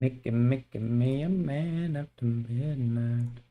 Making me a man after midnight.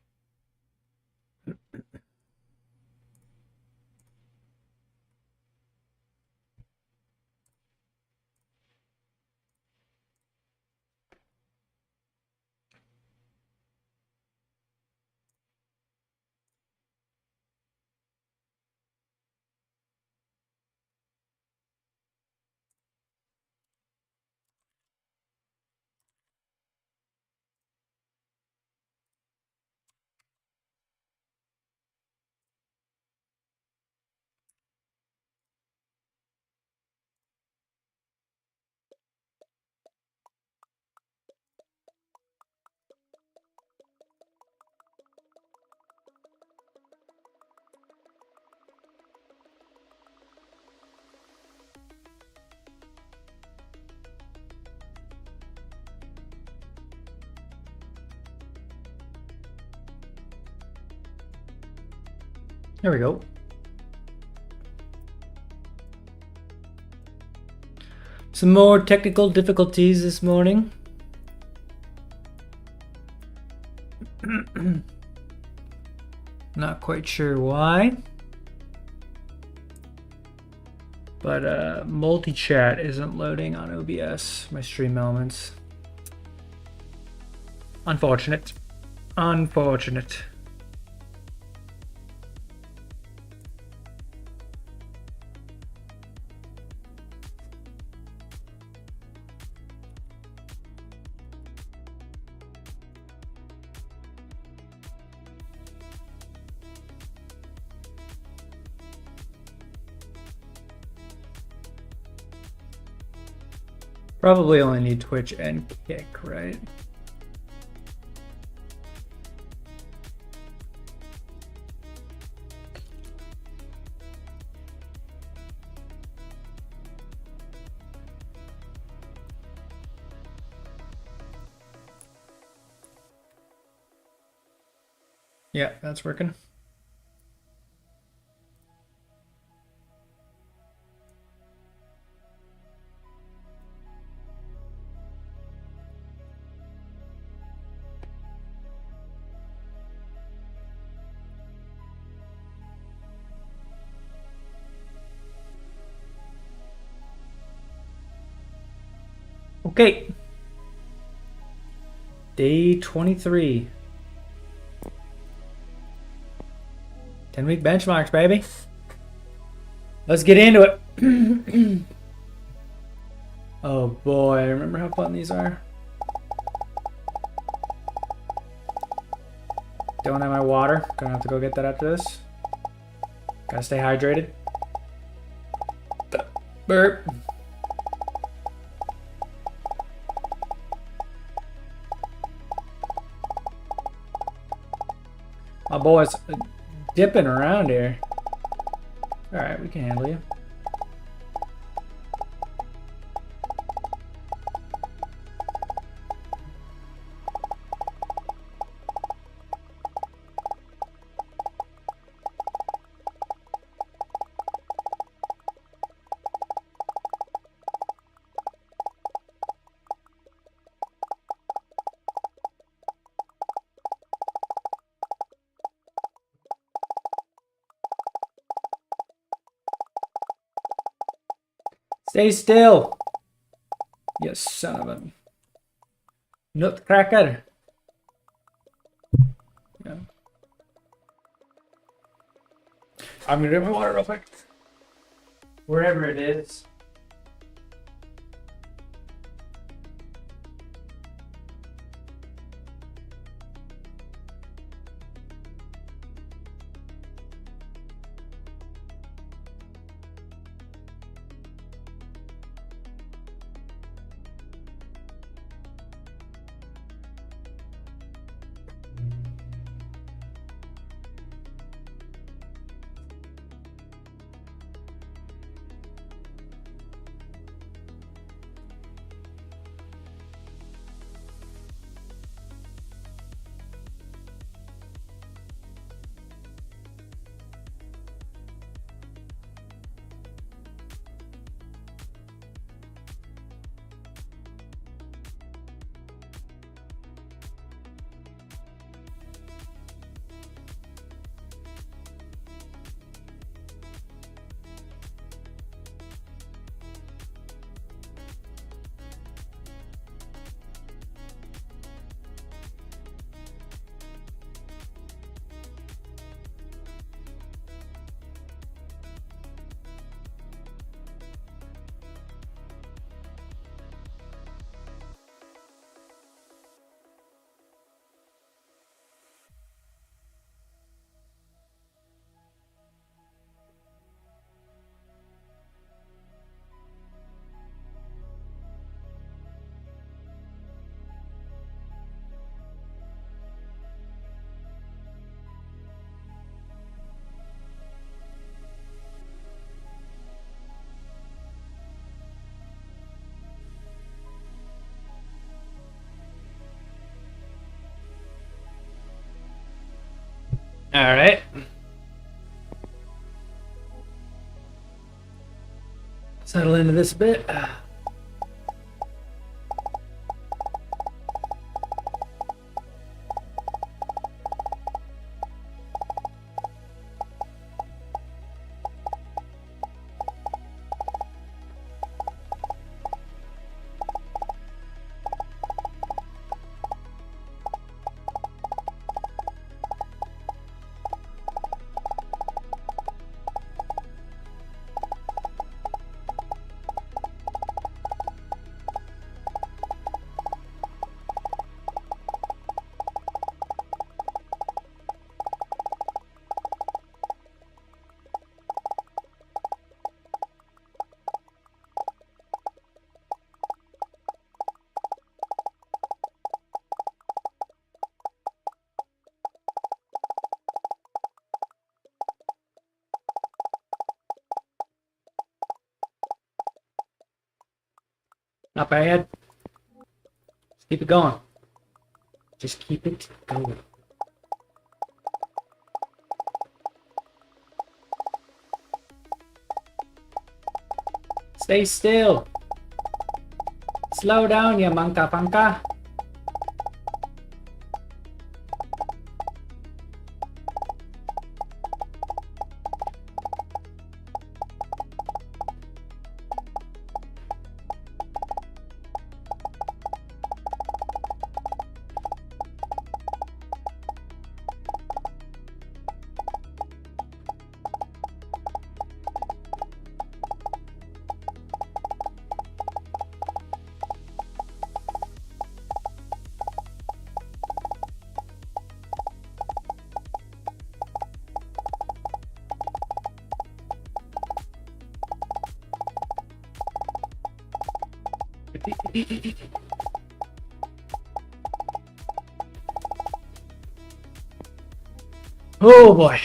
There we go. Some more technical difficulties this morning. Not quite sure why. But multi-chat isn't loading on OBS, my stream elements. Unfortunate. Unfortunate. Probably only need Twitch and Kick, right? Yeah, that's working. Okay. Day 23. 10-week benchmarks, baby. Let's get into it. Oh boy, remember how fun these are? Don't have my water. Gonna have to go get that after this. Gotta stay hydrated. Burp. My boy's dipping around here. Alright, we can handle you. Stay still. You son of a nutcracker. Yeah. I'm gonna get my water real quick. Wherever it is. All right. Settle into this a bit. Not bad. Just keep it going. Just keep it going. Stay still. Slow down, you monkey punka. Oh boy.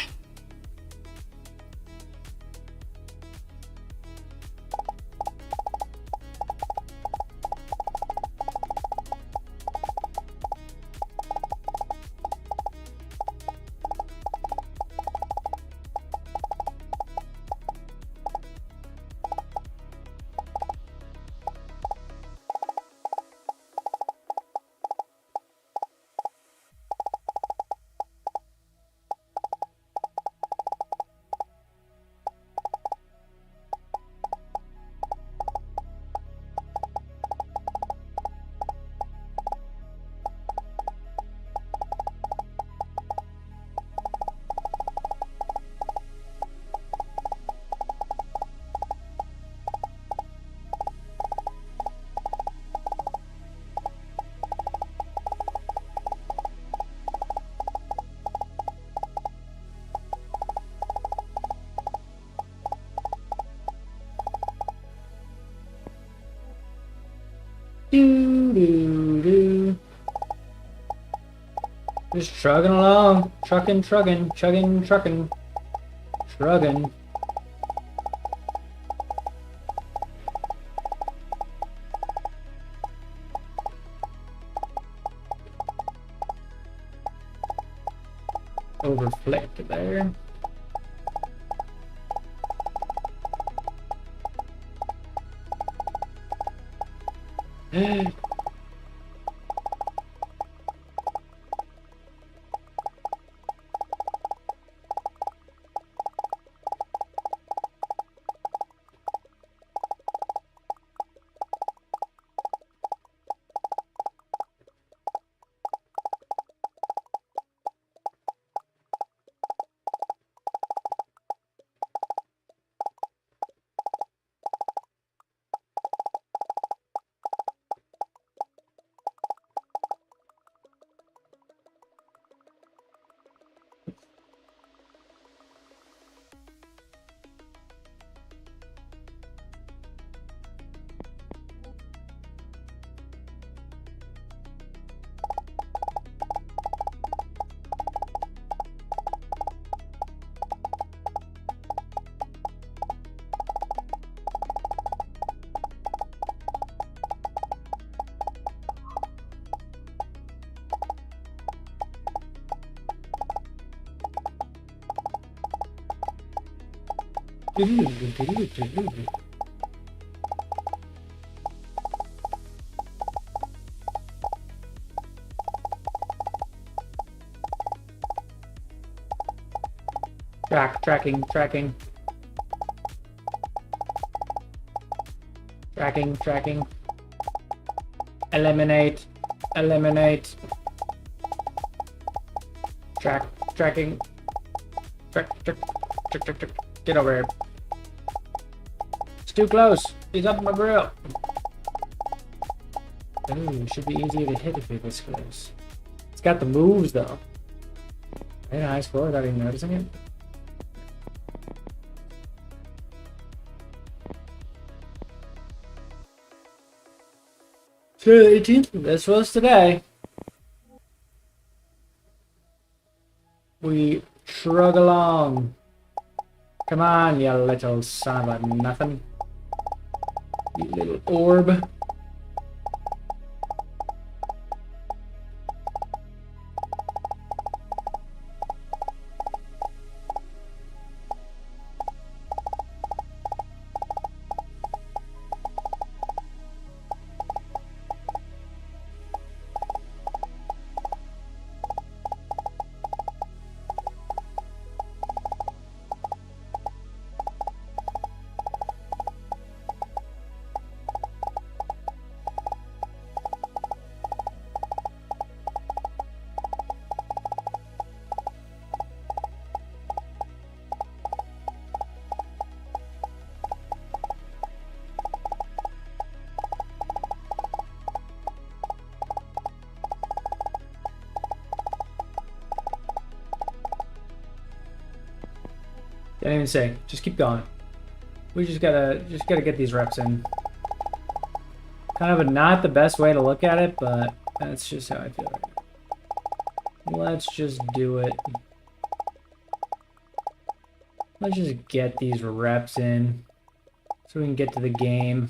Do. Just trugging along. Trucking. Chugging. Trucking. Shrugging. Overflicked there. Tracking. Eliminate. Tracking. Track. Get over here. It's too close. He's up my grill. Ooh, should be easier to hit if it was close. It's got the moves though. Very nice for without even noticing it. So the 18th, this was today. We shrug along. Come on, you little son of a nothing. You little orb. Can't even say. Just keep going. We just gotta get these reps in. Kind of not the best way to look at it, but that's just how I feel right now. Let's just do it. Let's just get these reps in so we can get to the game.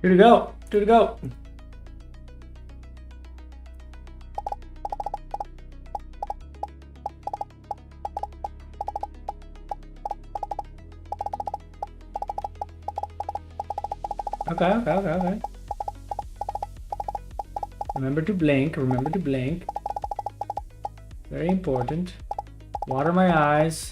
Here to go. Two to go. Okay. Remember to blink. Very important. Water my eyes.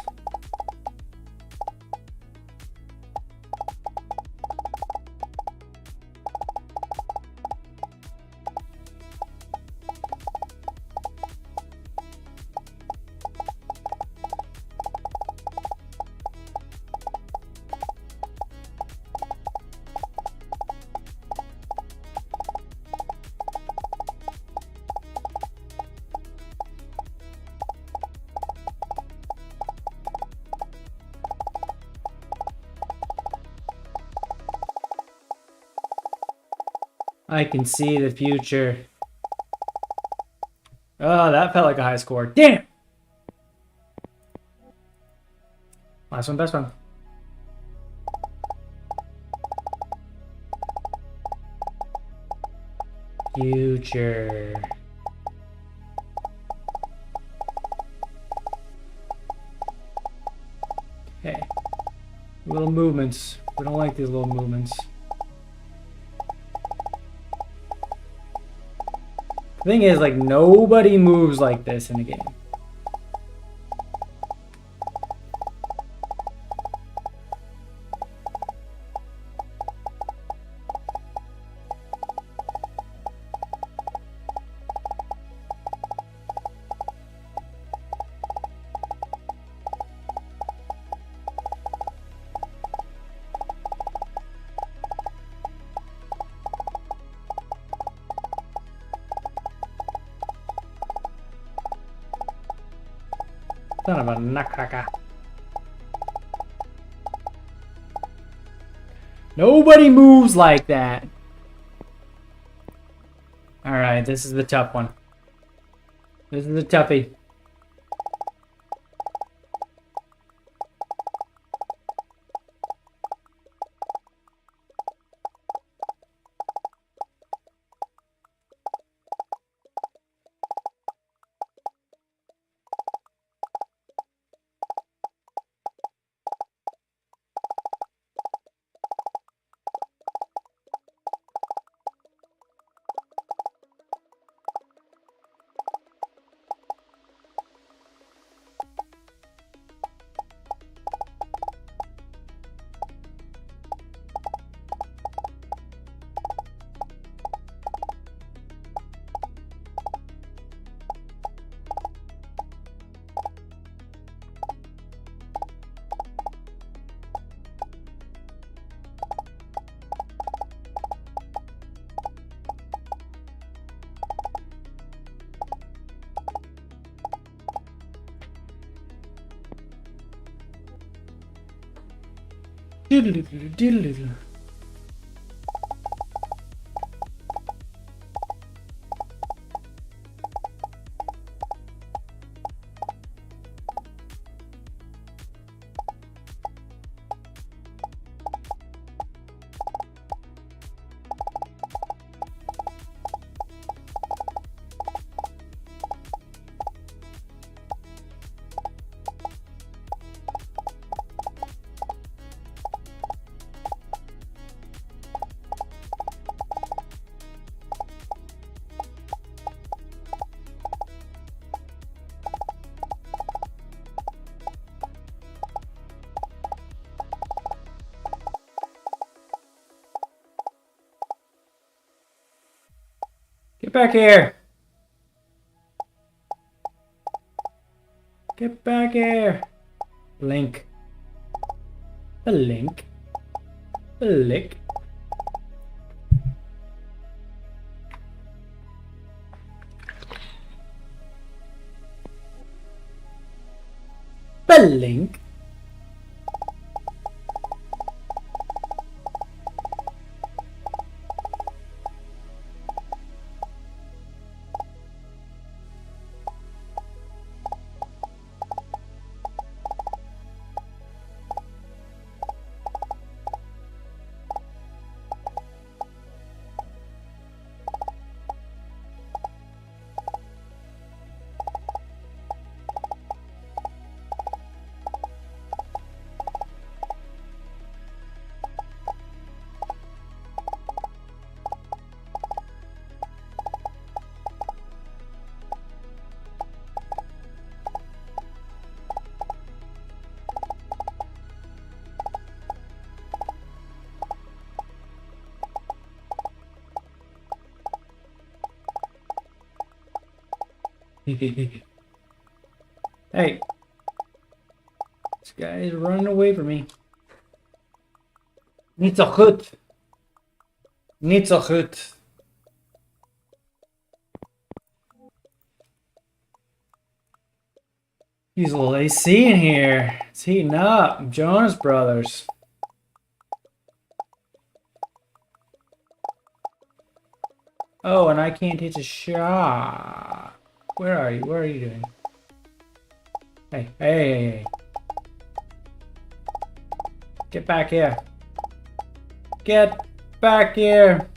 I can see the future. Oh, that felt like a high score. Damn! Last one, best one. Future. Okay. Little movements. We don't like these little movements. The thing is, like, nobody moves like this in the game. Son of a nutcracker. Nobody moves like that. Alright, this is the tough one. This is the toughie. Doodle-doodle, doodle-doodle. Get back here! Get back here! Link. A link. A lick. A link. Hey, this guy is running away from me. Niet zo goed. Niet zo goed. Use a little AC in here. It's heating up. Jonas Brothers. Oh, and I can't hit a shot. Where are you? What are you doing? Hey, hey, hey, hey. Get back here. Get back here.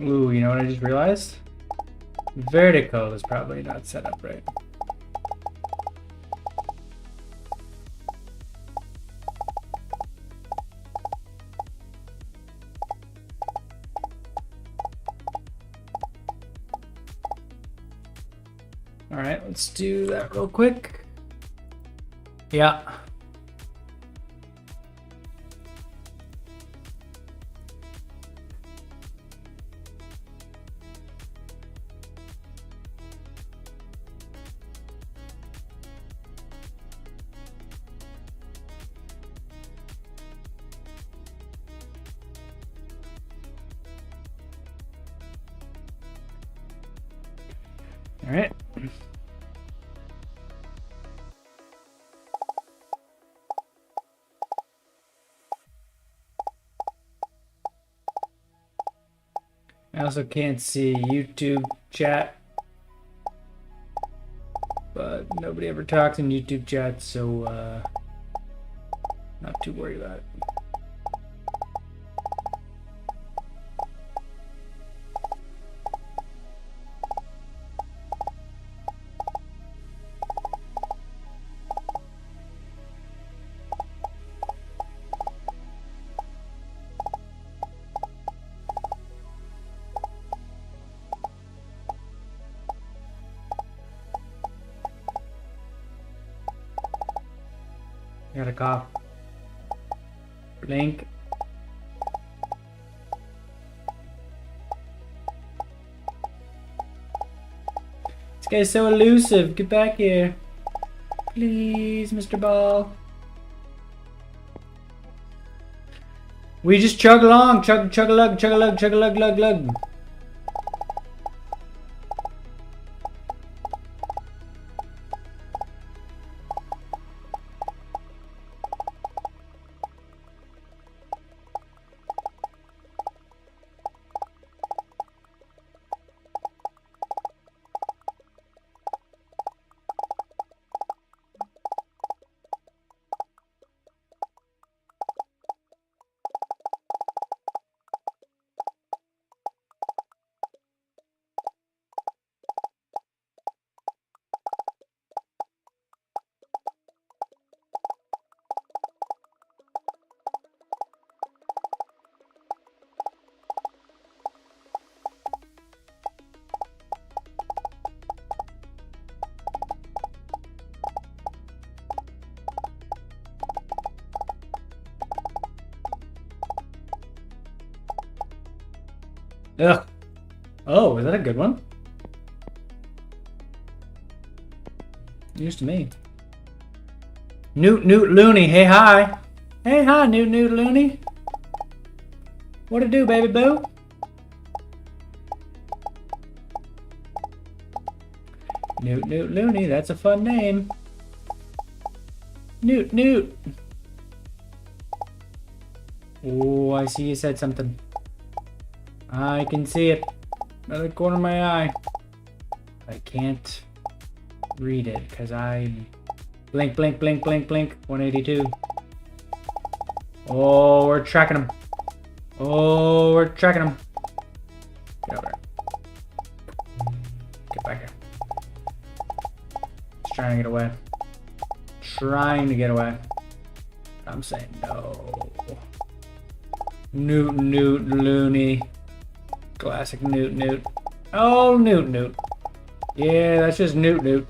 Ooh, you know what I just realized? Vertical is probably not set up right. All right, let's do that real quick. Yeah. All right. I also can't see YouTube chat, but nobody ever talks in YouTube chat, so not too worried about it. I got a cough. Blink. This guy's so elusive. Get back here. Please, Mr. Ball. We just chug along. Chug, chug a lug, chug a lug, chug a lug, lug, lug. Ugh. Oh, is that a good one? News to me. Newt Looney, hey hi. Hey hi, Newt Looney. What it do, baby boo? Newt Looney, that's a fun name. Newt. Oh, I see you said something. I can see it. Another corner of my eye. I can't read it because I blink, blink, blink, blink, blink. 182. Oh, we're tracking him. Oh, we're tracking him. Get over here. Get back here. He's trying to get away. Trying to get away. I'm saying no. Newt Looney. Classic Newt. Oh, Newt. Yeah, that's just Newt.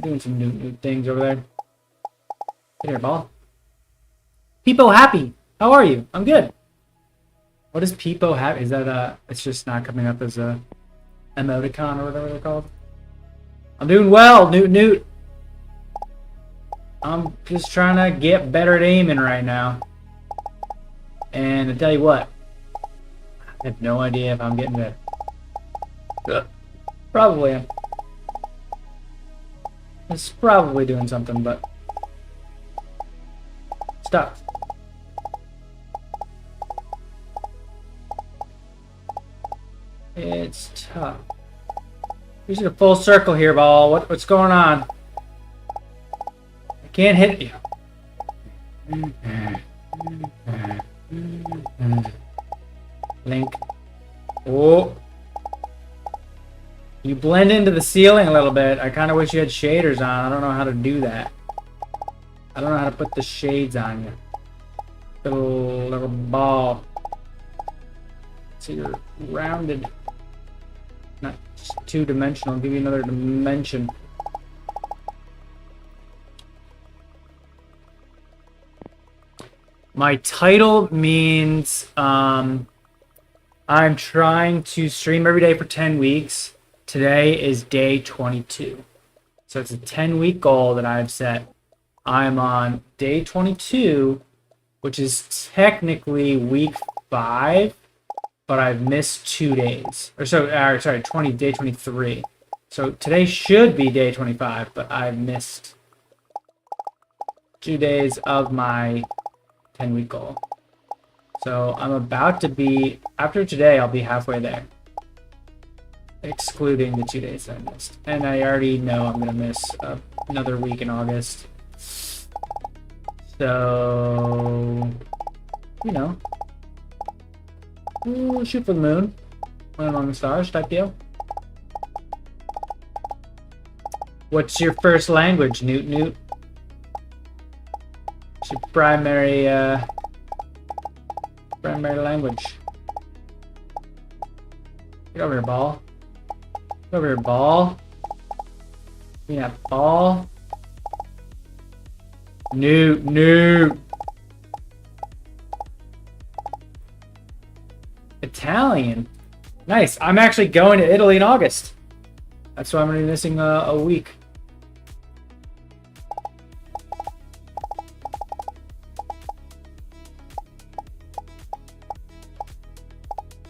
Doing some Newt things over there. Get here, ball. Peepo Happy. How are you? I'm good. What is Peepo Happy? Is that it's just not coming up as a emoticon or whatever they're called? I'm doing well, Newt. I'm just trying to get better at aiming right now. And to tell you what, I have no idea if I'm getting better. Probably am. It's probably doing something, but stop. It's tough. You should a full circle here, ball. What's going on? I can't hit you. Link. Oh. You blend into the ceiling a little bit. I kind of wish you had shaders on. I don't know how to do that. I don't know how to put the shades on you. Little ball. So you're rounded. Not just two-dimensional. I'll give you another dimension. My title means I'm trying to stream every day for 10 weeks. Today is day 22. So it's a 10-week goal that I've set. I'm on day 22, which is technically week 5 but I've missed 2 days. Or so, sorry, day 23. So today should be day 25, but I've missed 2 days of my 10-week goal. So I'm about to be, after today, I'll be halfway there. Excluding the 2 days that I missed. And I already know I'm going to miss another week in August. So, you know, we'll shoot for the moon. Land on the stars type deal. What's your first language, Newt? What's your primary language? Get over here, ball. Get over here, ball. Give me that ball. Newt. Italian. Nice. I'm actually going to Italy in August. That's why I'm going to be missing a week.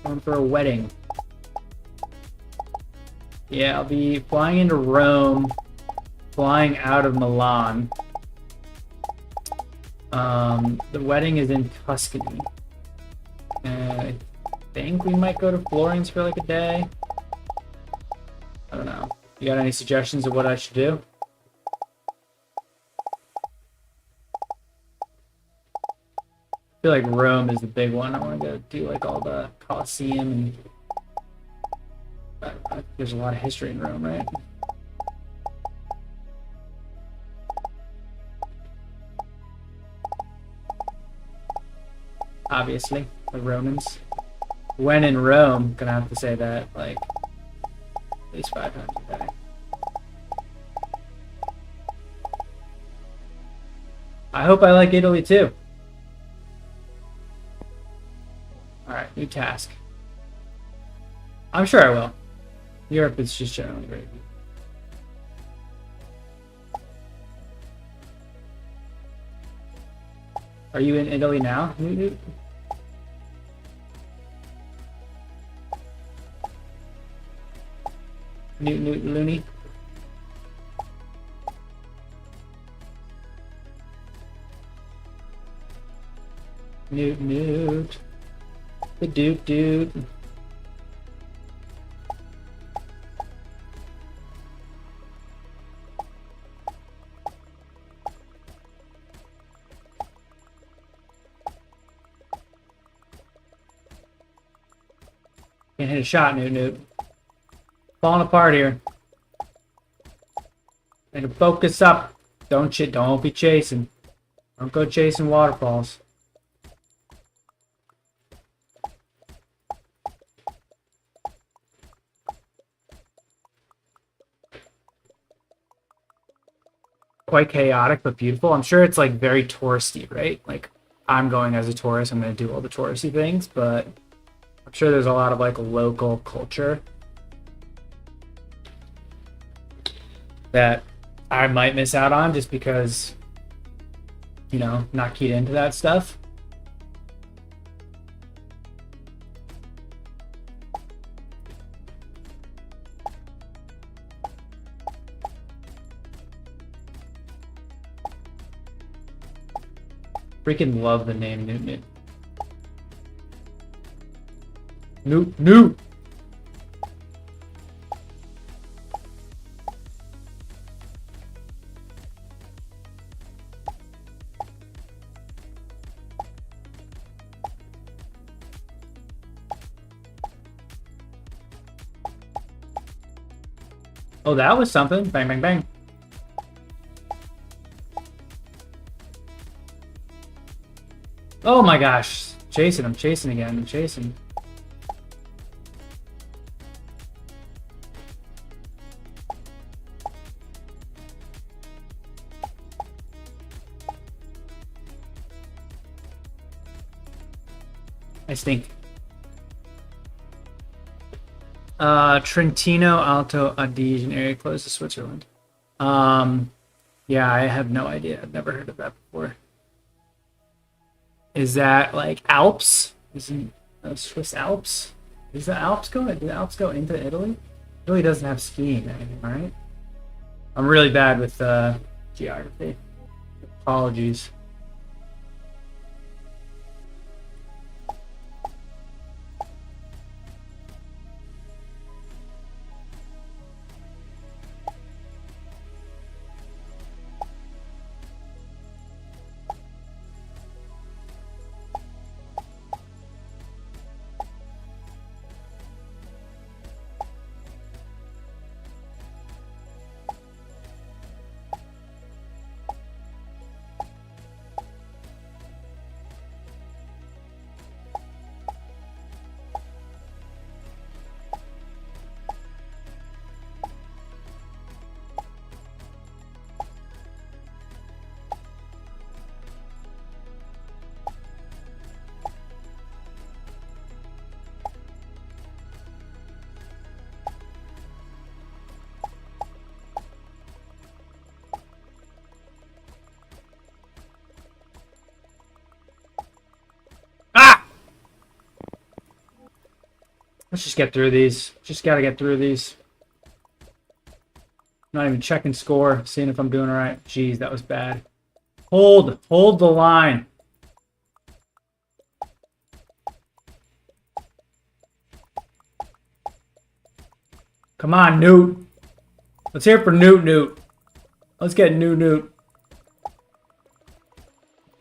Going for a wedding. Yeah, I'll be flying into Rome, flying out of Milan. The wedding is in Tuscany. I think we might go to Florence for like a day. I don't know. You got any suggestions of what I should do? I feel like Rome is the big one. I want to go do like all the Colosseum and there's a lot of history in Rome, right? Obviously, the Romans. When in Rome, gonna have to say that like at least 5 times a day. I hope I like Italy too. Alright, new task. I'm sure I will. Europe is just generally great. Are you in Italy now, Newt? Newt Looney? Newt. The Dude. Can't hit a shot, Newt. Falling apart here. Need to focus up. Don't be chasing. Don't go chasing waterfalls. Quite chaotic but beautiful. I'm sure it's like very touristy, right? Like I'm going as a tourist, I'm gonna do all the touristy things, but I'm sure there's a lot of like local culture that I might miss out on just because, you know, not keyed into that stuff. Freaking love the name Newt. Oh, that was something. Bang, bang, bang. Oh my gosh. I'm chasing again. I stink. Trentino Alto Adige, an area close to Switzerland. Yeah, I have no idea. I've never heard of that before. Is that like Alps? Isn't Swiss Alps? Does the Alps go? Do the Alps go into Italy? Italy doesn't have skiing anymore, right? I'm really bad with geography. Apologies. Let's just get through these. Just gotta get through these. Not even checking score, seeing if I'm doing all right. Jeez, that was bad. Hold the line. Come on, Newt. Let's hear it for Newt. Let's get Newt.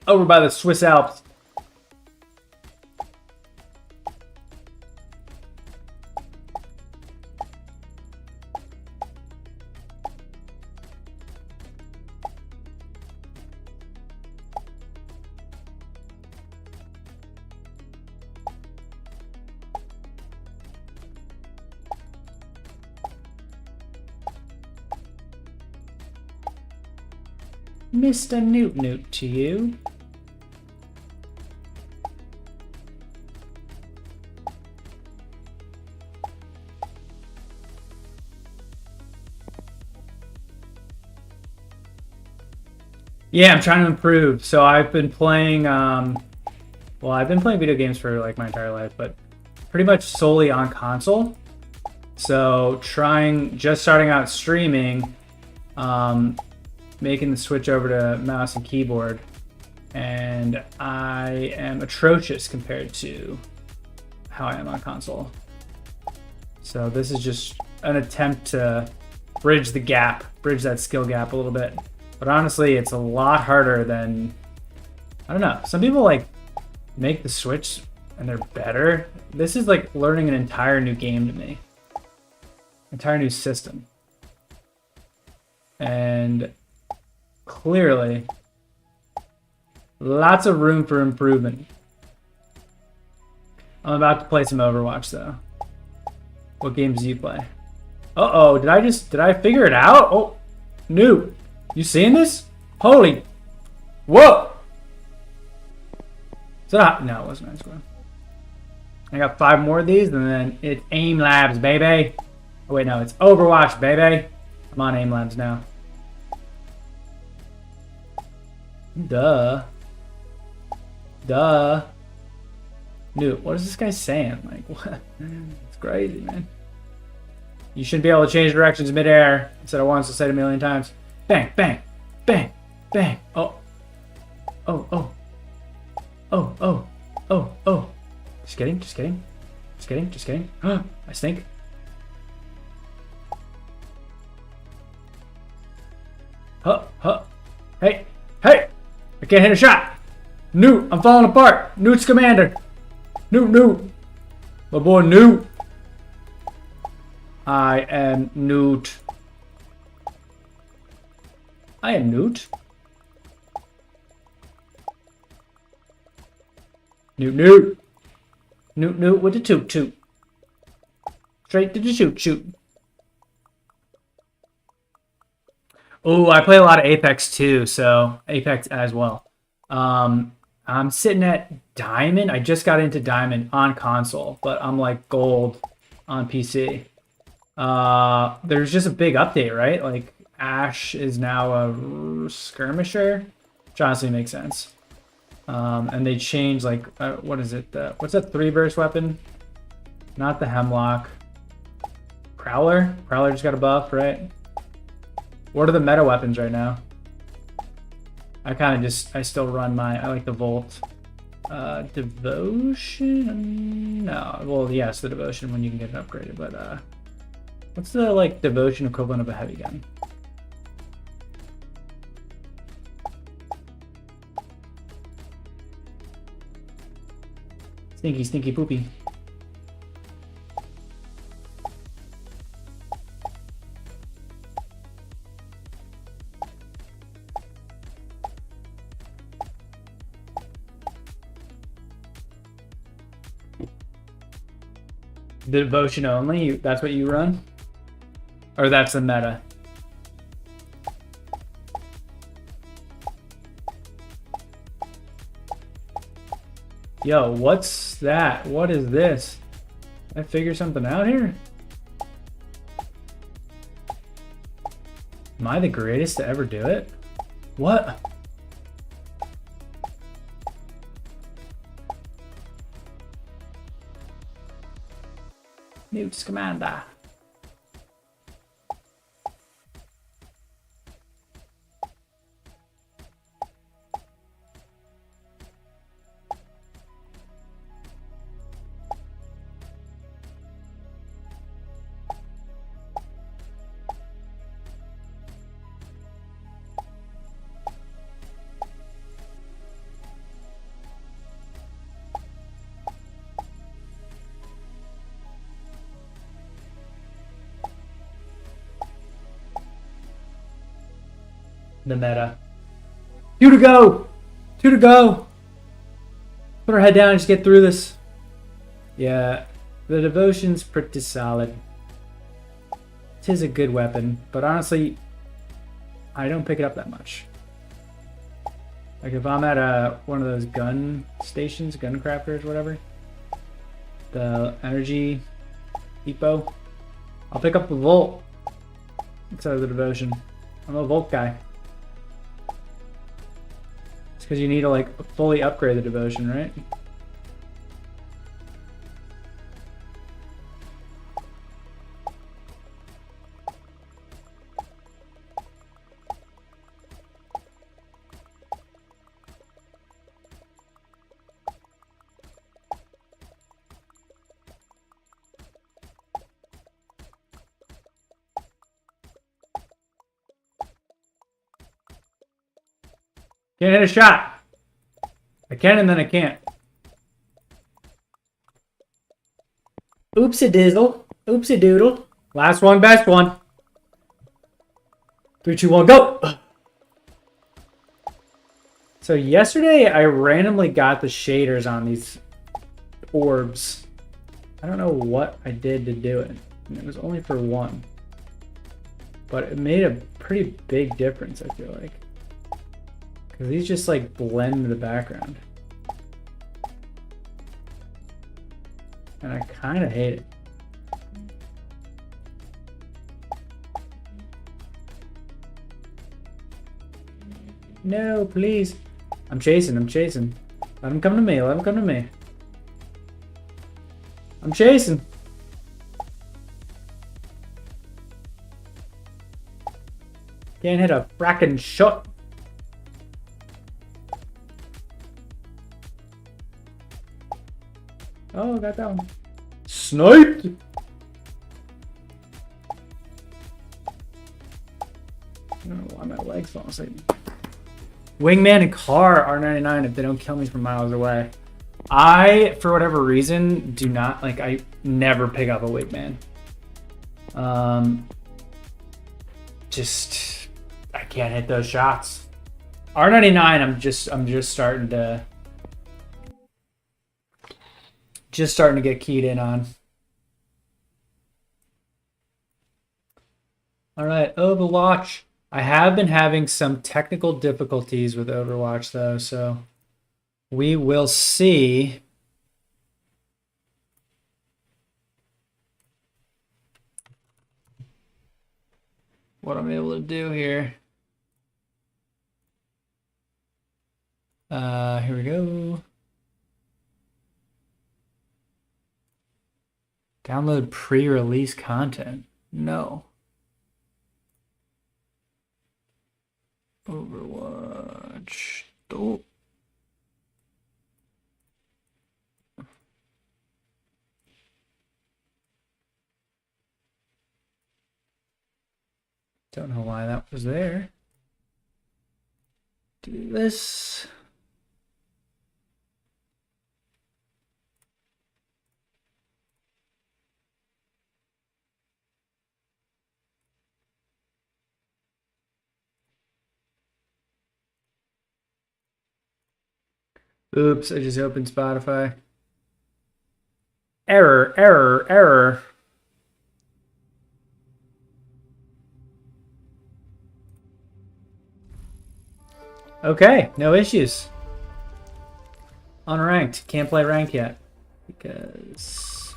Over by the Swiss Alps. Mr. Newt to you. Yeah, I'm trying to improve. So I've been playing, well, I've been playing video games for like my entire life, but pretty much solely on console. So starting out streaming, making the switch over to mouse and keyboard, and I am atrocious compared to how I am on console. So this is just an attempt to bridge that skill gap a little bit. But honestly, it's a lot harder than, I don't know, some people like make the switch and they're better. This is like learning an entire new game to me. Entire new system. And clearly, lots of room for improvement. I'm about to play some Overwatch though. What games do you play? Uh-oh, did I figure it out? Oh, Newt, you seeing this? Holy, whoa! Is that no, it wasn't high score. I got 5 more of these, and then it's Aim Labs, baby. Oh wait, no, it's Overwatch, baby. I'm on Aim Labs now. Duh. Newt, what is this guy saying? Like, what? It's crazy, man. You shouldn't be able to change directions midair. I said it once, I said it a million times. Bang, bang, bang, bang. Oh. Oh, oh. Oh, oh, oh, oh. Just kidding. I stink. Huh. Hey. I can't hit a shot. Newt, I'm falling apart. Newt's commander. Newt. My boy Newt. I am Newt. Newt with the toot. Straight to the shoot. Oh, I play a lot of Apex too, so Apex as well. I'm sitting at Diamond. I just got into Diamond on console, but I'm like gold on PC. There's just a big update, right? Like Ash is now a skirmisher, which honestly makes sense. And they changed like what is it? What's that 3-burst weapon? Not the Hemlock. Prowler? Prowler just got a buff, right? What are the meta weapons right now? I still run I like the Volt. Devotion? No, well, yes, the Devotion when you can get it upgraded, but what's the like Devotion equivalent of a heavy gun? Stinky, stinky poopy. The Devotion only? That's what you run? Or that's the meta? Yo, what's that? What is this? Did I figure something out here? Am I the greatest to ever do it? What? New Scamander. The meta. 2 to go! 2 to go! Put our head down and just get through this. Yeah, the Devotion's pretty solid. Tis a good weapon, but honestly, I don't pick it up that much. Like if I'm at one of those gun stations, gun crafters, whatever, the energy depot, I'll pick up the Volt instead of the Devotion. I'm a Volt guy. It's because you need to like fully upgrade the Devotion, right? Can't hit a shot. I can and then I can't. Oopsie dizzle. Oopsie doodle. Last one, best one. 3, 2, 1, go! So yesterday I randomly got the shaders on these orbs. I don't know what I did to do it. And it was only for one. But it made a pretty big difference, I feel like. Because these just like blend into the background. And I kind of hate it. No, please. I'm chasing, I'm chasing. Let him come to me, let him come to me. I'm chasing. Can't hit a frackin' shot. Oh, got that one. Sniped! I don't know why my legs fall asleep. Wingman and car R99 if they don't kill me from miles away. I, for whatever reason, do not, like, I never pick up a Wingman. Just, I can't hit those shots. R99, I'm just starting to get keyed in on. All right, Overwatch. I have been having some technical difficulties with Overwatch though, so we will see. What I'm able to do here. Here we go. Download pre-release content. No. Overwatch. Oh. Don't know why that was there. Do this. Oops, I just opened Spotify. Error, error, error. Okay, no issues. Unranked. Can't play ranked yet. Because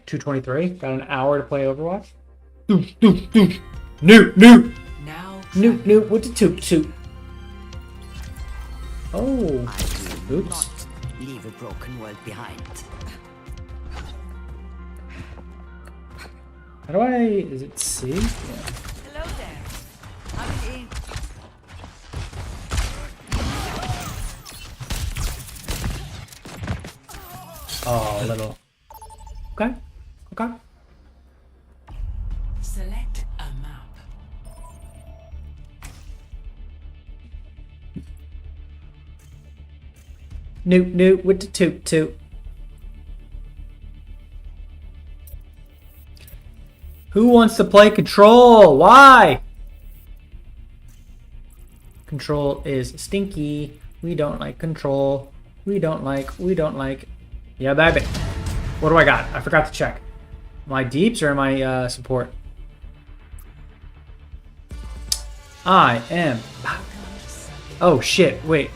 2:23. Got an hour to play Overwatch. New. Now, New. What the toot? Oh. I will Oops. not leave a broken world behind. How do I? Is it C? Yeah. Hello there. I'm in. Oh, a little. Okay. Select a map. New. With the toot. Who wants to play Control? Why? Control is stinky. We don't like Control. We don't like. Yeah, baby. What do I got? I forgot to check. Am I deeps or am I support? I am. Oh shit! Wait.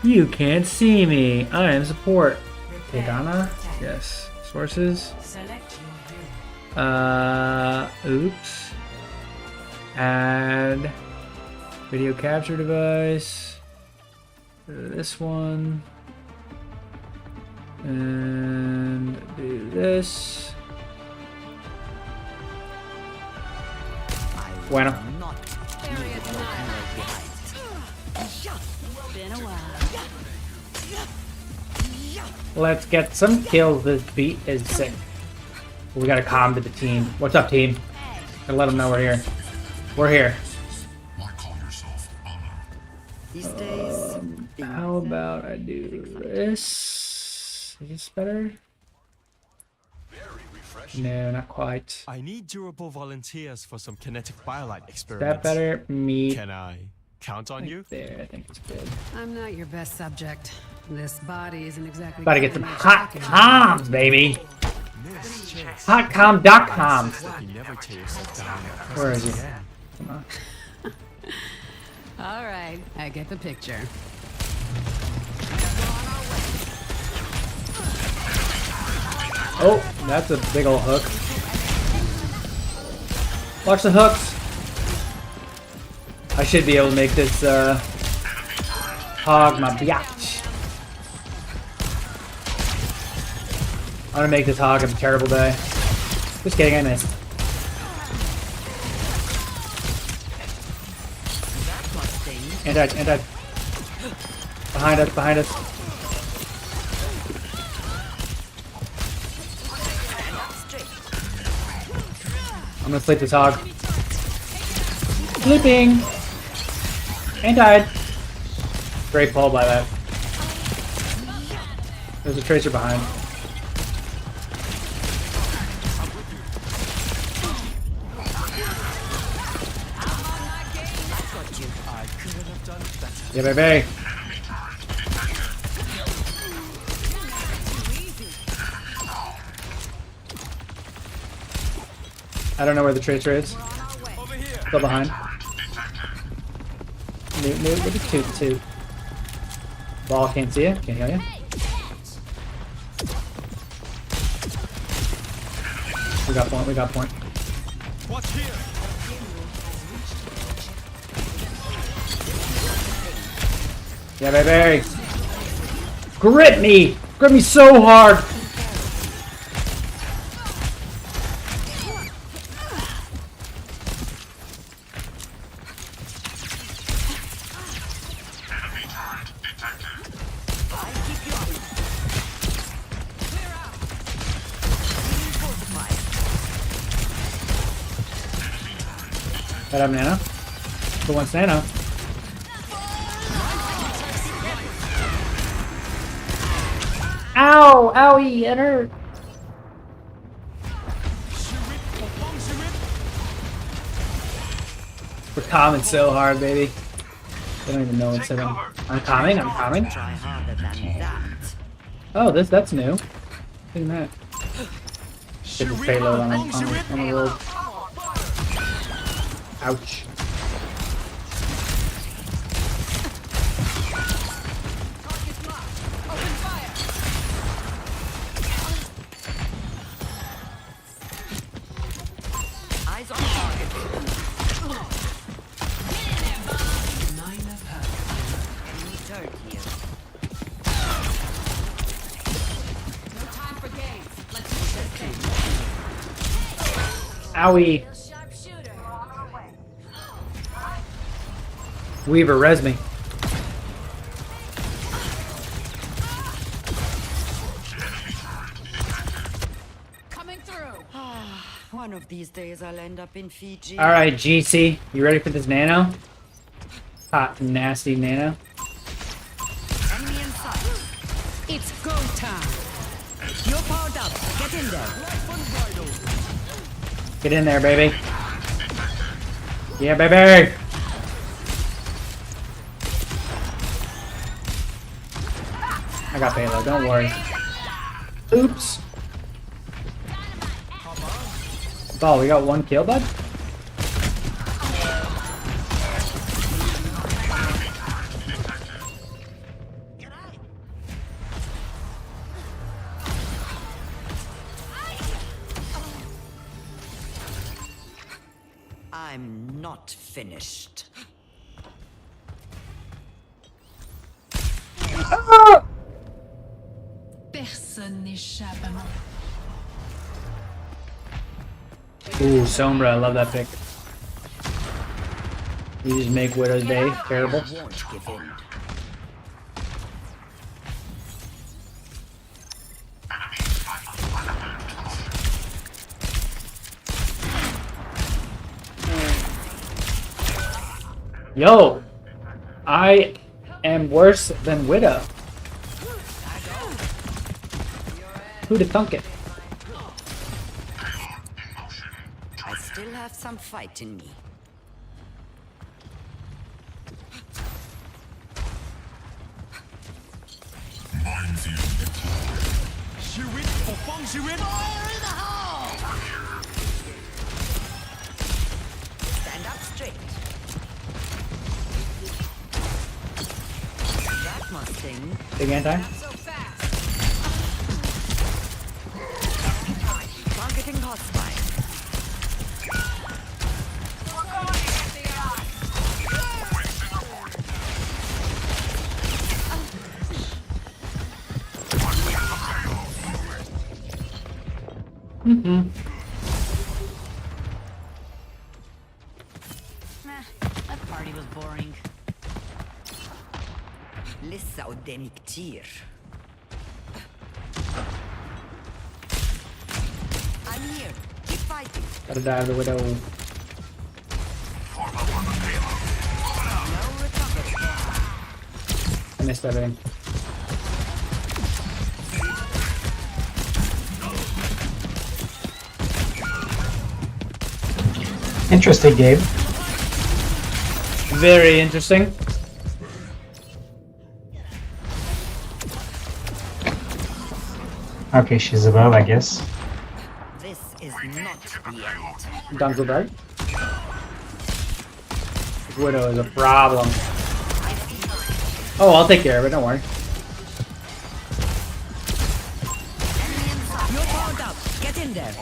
You can't see me. I am support. Pagana? Yes. Sources. Select your hero. Oops. Add video capture device. This one. And do this. Bueno. Not leave a broken world behind. Been a while. Let's get some kills. This beat is sick. We gotta calm to the team. What's up, team? Gotta let them know we're here. We're here. Why call yourself honor? These days. How about I do this? Is this better? Very refreshing. No, not quite. I need durable volunteers for some kinetic biolite Is that experiments. better? Me. Can I count on you? There, I think it's good. I'm not your best subject. This body isn't exactly. About to get some giving me hot chicken. comms, baby. Miss Chase. Hotcom.com. You never tear yourself down. Where is he? Come on. All right, I get the picture. Oh, that's a big old hook. Watch the hooks. I should be able to make this hog my biatch. I'm gonna make this hog a terrible day. Just kidding, I missed. That must sting. Anti. Behind us. I'm gonna sleep this hog. Sleeping! And died. Great pull by that. There's a tracer behind. I couldn't have done it better. Yeah, baby. I don't know where the tracer is. Still behind. New, what is toot? Ball can't see you. Can't hear you. We got point, we got point. Watch here. Yeah, baby. Grip me! Grip me so hard! Got up Nano. Who wants Nano? Ow! Owie! It hurt! We're coming so hard, baby. They don't even know what's happening. I'm coming, I'm coming. Try harder than that. Oh, that's new. Look at that. Get the payload on the road. Ouch. Eyes on target. Enemy turret here. Owie. Weaver, res me. Coming through. One of these days I'll end up in Fiji. Alright, GC. You ready for this nano? Hot, nasty nano. Enemy in sight. It's go time. You're powered up. Get in there. Get in there, baby. Yeah, baby! I got payload, don't worry. Oops. Oh, we got one kill, bud? I'm not finished. Personne n'échappe à mon... Ooh, Sombra, I love that pick. You just make Widow's Day terrible. Won't give in. Yo! I am worse than Widow. Who'da thunk it? I still have some fight in me. Minefield deployed. ชีวิตปกป้องชีวิต Stand up straight. That must sting. Big anti? So fast. Targeting hostile. That party was boring. لسه قدامي كتير. I'm here. Keep fighting. Gotta die the Widow. No recovery. I missed everything. Interesting game. Very interesting. Okay, she's above, I guess. This is not the end. Dunkelberg. Widow is a problem. Oh, I'll take care of it, don't worry. You're powered up. Get in there.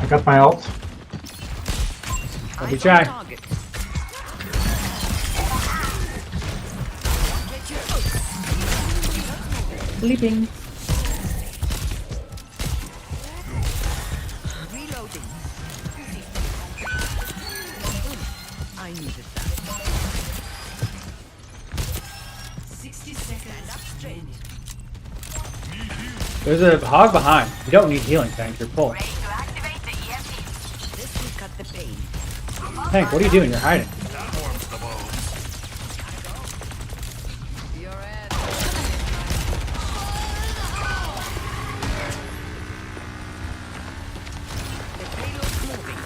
I got my ult. Don't be shy. Target. Sleeping. Reloading. I needed that. 60 seconds. Up straight. There's a hog behind. You don't need healing, Tank. You're full. This will cut the pain. Tank, what are you doing? You're hiding. You're at. The payload's moving.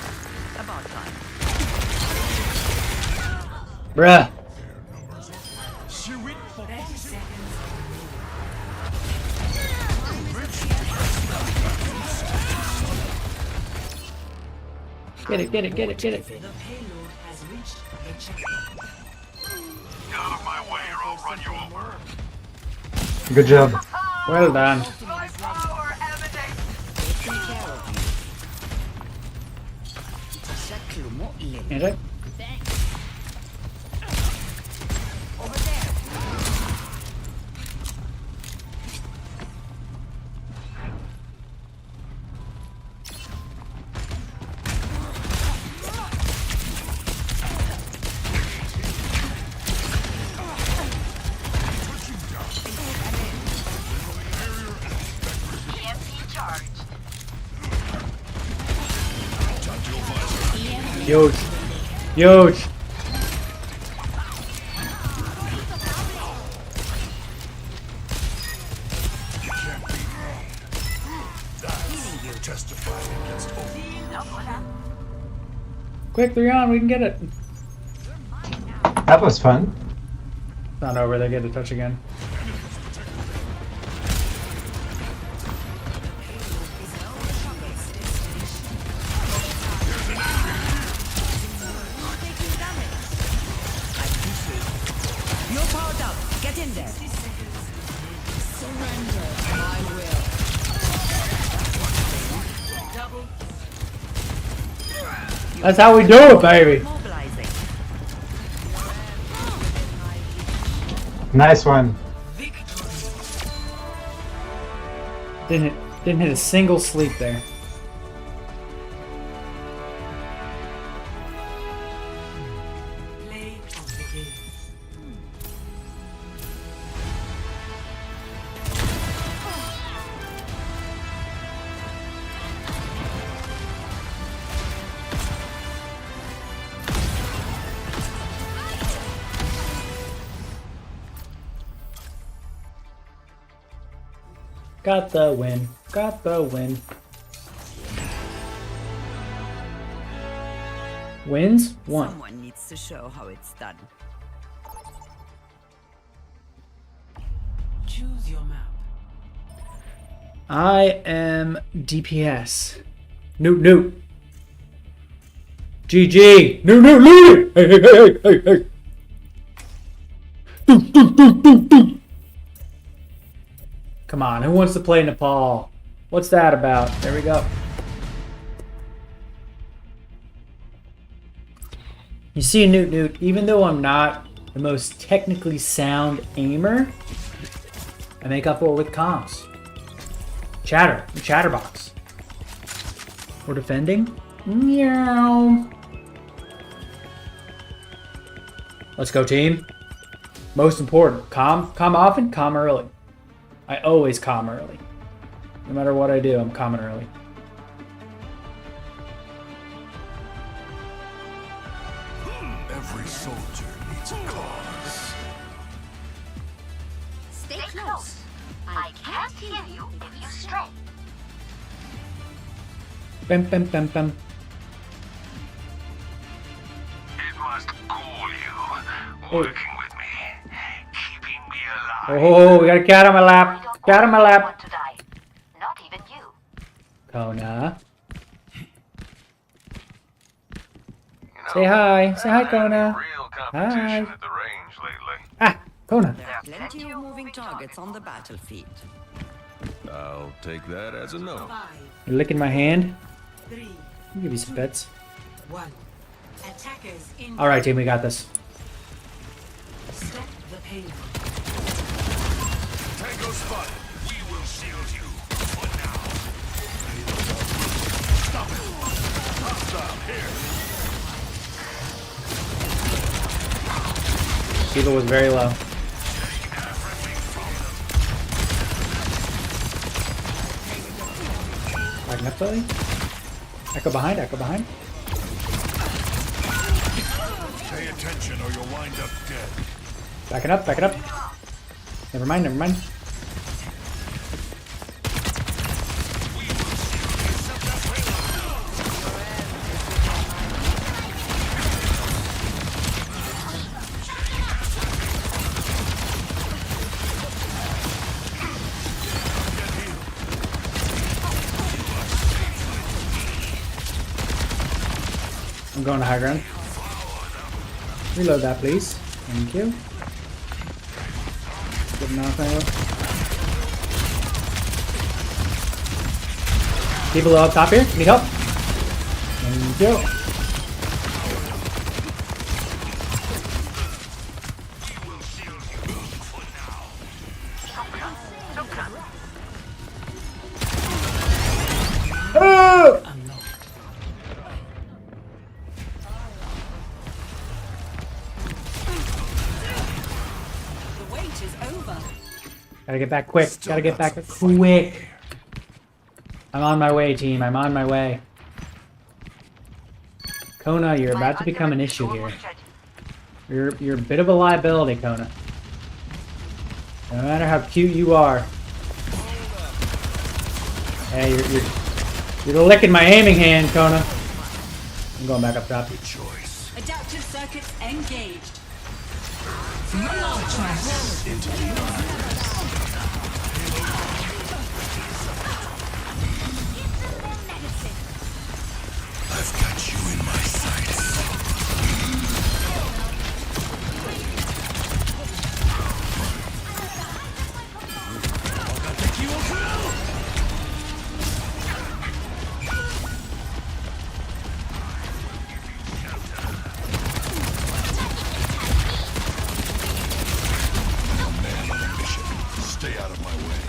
About time. Bruh. Shoot it for function. Get it, get it, get it, get it. Get out of my way or I'll run you over. Good job. Well done. Taking care of you. شكله مؤلم. Is it? Over there. Huge. Huge. Quick, 3 on, we can get it. That was fun. Not over, they get a touch again. You're powered up. Get in there. Surrender. I will. That's how we do it, baby. Mobilizing. Nice one. Didn't hit a single sleep there. Got the win. Got the win. Wins? 1. Someone needs to show how it's done. Choose your map. I am DPS. Noot noot. GG. Noot noot noot. Hey hey hey hey hey. Doot, doot, doot, doot, doot. Come on, who wants to play Nepal? What's that about? There we go. You see, Noot Noot, even though I'm not the most technically sound aimer, I make up for it with comms. Chatter, chatterbox. We're defending. Meow. Let's go, team. Most important, calm often, calm early. I always calm early. No matter what I do, I'm calming early. Every soldier needs a cause. Stay close. I can't hear you if you stray. Bam, bam, bam, bam. It must cool you. Working with me. Keeping me alive. Oh, we got a cat on my lap. Cat on my lap. Want to die. Not even you. Kona. You know, Say hi. Say hi, I haven't had Kona. any real competition Hi. at the range lately. Ah, Kona. There are plenty of moving targets on the battlefield. I'll take that as a no. You're licking my hand. I'll give you some bits. One. Attackers in. All right, team, we got this. Stop the payload. Tango spotted. We will shield you. For now. Stop it. Hostile here. People was very low. Backing up, Billy. Echo behind, echo behind. Pay attention or you'll wind up dead. Back it up, back it up. Never mind, never mind. I'm going to high ground. Reload that, please. Thank you. Good enough, anyway. People up top here. Need help. Thank you. Oh! The wait is over. Gotta get back quick. Gotta get back quick. I'm on my way, team. I'm on my way. Kona, you're about to become an issue here. You're a bit of a liability, Kona. No matter how cute you are. Hey, you're licking my aiming hand, Kona. I'm going back up top. Choice. Adaptive circuits engaged. I've got you in my sights. Man on a mission. Stay out of my way.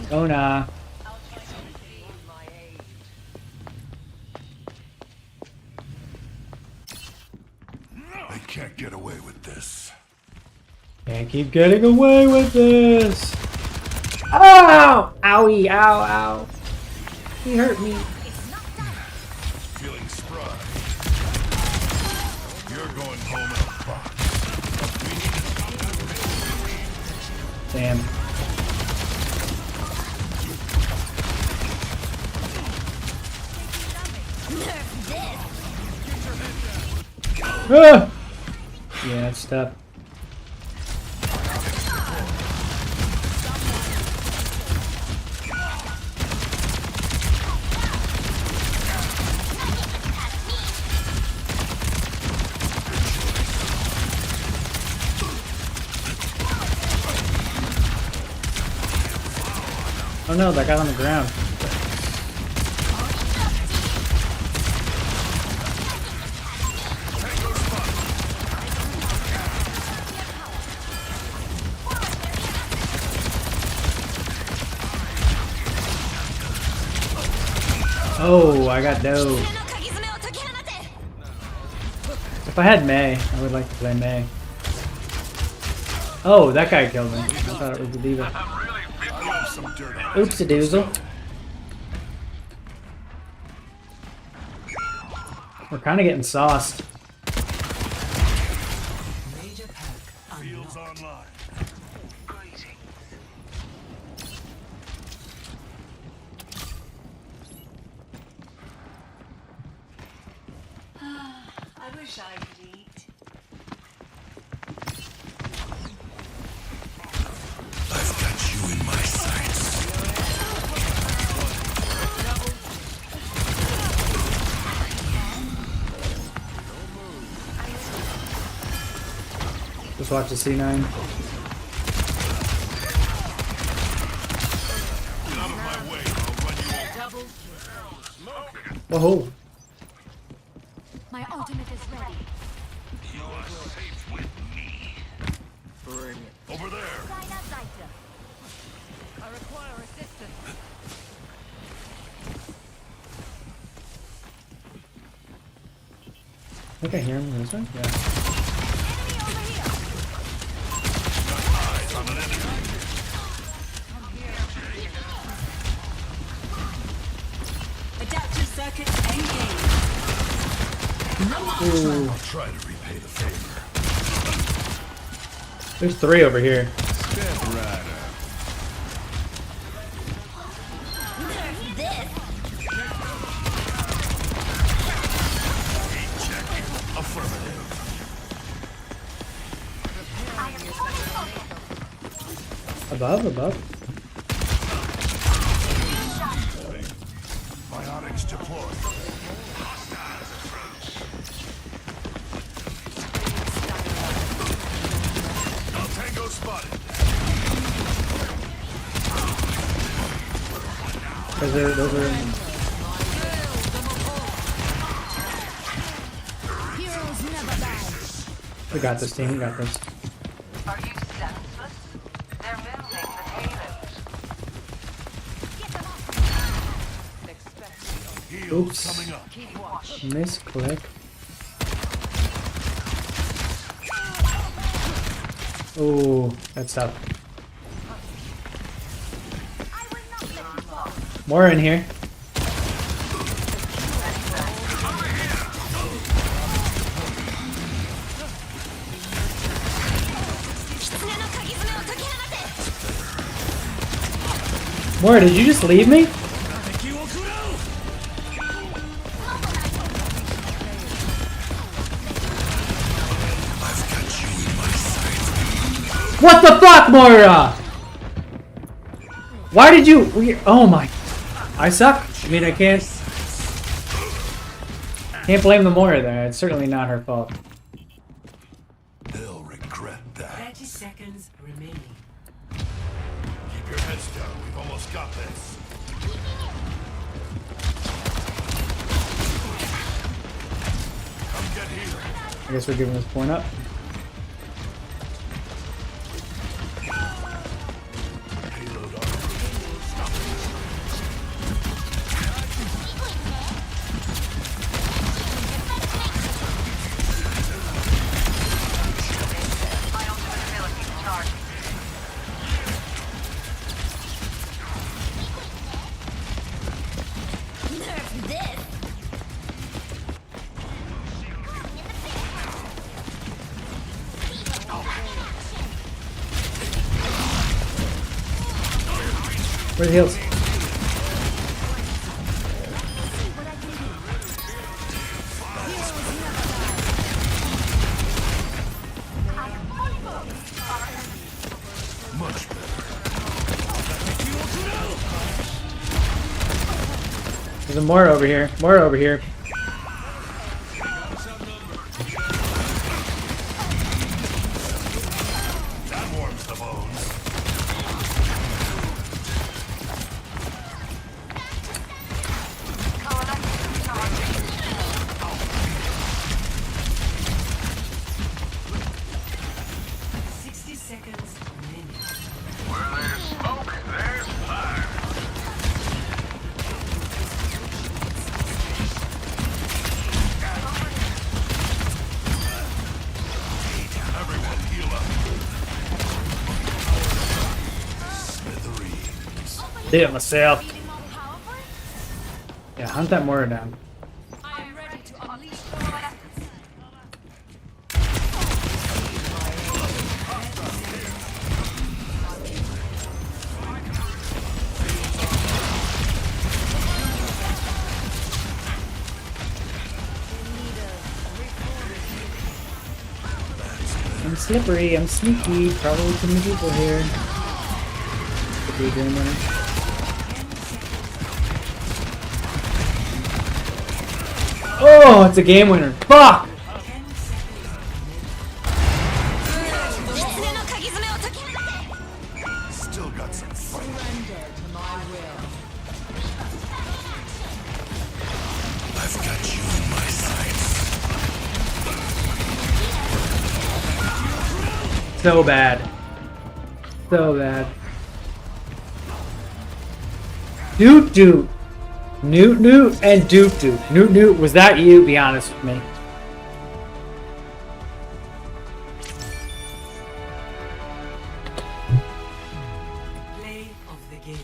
Kona. I can't get away with this. Can't keep getting away with this. Ow! Owie! Ow! Ow! He hurt me. Feeling spry. You're going home in a box. Damn. Ah! Yeah, it's tough. Oh no, that guy's on the ground. Oh, I got dope. If I had Mei, I would like to play Mei. Oh, that guy killed me. I thought it was the diva. Some dirt. Oops, a doozle. We're kind of getting sauced. Major perk Fields unlocked. online. I wish I could eat. I've got you in my sights. watch the C9. Whoa. My ultimate is ready. You are safe with me. Over there. Deiner Seite. I require assistance. I think I hear him this way. Yeah. Adaptive circuits engaged. Ooh. I'll try to repay the favor. There's 3 over here. Step right up. This. Check. Affirmative. I am fully focused. Above. Biotics deployed. Hostiles approach. El Tango spotted. Those are. Heroes never die. We got this team. We got this. Are you senseless? They're moving the payload. Heals Oops. coming up. Keep watch. Misclick. Oh, that's tough. I will not let you fall. More in here. More, did you just leave me? What the fuck, Moira? Why did you? Oh my! I suck. I mean, I can't blame the Moira there. It's certainly not her fault. They'll regret that. 30 seconds remaining. Keep your heads down. We've almost got this. Come get here. I guess we're giving this point up. Payload on. My ultimate ability to charge. Nerf this. Where's the heals? Much better. There's a Moira over here. Moira over here. That warms the bones. Coalescing charging. 60 seconds remaining. Where there's smoke, there's fire. Everyone heal up. Smithereens. Did it myself. Yeah, hunt that Moira down. I am ready to unleash the weapons. I'm slippery. I'm sneaky. Probably too many people here. Could be a game winner. Oh, it's a game winner. Fuck! So bad. So bad. Doot doot. Newt Newt and Doot Doot. Newt Newt, was that you? Be honest with me. Play of the game.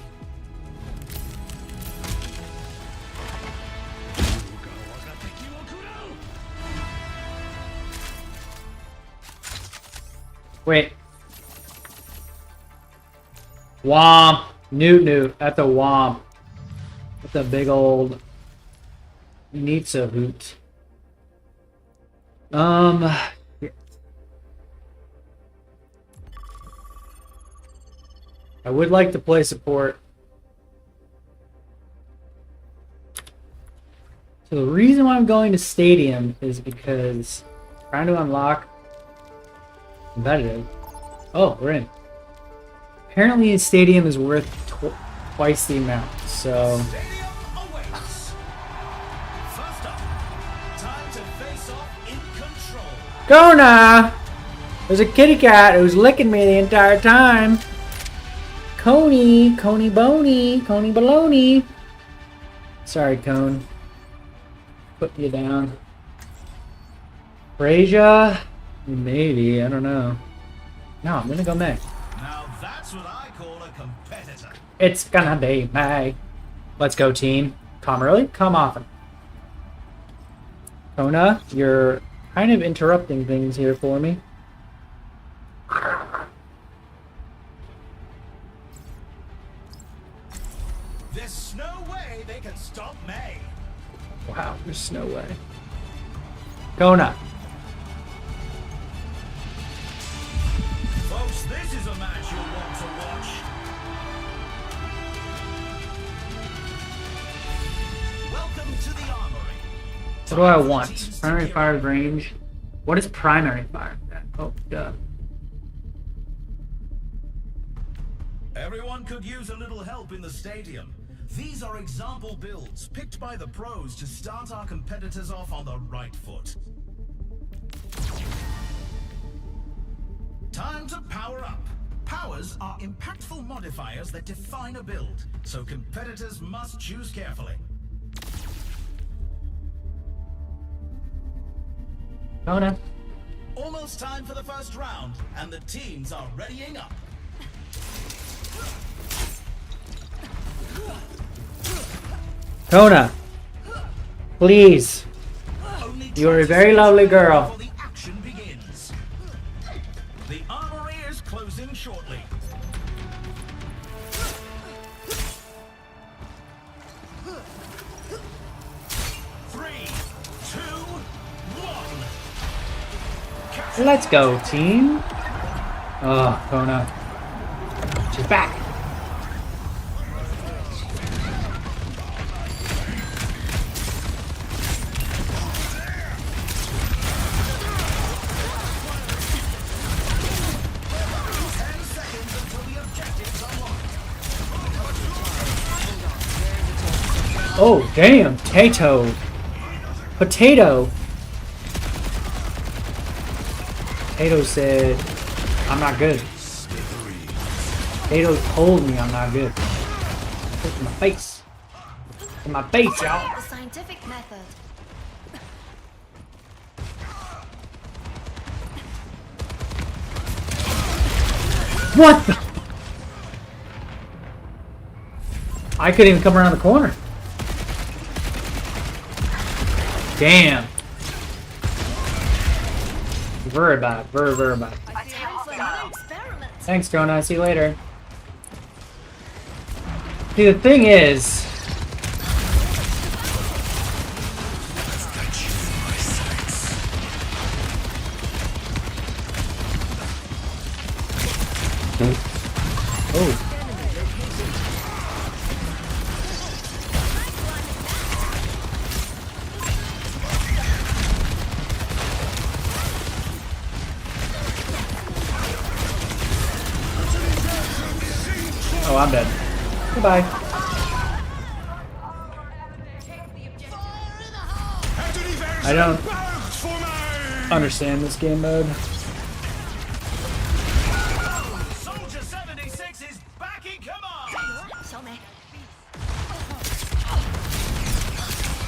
Wait. Womp. Newt Newt. That's a womp. That's a big old Nitsa hoot. I would like to play support. So the reason why I'm going to Stadium is because I'm trying to unlock competitive. Oh, we're in. Apparently, a Stadium is worth twice the amount. So Stadium awaits. First up, time to face off in control. Kona! There's a kitty cat who's licking me the entire time. Coney Boney, Coney Baloney. Sorry, Cone. Put you down. Frasia? Maybe, I don't know. No, I'm gonna go Meg. Now that's what I call a competitor. It's gonna be Meg. Let's go, team. Come early, come often. Kona, you're kind of interrupting things here for me. There's no way they can stop May. Wow, there's no way. Kona. Folks, this is a match you'll want to watch. Welcome to the Armory. What do I want? Primary fire range. What is primary fire? Oh, duh. Everyone could use a little help in the stadium. These are example builds picked by the pros to start our competitors off on the right foot. Time to power up. Powers are impactful modifiers that define a build, so competitors must choose carefully. Kona. Almost time for the first round, and the teams are readying up. Kona. Please. Only You are a 20 very lovely seconds girl. before the action begins. The armory is closing shortly. Three, two, one. Let's go, team. Oh, Kona. She's back. Oh, damn. Potato. Potato. Potato said, I'm not good. Potato told me I'm not good. Look at my face. Look at my face, y'all. The scientific method. What the? I couldn't even come around the corner. Damn. Very bad. Very, very bad. Time for another experiment. Thanks, Kona. See you later. See, the thing is... Oh. Oh, I'm dead. Goodbye. I don't understand this game mode. Soldier 76 is back in command.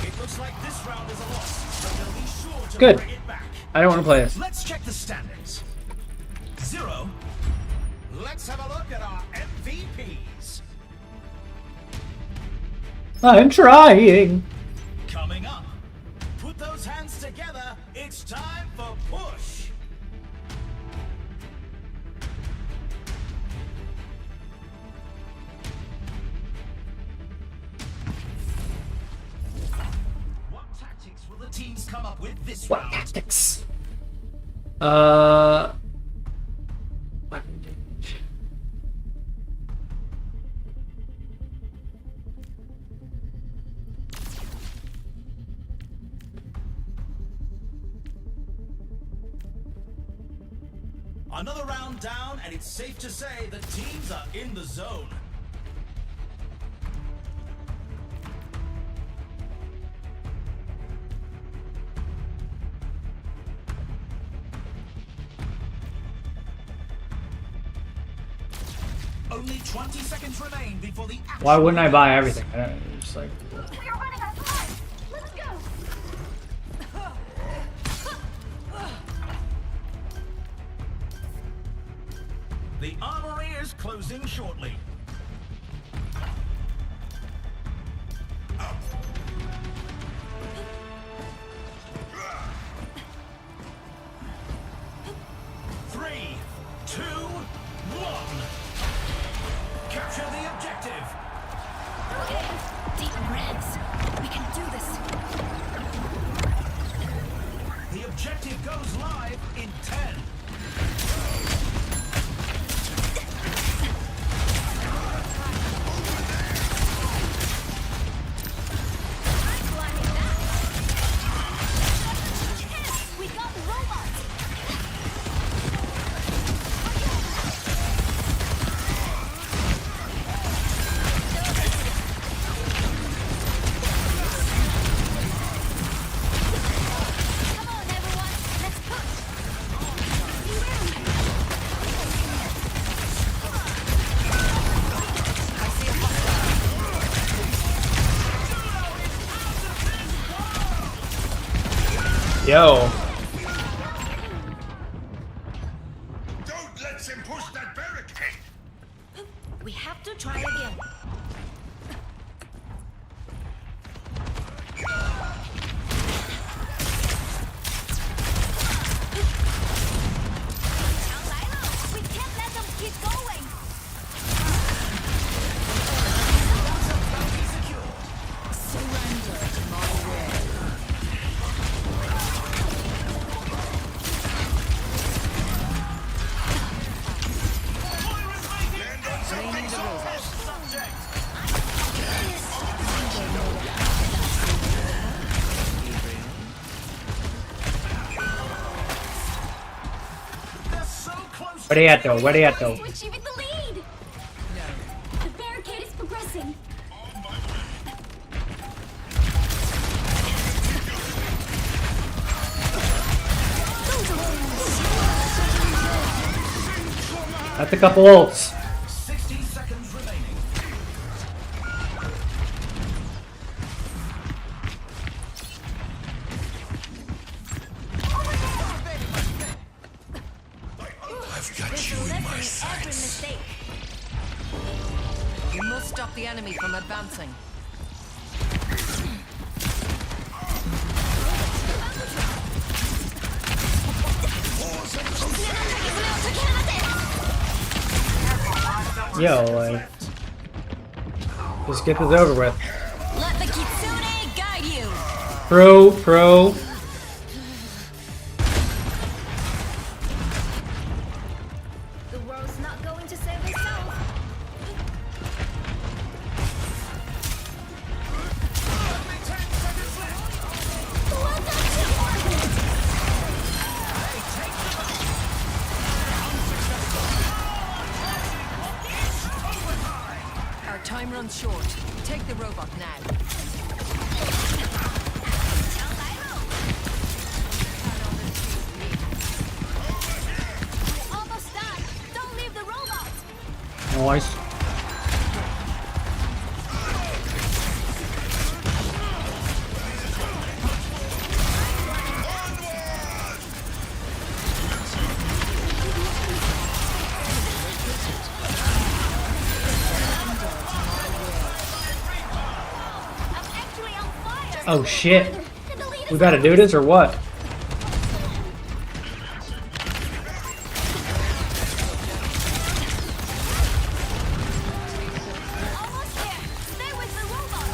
It looks like this round is a loss, but they'll be sure to Good. bring it back. I don't want to play this. Let's check the standings. 0. Let's have a look at our MVPs. I'm trying. Coming up, put those hands together. It's time for push. What tactics will the teams come up with this What round? tactics? Weapon damage. Another round down, and it's safe to say the teams are in the zone. Only 20 seconds remain before the action. Why wouldn't I buy everything? I don't, just like. We are running out of time. Let's go. The armory is closing shortly. Three, two, one. Capture the objective. Okay. Deep breaths. We can do this. The objective goes live in 10. We got the robots. Come on, everyone. Let's push. Yo. Don't let him push that barricade. We have to try again. We can't let them keep going. Surrender to my will. They're so close. Where they at though? Where they at though? To achieving the lead. The barricade is progressing. That's a couple ults. 60 seconds remaining. I've got you in my sights. You must stop the enemy from advancing. Yo, like. Just get this over with. Let the Kitsune guide you. Pro. The world's not going to save itself. Well done, teamwork. Our time runs short. Take the robot now. Almost done. Don't leave the robot. Nice. I'm actually on fire. Oh shit. The lead We is gotta do this or what? almost there. Stay with the robot.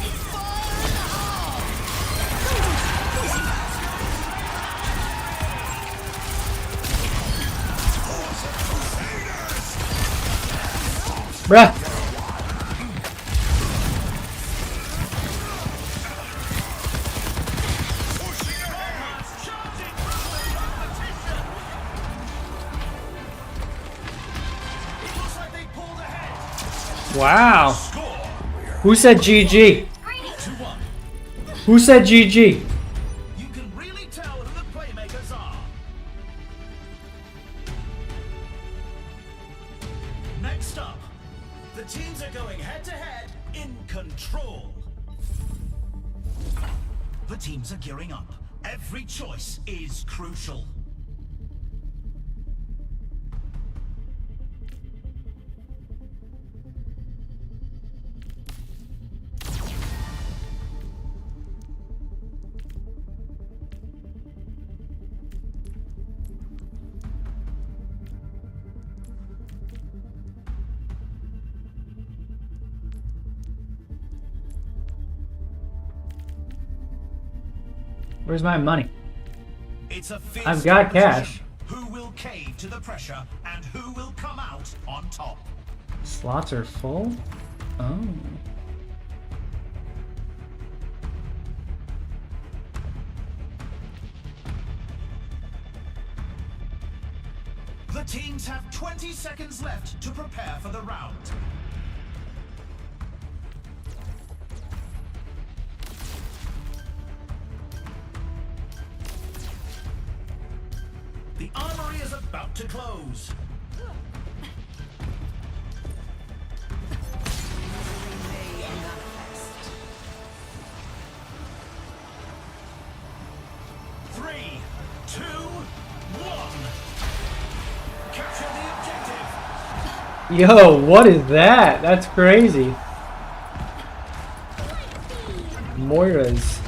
Bruh. Looks like they pulled ahead. Wow. Score Who said GG? 2-1. Who said GG? You can really tell who the playmakers are. Next up, the teams are going head-to-head in Control. The teams are gearing up. Every choice is crucial. Where's my money? It's a fierce I've got competition. cash. Who will cave to the pressure and who will come out on top? Slots are full? Oh. The teams have 20 seconds left to prepare for the round. The armory is about to close. Three, two, one. Capture the objective. Yo, what is that? That's crazy. Moira's.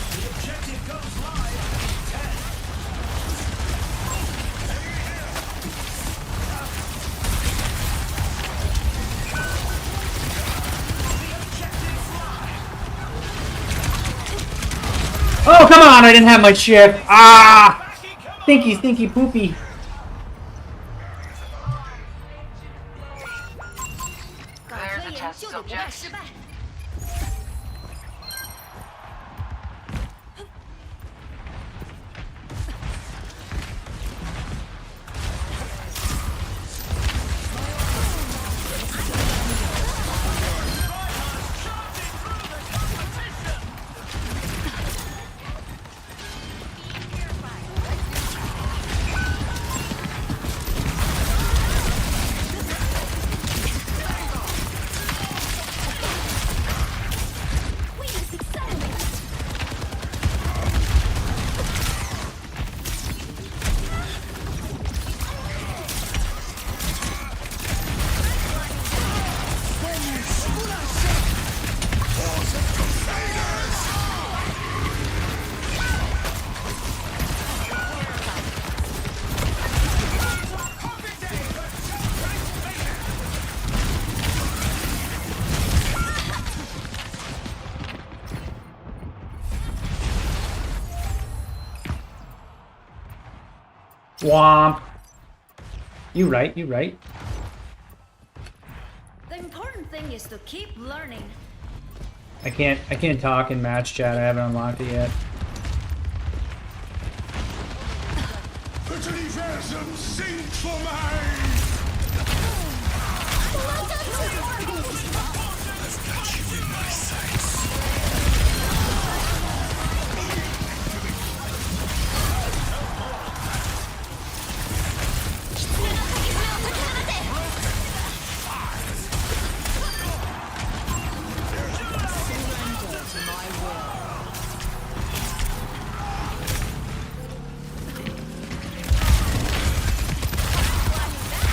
The objective goes live. 10. Oh, come on! I didn't have my ship. Ah! Stinky, stinky, poopy. Clear the test subject. Womp. You right, you right. The important thing is to keep learning. I can't talk in match chat. I haven't unlocked it yet.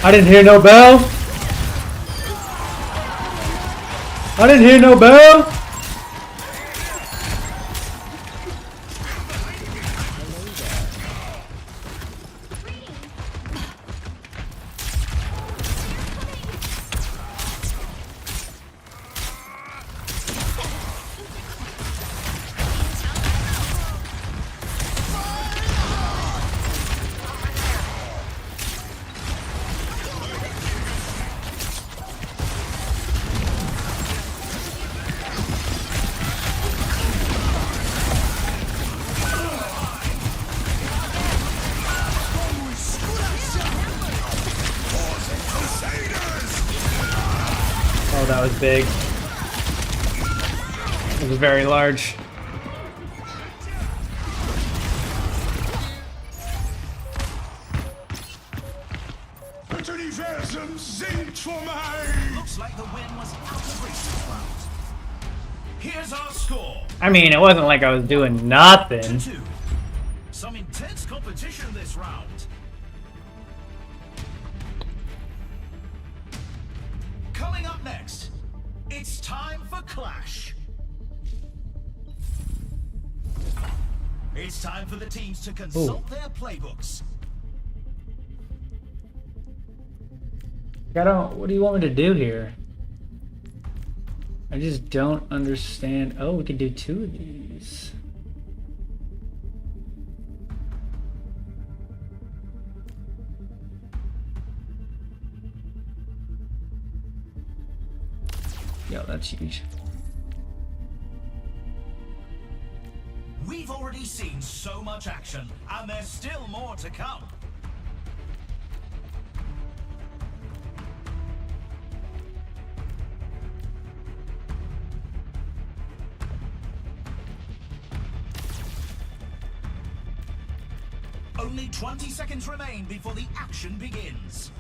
I didn't hear no bell. I didn't hear no bell. Oh, that was big. It was very large. Looks like the win was out of reach this round. Here's our score. I mean, it wasn't like I was doing nothing. 2. Some intense competition this round. Coming up next, it's time for Clash. It's time for the teams to consult their playbooks. What do you want me to do here? I just don't understand. Oh, we could do 2 of these. Yo, that's huge. We've already seen so much action, and there's still more to come. Only 20 seconds remain before the action begins.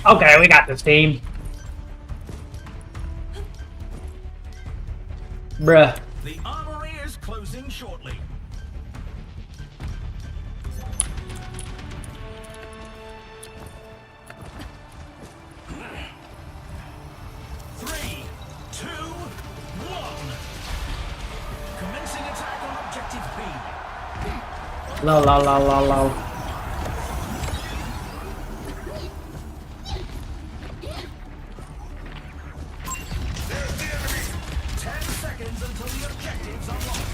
Okay, we got this team. Bruh. The armory is closing shortly. Three, two, one. Commencing attack on objective B. Low, low, low, low, low. Until the objectives are locked.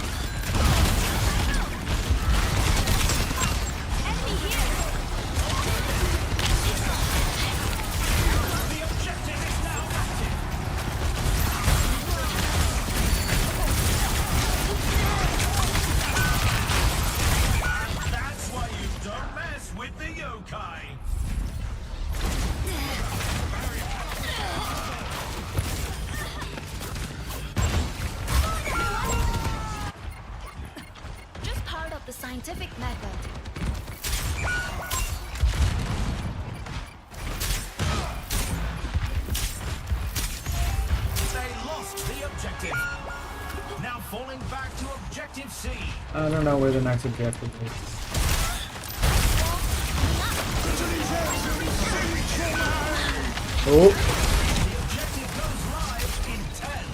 Enemy here. The objective is now active. That's why you don't mess with the yokai. The scientific method. They lost the objective. Now falling back to objective C. I don't know where the next objective is. Oh. The objective goes live in 10.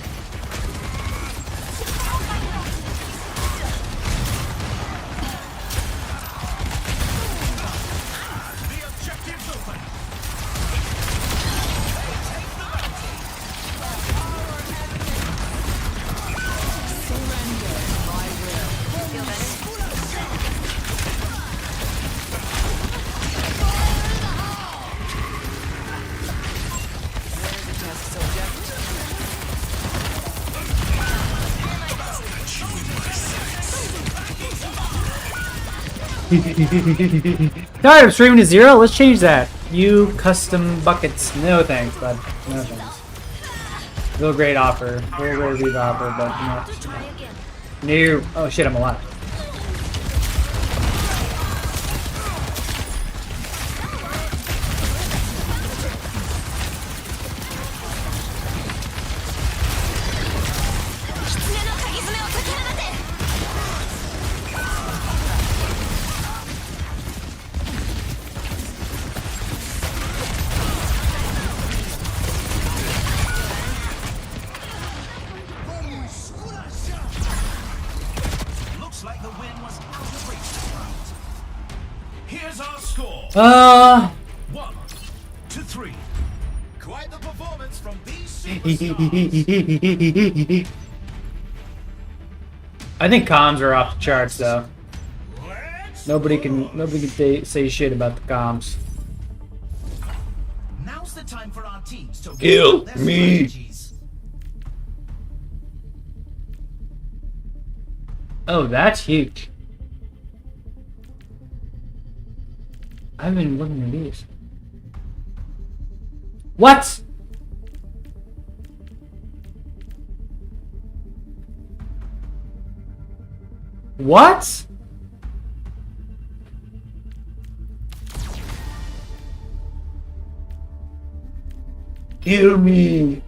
Tired of streaming to 0? Let's change that. You custom buckets. No thanks, bud. No thanks. Real great offer. Real great offer, but no. No. Oh shit, I'm alive. Looks like the win was out of reach this round. Here's our score. 1 to 3. Quite the performance from these superstars. I think comms are off the charts though. Let's Nobody can say shit about the comms. Now's the time for our teams to Kill work their me. strategies. Oh, that's huge. I've been looking at these. What? What? Kill me.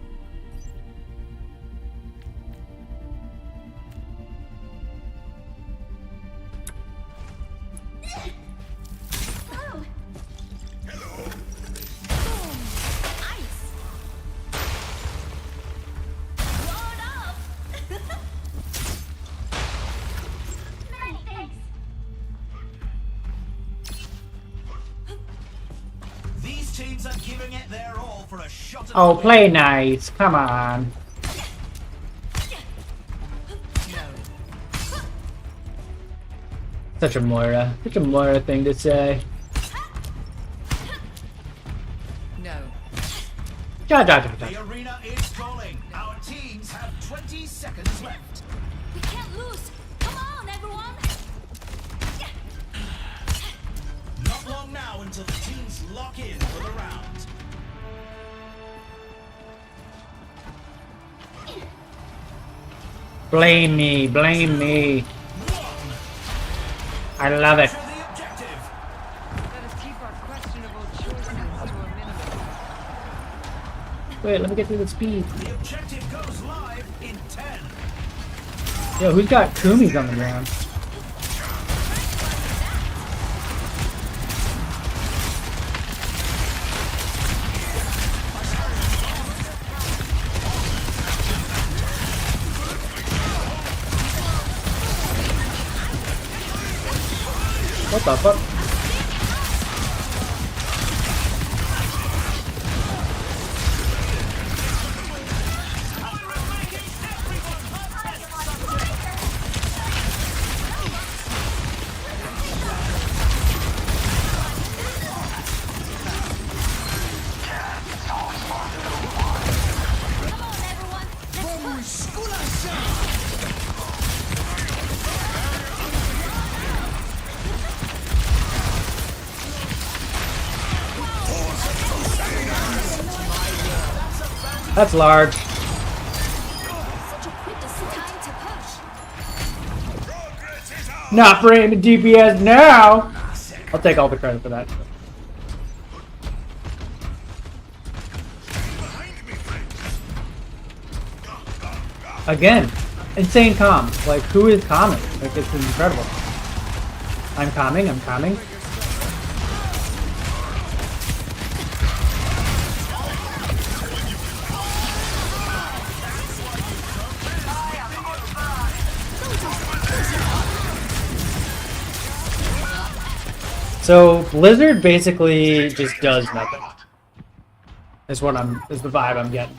These teams are giving it their all for a shot at Oh, the play nice. Come on. Such a Moira thing to say. No. Ja, ja, ja, ja. The arena is calling. Our teams have 20 seconds left. We can't lose. Come on, everyone. Not long now until the teams lock in for the round. Blame me, blame me. I love it. To the objective. Let us keep our questionable choices to a minimum. Wait, let me get through the speed. The objective goes live in 10. Yo, who's got Kumis on the ground? What the fuck? That's large. Such a quick time to push. Not framing DPS now. I'll take all the credit for that. Again, insane calm. Like, who is calming? Like, it's incredible. I'm calming. I'm calming. So Blizzard basically just does nothing. Is the vibe I'm getting.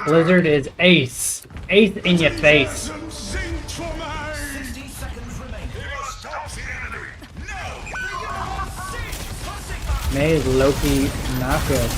Blizzard is ace. Ace in your face. 60 seconds remaining. May is Loki not good.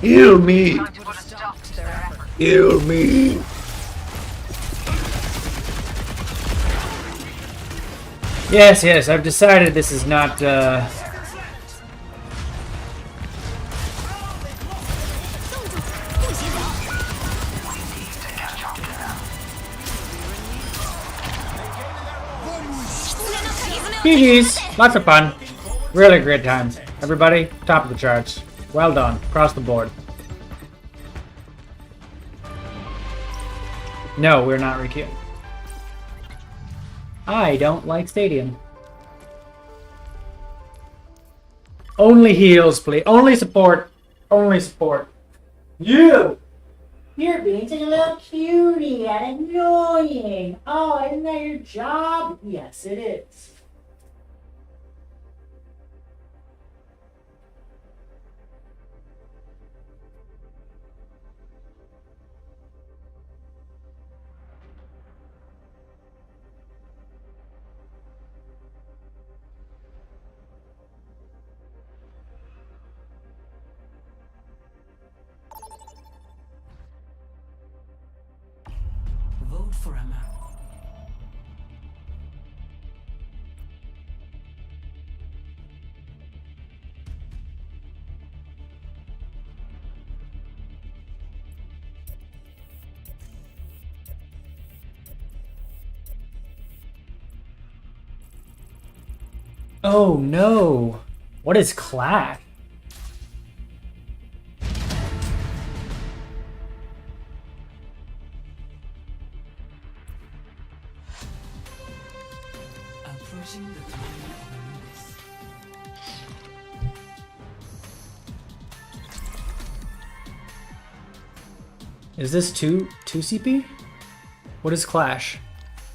Heal me! Time to put a stop to their efforts. Heal me! Yes, yes, I've decided this is not, GG's. Lots of fun. Really great time. Everybody, top of the charts. Well done. Across the board. No, we're not requeuing. I don't like Stadium. Only heals, please. Only support. Only support. You! You're being such a little cutie and annoying. Oh, isn't that your job? Yes, it is. Vote for a map. Oh no. What is Clash? Approaching the throne of Anubis. Is this 2 CP? What is Clash?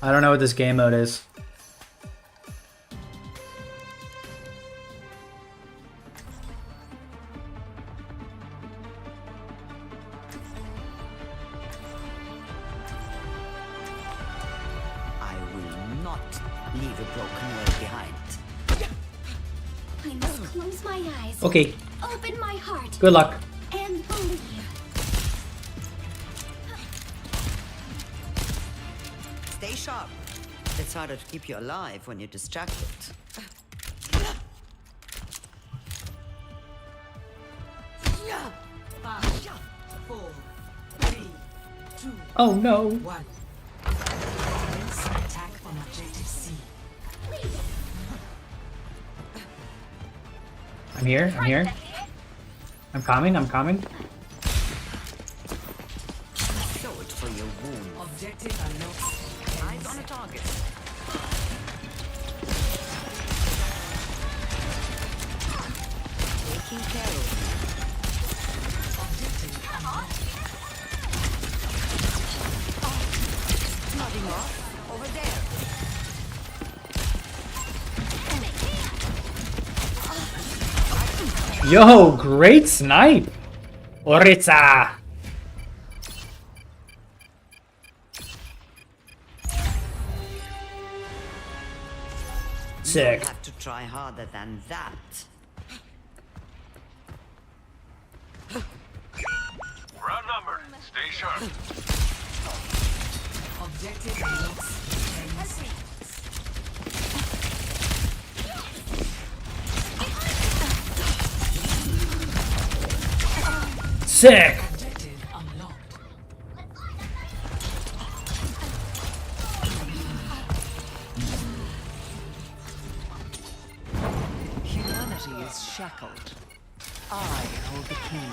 I don't know what this game mode is. I will not leave a broken world behind. I must close my eyes, Okay, open my heart, good luck. and believe. Stay sharp. It's harder to keep you alive when you're distracted. Oh no. One. Attack on objective C. I'm here, I'm here. I'm coming, I'm coming. Sword for your wound. Objective unlocked. Eyes on a target. Taking care of you. Objective unlocked. Nodding off. Over there. Yo, great snipe! Oritsa! Sick. You'll have to try harder than that. We're outnumbered. Stay sharp. Objective unlocked. Sick! Objective unlocked. Humanity is shackled. I hold the key.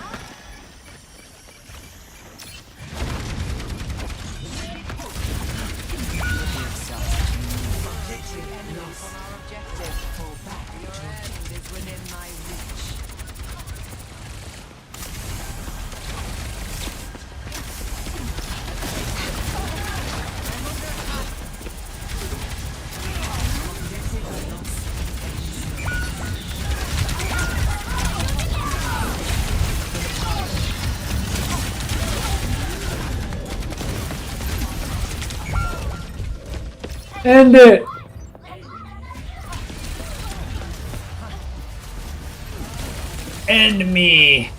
Objective unlocked. On our objective. Fall back. Your end is within my reach. End it! End me!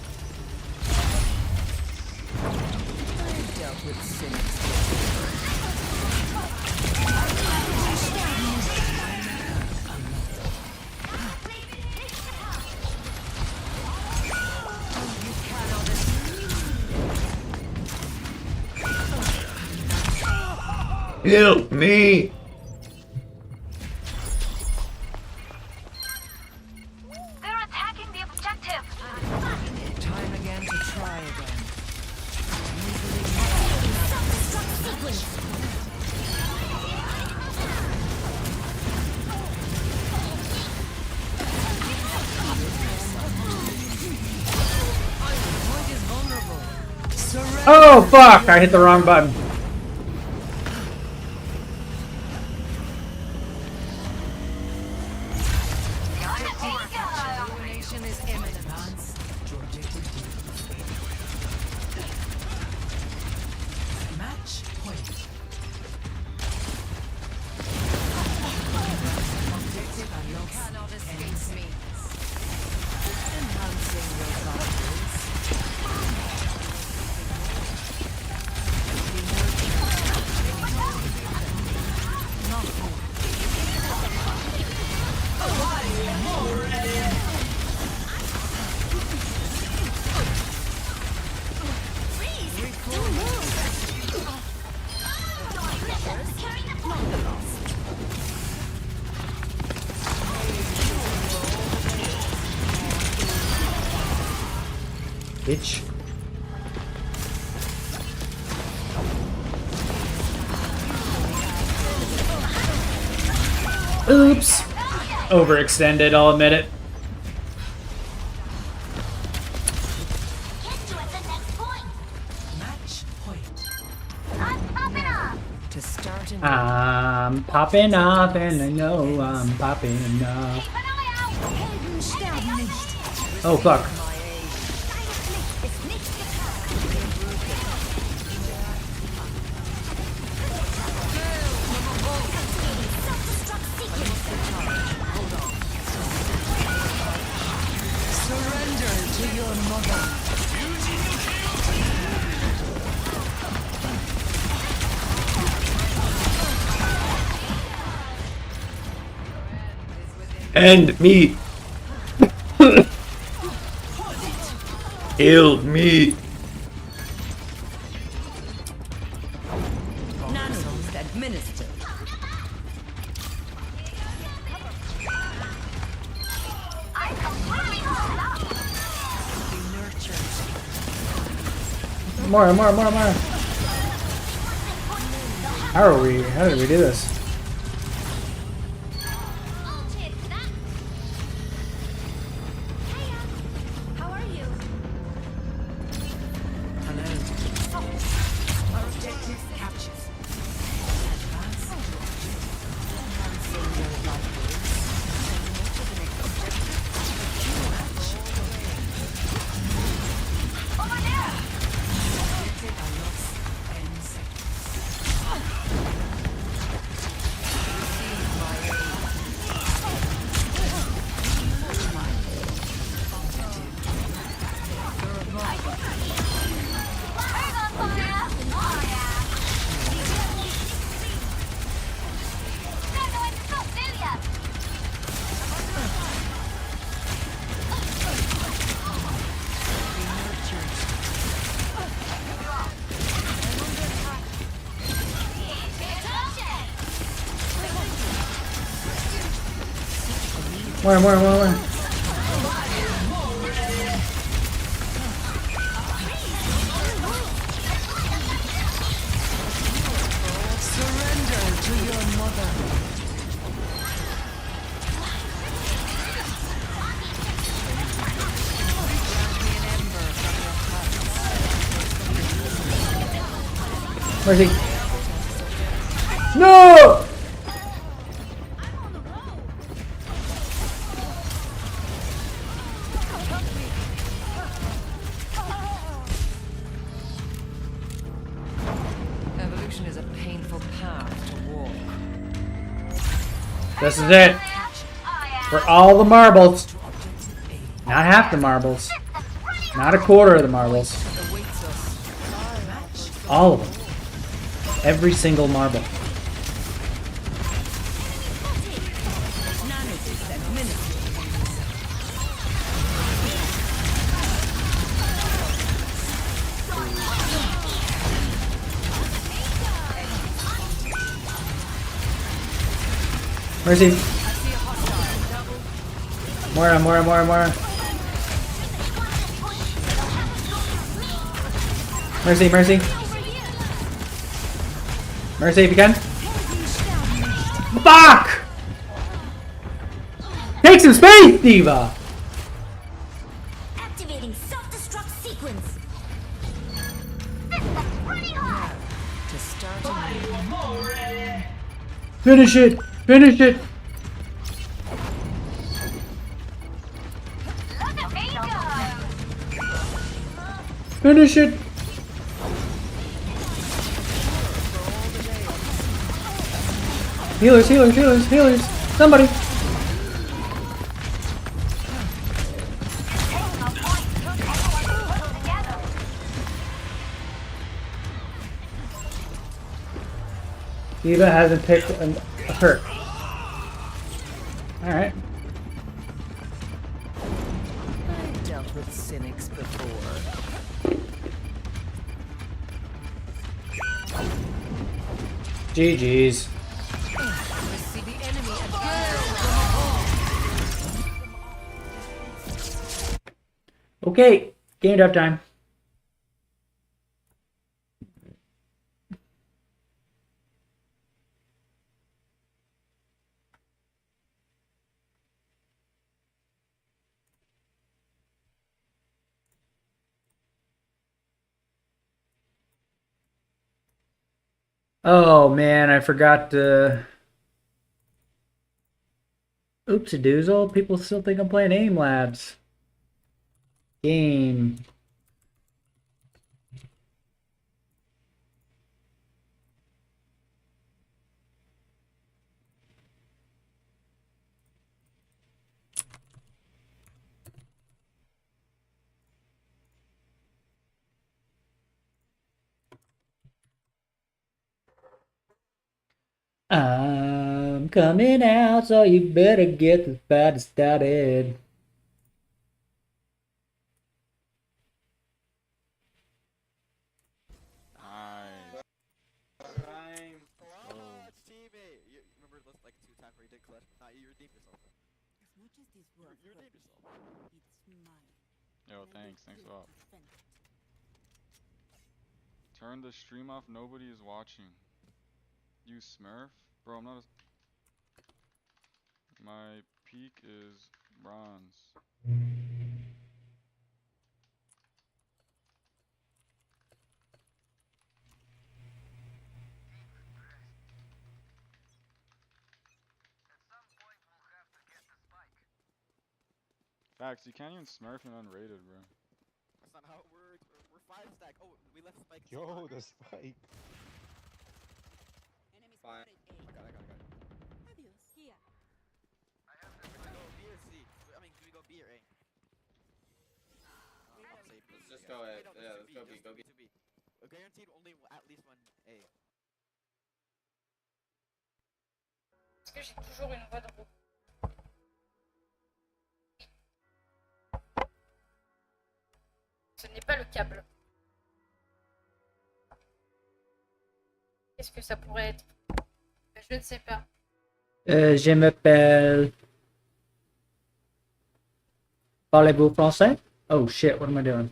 Help me! They're attacking the objective. Time again to try again. Oh fuck! I hit the wrong button. Domination is imminent. Match point. Cannot escape me. Bitch. Oops. Overextended, I'll admit it. Get you at the next point. Match point. I'm popping up. To start and I'm popping up and I know I'm popping up. Keep an eye out. Oh fuck. surrender to your mother. End me! Kill me! Nanos administered. I'm completely hauled up. Be nurtured. More. How did we do this? I'll take that. Hiya. How are you? Hello. Objective captured. Advance. Enhancing your life force. To the next objective. Match. Over there. Objective unlocks 10 seconds. Receive my aid. Bird on fire. Oh yeah. They're going to stop Villian. More. Surrender to your mother. Where's he? No! Evolution is a painful path to walk. This is it. For all the marbles. Not half the marbles. Not a quarter of the marbles. Awaits us. Match. All of them. Every single marble. Mercy. Moira, Moira, Moira, Moira. Mercy, Mercy. Mercy if you can. Fuck! Take some space, Diva! Activating self-destruct sequence. System running hot. To start Finish it! Finish it! Look at me go. Finish it! Healers, healers, healers, healers! Somebody! Diva hasn't picked a hurt. Alright. I've dealt with cynics before. GG's. See the enemy Okay, game up time. Oh man, I forgot to. Oopsie doozle. People still think I'm playing Aim Labs. Game. I'm coming out, so you better get this party started. Yo, thanks a lot. Turn the stream off, nobody is watching. You Smurf? Bro, I'm not a... My peak is bronze. Facts, you can't even Smurf an unrated, bro. That's not how it works. We're 5 stack. Oh, we left Spike. Yo, the spike. Enemy spotted A. I got it. Adios. Here. Should we go B or C? I mean, should we go B or A? Let's just go A. Yeah, let's go B. Go B. We're guaranteed only at least one A. Est-ce que j'ai toujours une voix de robot? Ce n'est pas le câble. Qu'est-ce que ça pourrait être? Je ne sais pas. Je m'appelle. Parlez-vous français? Oh shit, what am I doing?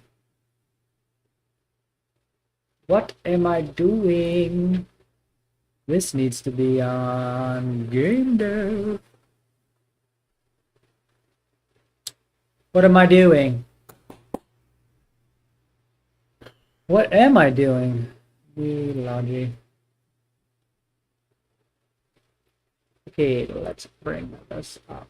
What am I doing? This needs to be on game dev. What am I doing? What am I doing? Logi. Okay, let's bring this up.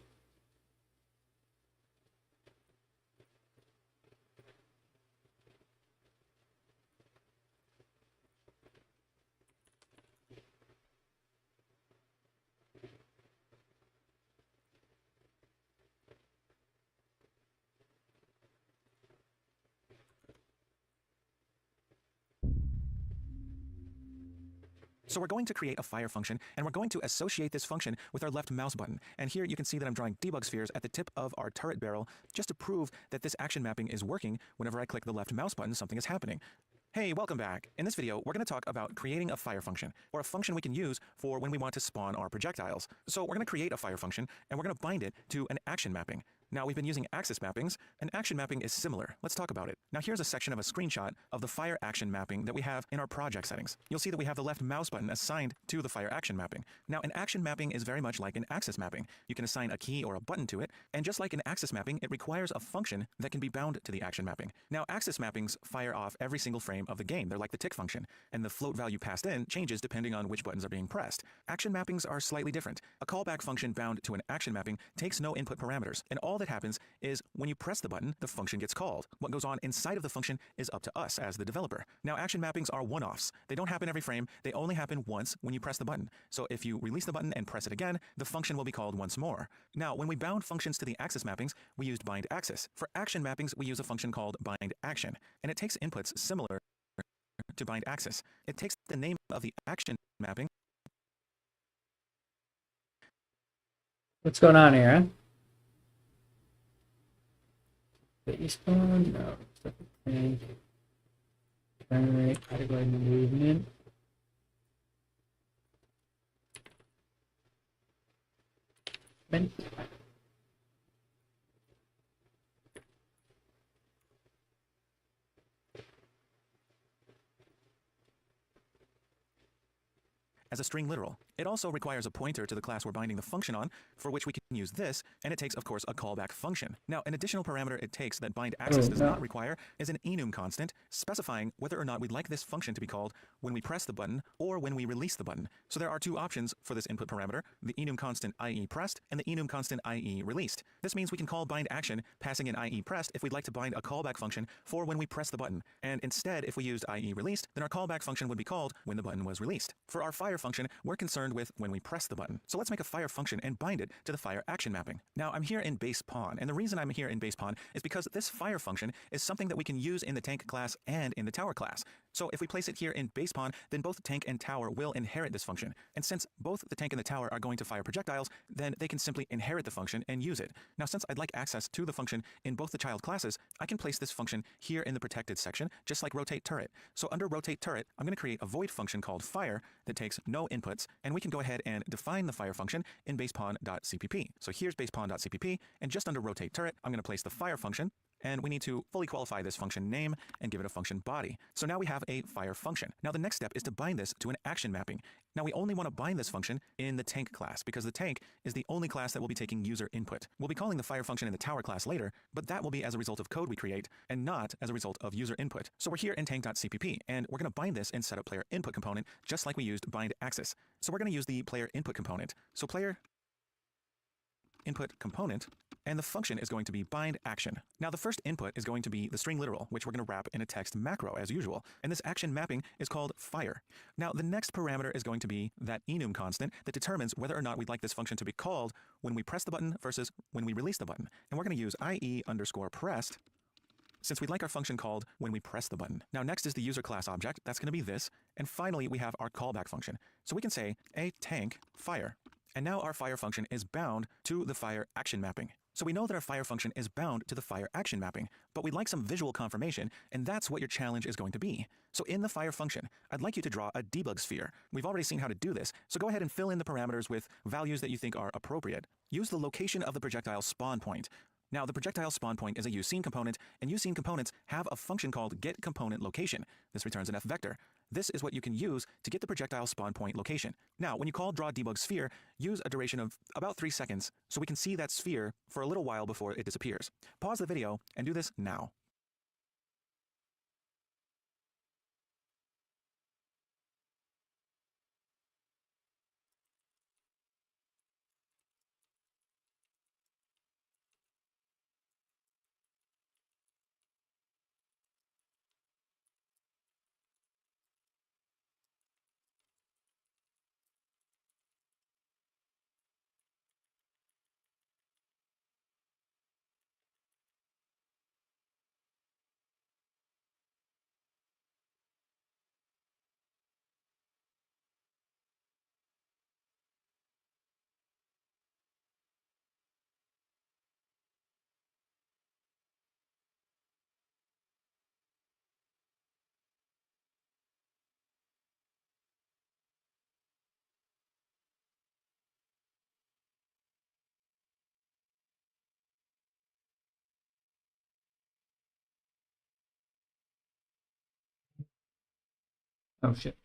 So we're going to create a fire function, and we're going to associate this function with our left mouse button. And here you can see that I'm drawing debug spheres at the tip of our turret barrel just to prove that this action mapping is working. Whenever I click the left mouse button, something is happening. Hey, welcome back. In this video, we're going to talk about creating a fire function, or a function we can use for when we want to spawn our projectiles. So we're going to create a fire function, and we're going to bind it to an action mapping. Now, we've been using axis mappings. An action mapping is similar. Let's talk about it. Now, here's a section of a screenshot of the fire action mapping that we have in our project settings. You'll see that we have the left mouse button assigned to the fire action mapping. Now, an action mapping is very much like an axis mapping. You can assign a key or a button to it, and just like an axis mapping, it requires a function that can be bound to the action mapping. Now, axis mappings fire off every single frame of the game. They're like the tick function, and the float value passed in changes depending on which buttons are being pressed. Action mappings are slightly different. A callback function bound to an action mapping takes no input parameters, and all that happens is when you press the button, the function gets called. What goes on inside of the function is up to us as the developer. Now, action mappings are one-offs. They don't happen every frame. They only happen once when you press the button. So if you release the button and press it again, the function will be called once more. Now, when we bound functions to the axis mappings, we used bind axis. For action mappings, we use a function called bind action, and it takes inputs similar to bind axis. It takes the name of the action mapping. What's going on here, huh? Baseball? No. Tank. Turn rate, category movement. As a string literal. It also requires a pointer to the class we're binding the function on, for which we can use this, and it takes, of course, a callback function. Now, an additional parameter it takes that bind axis does not require is an enum constant, specifying whether or not we'd like this function to be called when we press the button or when we release the button. So there are two options for this input parameter, the enum constant i.e. pressed and the enum constant i.e. released. This means we can call bind action passing in i.e. pressed if we'd like to bind a callback function for when we press the button, and instead, if we used i.e. released, then our callback function would be called when the button was released. For our fire function, we're concerned with when we press the button. So let's make a fire function and bind it to the fire action mapping. Now, I'm here in base pawn, and the reason I'm here in base pawn is because this fire function is something that we can use in the tank class and in the tower class. So if we place it here in base pawn, then both tank and tower will inherit this function. And since both the tank and the tower are going to fire projectiles, then they can simply inherit the function and use it. Now, since I'd like access to the function in both the child classes, I can place this function here in the protected section, just like rotate turret. So under rotate turret, I'm going to create a void function called fire that takes no inputs, and we can go ahead and define the fire function in basepawn.cpp. So here's basepawn.cpp, and just under rotate turret, I'm going to place the fire function, and we need to fully qualify this function name and give it a function body. So now we have a fire function. Now the next step is to bind this to an action mapping. Now we only want to bind this function in the tank class because the tank is the only class that will be taking user input. We'll be calling the fire function in the tower class later, but that will be as a result of code we create and not as a result of user input. So we're here in tank.cpp, and we're going to bind this in setup player input component just like we used bind axis. So we're going to use the player input component. So player input component, and the function is going to be bind action. Now the first input is going to be the string literal, which we're going to wrap in a text macro as usual, and this action mapping is called fire. Now the next parameter is going to be that enum constant that determines whether or not we'd like this function to be called when we press the button versus when we release the button. And we're going to use ie_pressed since we'd like our function called when we press the button. Now next is the user class object, that's going to be this, and finally we have our callback function. So we can say a tank fire. And now our fire function is bound to the fire action mapping. So we know that our fire function is bound to the fire action mapping, but we'd like some visual confirmation, and that's what your challenge is going to be. So in the fire function, I'd like you to draw a debug sphere. We've already seen how to do this, so go ahead and fill in the parameters with values that you think are appropriate. Use the location of the projectile spawn point. Now, the projectile spawn point is a useScene component, and useScene components have a function called getComponentLocation. This returns an f-vector. This is what you can use to get the projectile spawn point location. Now, when you call drawDebugSphere, use a duration of about 3 seconds so we can see that sphere for a little while before it disappears. Pause the video and do this now. Oh shit.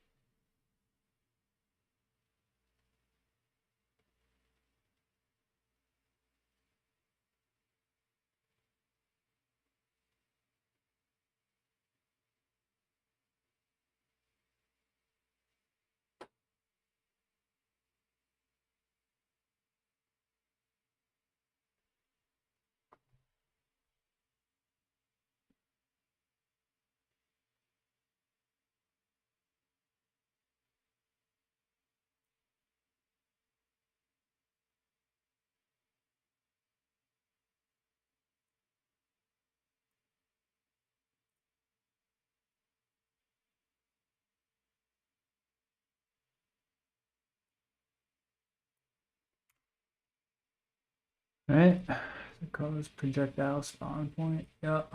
Right? The colors projectile spawn point. Yep.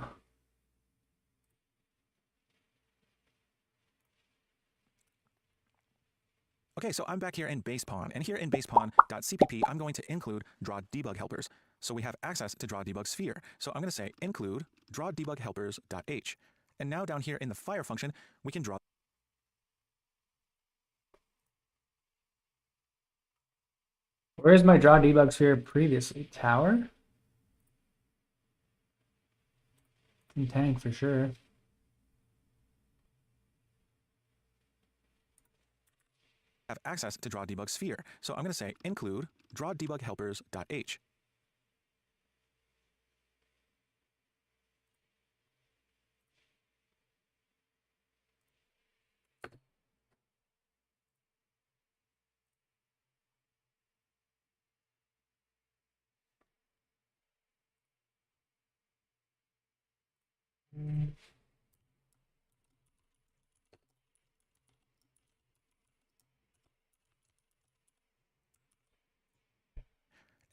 Okay, so I'm back here in BasePawn, and here in basepawn.cpp, I'm going to include draw debug helpers. So we have access to draw debug sphere. So I'm going to say include draw debug helpers.h. And now down here in the fire function, we can draw. Where's my draw debug sphere previously? Tower? In tank for sure. Have access to draw debug sphere. So I'm going to say include draw debug helpers.h.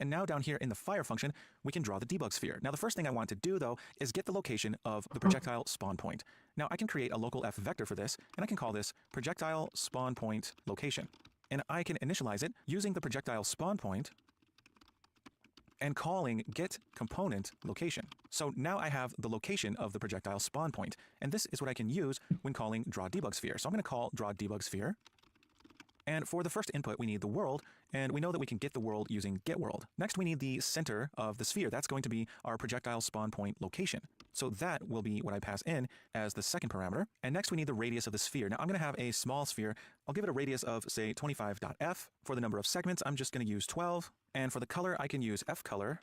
And now down here in the fire function, we can draw the debug sphere. Now the first thing I want to do though is get the location of the projectile spawn point. Now I can create a local F vector for this, and I can call this projectile spawn point location. And I can initialize it using the projectile spawn point and calling get component location. So now I have the location of the projectile spawn point, and this is what I can use when calling draw debug sphere. So I'm going to call draw debug sphere. And for the first input, we need the world, and we know that we can get the world using getWorld. Next, we need the center of the sphere. That's going to be our projectile spawn point location. So that will be what I pass in as the second parameter. And next, we need the radius of the sphere. Now, I'm going to have a small sphere. I'll give it a radius of, say, 25.f. For the number of segments, I'm just going to use 12. And for the color, I can use fcolor,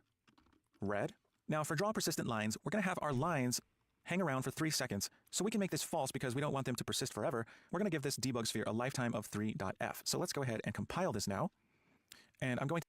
red. Now, for draw persistent lines, we're going to have our lines hang around for 3 seconds. So we can make this false because we don't want them to persist forever. We're going to give this debug sphere a lifetime of 3.f. So let's go ahead and compile this now. And I'm going to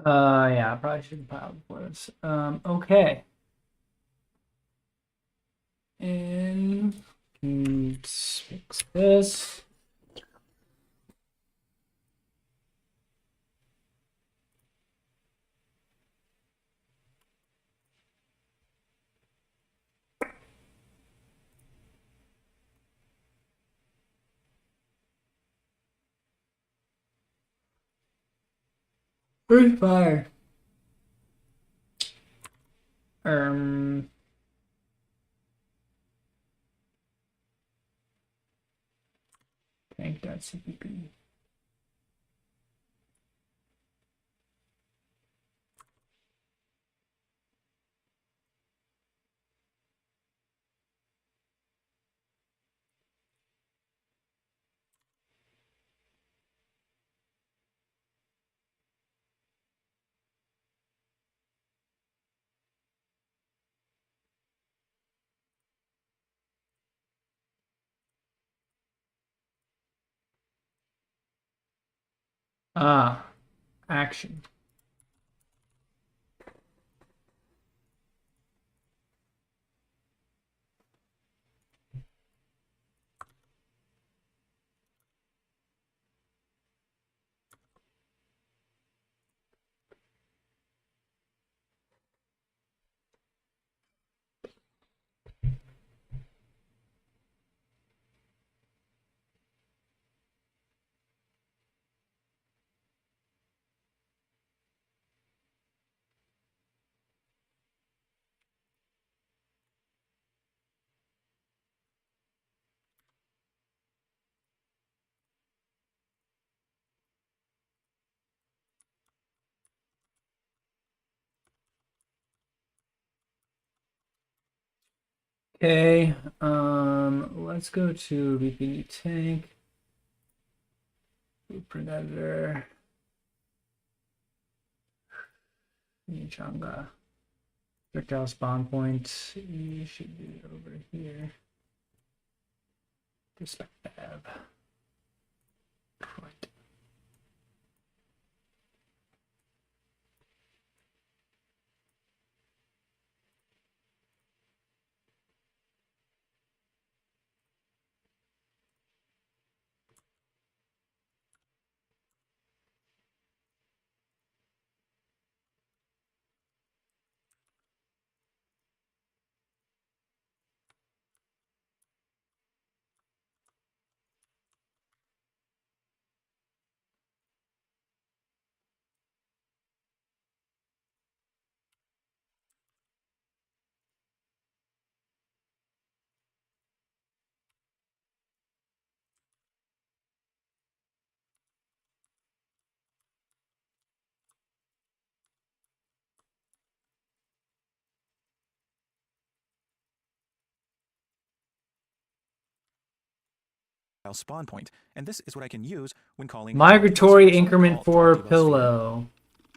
Yeah, I probably should compile before this. Okay. And fix this. Where's fire? Tank.cpp. Ah, action. Okay, let's go to VP tank, blueprint editor, Changa, projectile spawn point. You should be over here. Perspective. Right. Spawn point, and this is what I can use when calling migratory increment for pillow.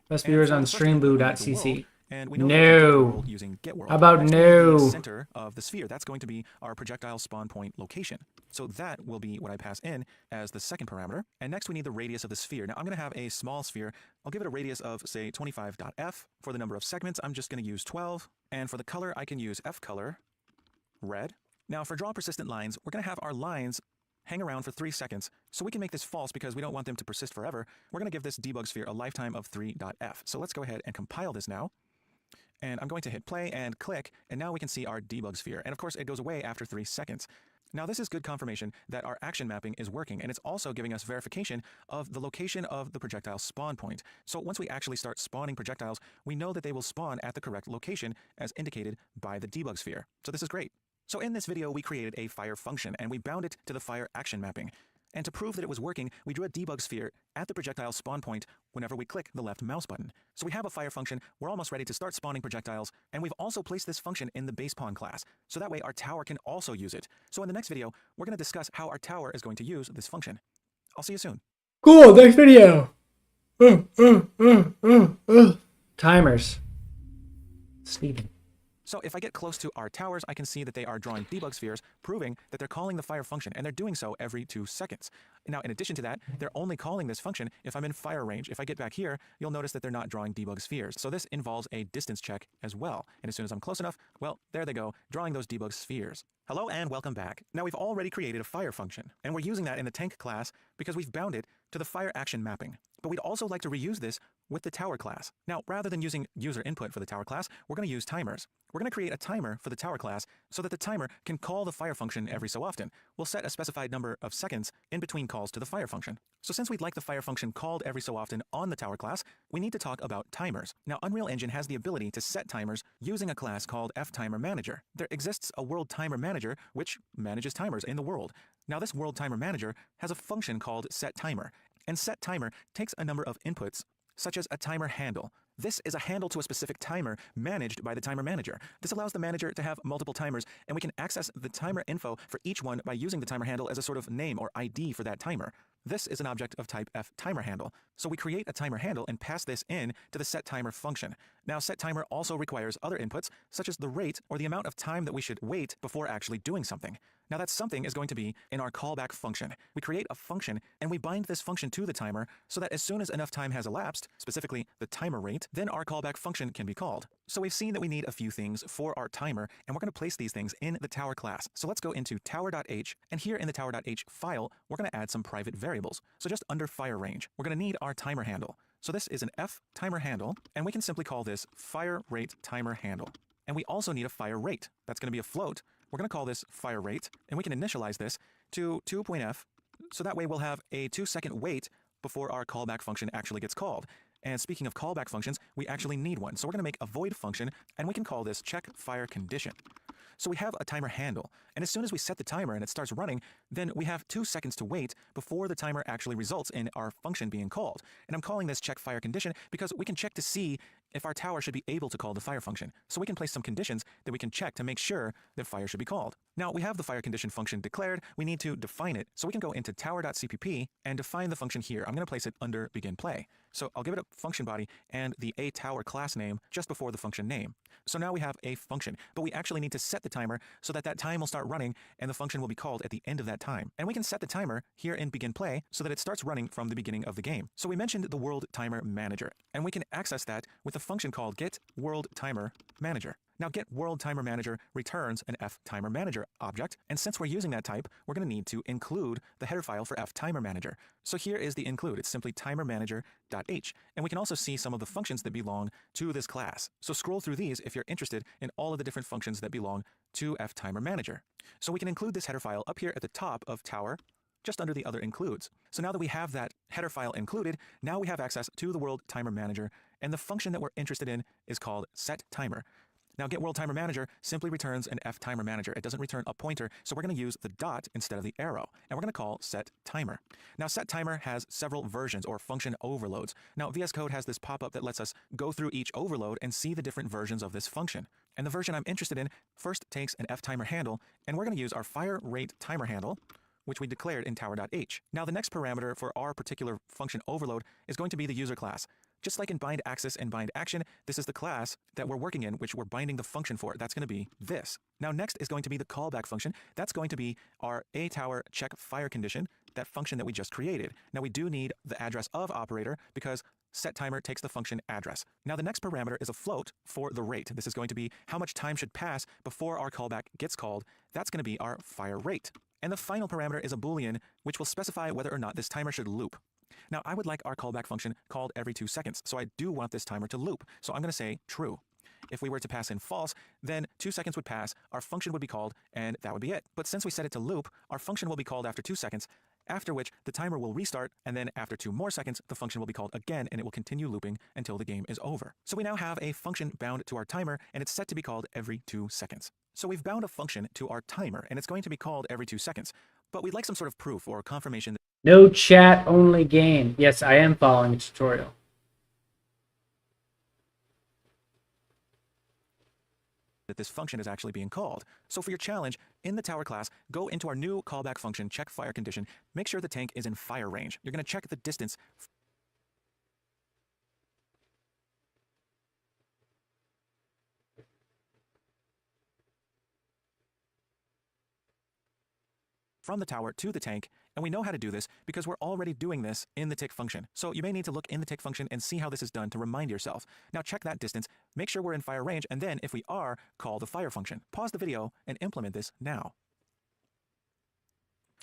Best viewers on streamblue.cc. And we know no. Using get world. How about no? The center of the sphere, that's going to be our projectile spawn point location. So that will be what I pass in as the second parameter. And next we need the radius of the sphere. Now I'm going to have a small sphere. I'll give it a radius of say 25.f. For the number of segments, I'm just going to use 12. And for the color, I can use F color, red. Now for draw persistent lines, we're going to have our lines hang around for 3 seconds. So we can make this false because we don't want them to persist forever. We're going to give this debug sphere a lifetime of 3.f. So let's go ahead and compile this now. And I'm going to hit play and click, and now we can see our debug sphere. And of course, it goes away after 3 seconds. Now this is good confirmation that our action mapping is working, and it's also giving us verification of the location of the projectile spawn point. So once we actually start spawning projectiles, we know that they will spawn at the correct location as indicated by the debug sphere. So this is great. So in this video, we created a fire function, and we bound it to the fire action mapping. And to prove that it was working, we drew a debug sphere at the projectile spawn point whenever we click the left mouse button. So we have a fire function, we're almost ready to start spawning projectiles, and we've also placed this function in the base pawn class, so that way our tower can also use it. So in the next video, we're going to discuss how our tower is going to use this function. I'll see you soon. Cool, next video. Timers. Sleeping. So if I get close to our towers, I can see that they are drawing debug spheres, proving that they're calling the fire function, and they're doing so every 2 seconds. Now, in addition to that, they're only calling this function if I'm in fire range. If I get back here, you'll notice that they're not drawing debug spheres. So this involves a distance check as well. And as soon as I'm close enough, well, there they go, drawing those debug spheres. Hello and welcome back. Now we've already created a fire function, and we're using that in the tank class because we've bound it to the fire action mapping. But we'd also like to reuse this with the tower class. Now, rather than using user input for the tower class, we're going to use timers. We're going to create a timer for the tower class so that the timer can call the fire function every so often. We'll set a specified number of seconds in between calls to the fire function. So since we'd like the fire function called every so often on the tower class, we need to talk about timers. Now, Unreal Engine has the ability to set timers using a class called FTimerManager. There exists a world timer manager which manages timers in the world. Now, this world timer manager has a function called setTimer, and setTimer takes a number of inputs, such as a timer handle. This is a handle to a specific timer managed by the timer manager. This allows the manager to have multiple timers, and we can access the timer info for each one by using the timer handle as a sort of name or ID for that timer. This is an object of type fTimerHandle. So we create a timer handle and pass this in to the setTimer function. Now setTimer also requires other inputs, such as the rate or the amount of time that we should wait before actually doing something. Now that something is going to be in our callback function. We create a function and we bind this function to the timer so that as soon as enough time has elapsed, specifically the timer rate, then our callback function can be called. So we've seen that we need a few things for our timer, and we're going to place these things in the tower class. So let's go into tower.h, and here in the tower.h file, we're going to add some private variables. So just under fire range, we're going to need our timer handle. So this is an fTimer handle, and we can simply call this fire rate timer handle. And we also need a fire rate. That's going to be a float. We're going to call this fire rate, and we can initialize this to 2.f, so that way we'll have a 2-second wait before our callback function actually gets called. And speaking of callback functions, we actually need one. So we're going to make a void function, and we can call this check fire condition. So we have a timer handle, and as soon as we set the timer and it starts running, then we have 2 seconds to wait before the timer actually results in our function being called. And I'm calling this check fire condition because we can check to see if our tower should be able to call the fire function. So we can place some conditions that we can check to make sure that fire should be called. Now we have the fire condition function declared, we need to define it. So we can go into tower.cpp and define the function here. I'm going to place it under begin play. So I'll give it a function body and the aTower class name just before the function name. So now we have a function, but we actually need to set the timer so that that time will start running and the function will be called at the end of that time. And we can set the timer here in begin play so that it starts running from the beginning of the game. So we mentioned the world timer manager, and we can access that with a function called get world timer manager. Now get world timer manager returns an fTimer manager object, and since we're using that type, we're going to need to include the header file for fTimer manager. So here is the include. It's simply timermanager.h, and we can also see some of the functions that belong to this class. So scroll through these if you're interested in all of the different functions that belong to fTimer manager. So we can include this header file up here at the top of tower, just under the other includes. So now that we have that header file included, now we have access to the world timer manager, and the function that we're interested in is called setTimer. Now get world timer manager simply returns an fTimer manager. It doesn't return a pointer, so we're going to use the dot instead of the arrow, and we're going to call setTimer. Now setTimer has several versions or function overloads. Now VS Code has this pop-up that lets us go through each overload and see the different versions of this function. And the version I'm interested in first takes an fTimer handle, and we're going to use our fire rate timer handle, which we declared in tower.h. Now the next parameter for our particular function overload is going to be the user class. Just like in bind access and bind action, this is the class that we're working in, which we're binding the function for. That's going to be this. Now next is going to be the callback function. That's going to be our aTower check fire condition, that function that we just created. Now we do need the address of operator because setTimer takes the function address. Now the next parameter is a float for the rate. This is going to be how much time should pass before our callback gets called. That's going to be our fire rate. And the final parameter is a Boolean, which will specify whether or not this timer should loop. Now I would like our callback function called every 2 seconds, so I do want this timer to loop. So I'm going to say true. If we were to pass in false, then 2 seconds would pass, our function would be called, and that would be it. But since we set it to loop, our function will be called after 2 seconds, after which the timer will restart, and then after 2 more seconds, the function will be called again, and it will continue looping until the game is over. So we now have a function bound to our timer, and it's set to be called every 2 seconds. So we've bound a function to our timer, and it's going to be called every 2 seconds. But we'd like some sort of proof or confirmation. No chat, only game. Yes, I am following a tutorial. That this function is actually being called. So for your challenge, in the tower class, go into our new callback function, check fire condition, make sure the tank is in fire range. You're going to check the distance from the tower to the tank, and we know how to do this because we're already doing this in the tick function. So you may need to look in the tick function and see how this is done to remind yourself. Now check that distance, make sure we're in fire range, and then if we are, call the fire function. Pause the video and implement this now.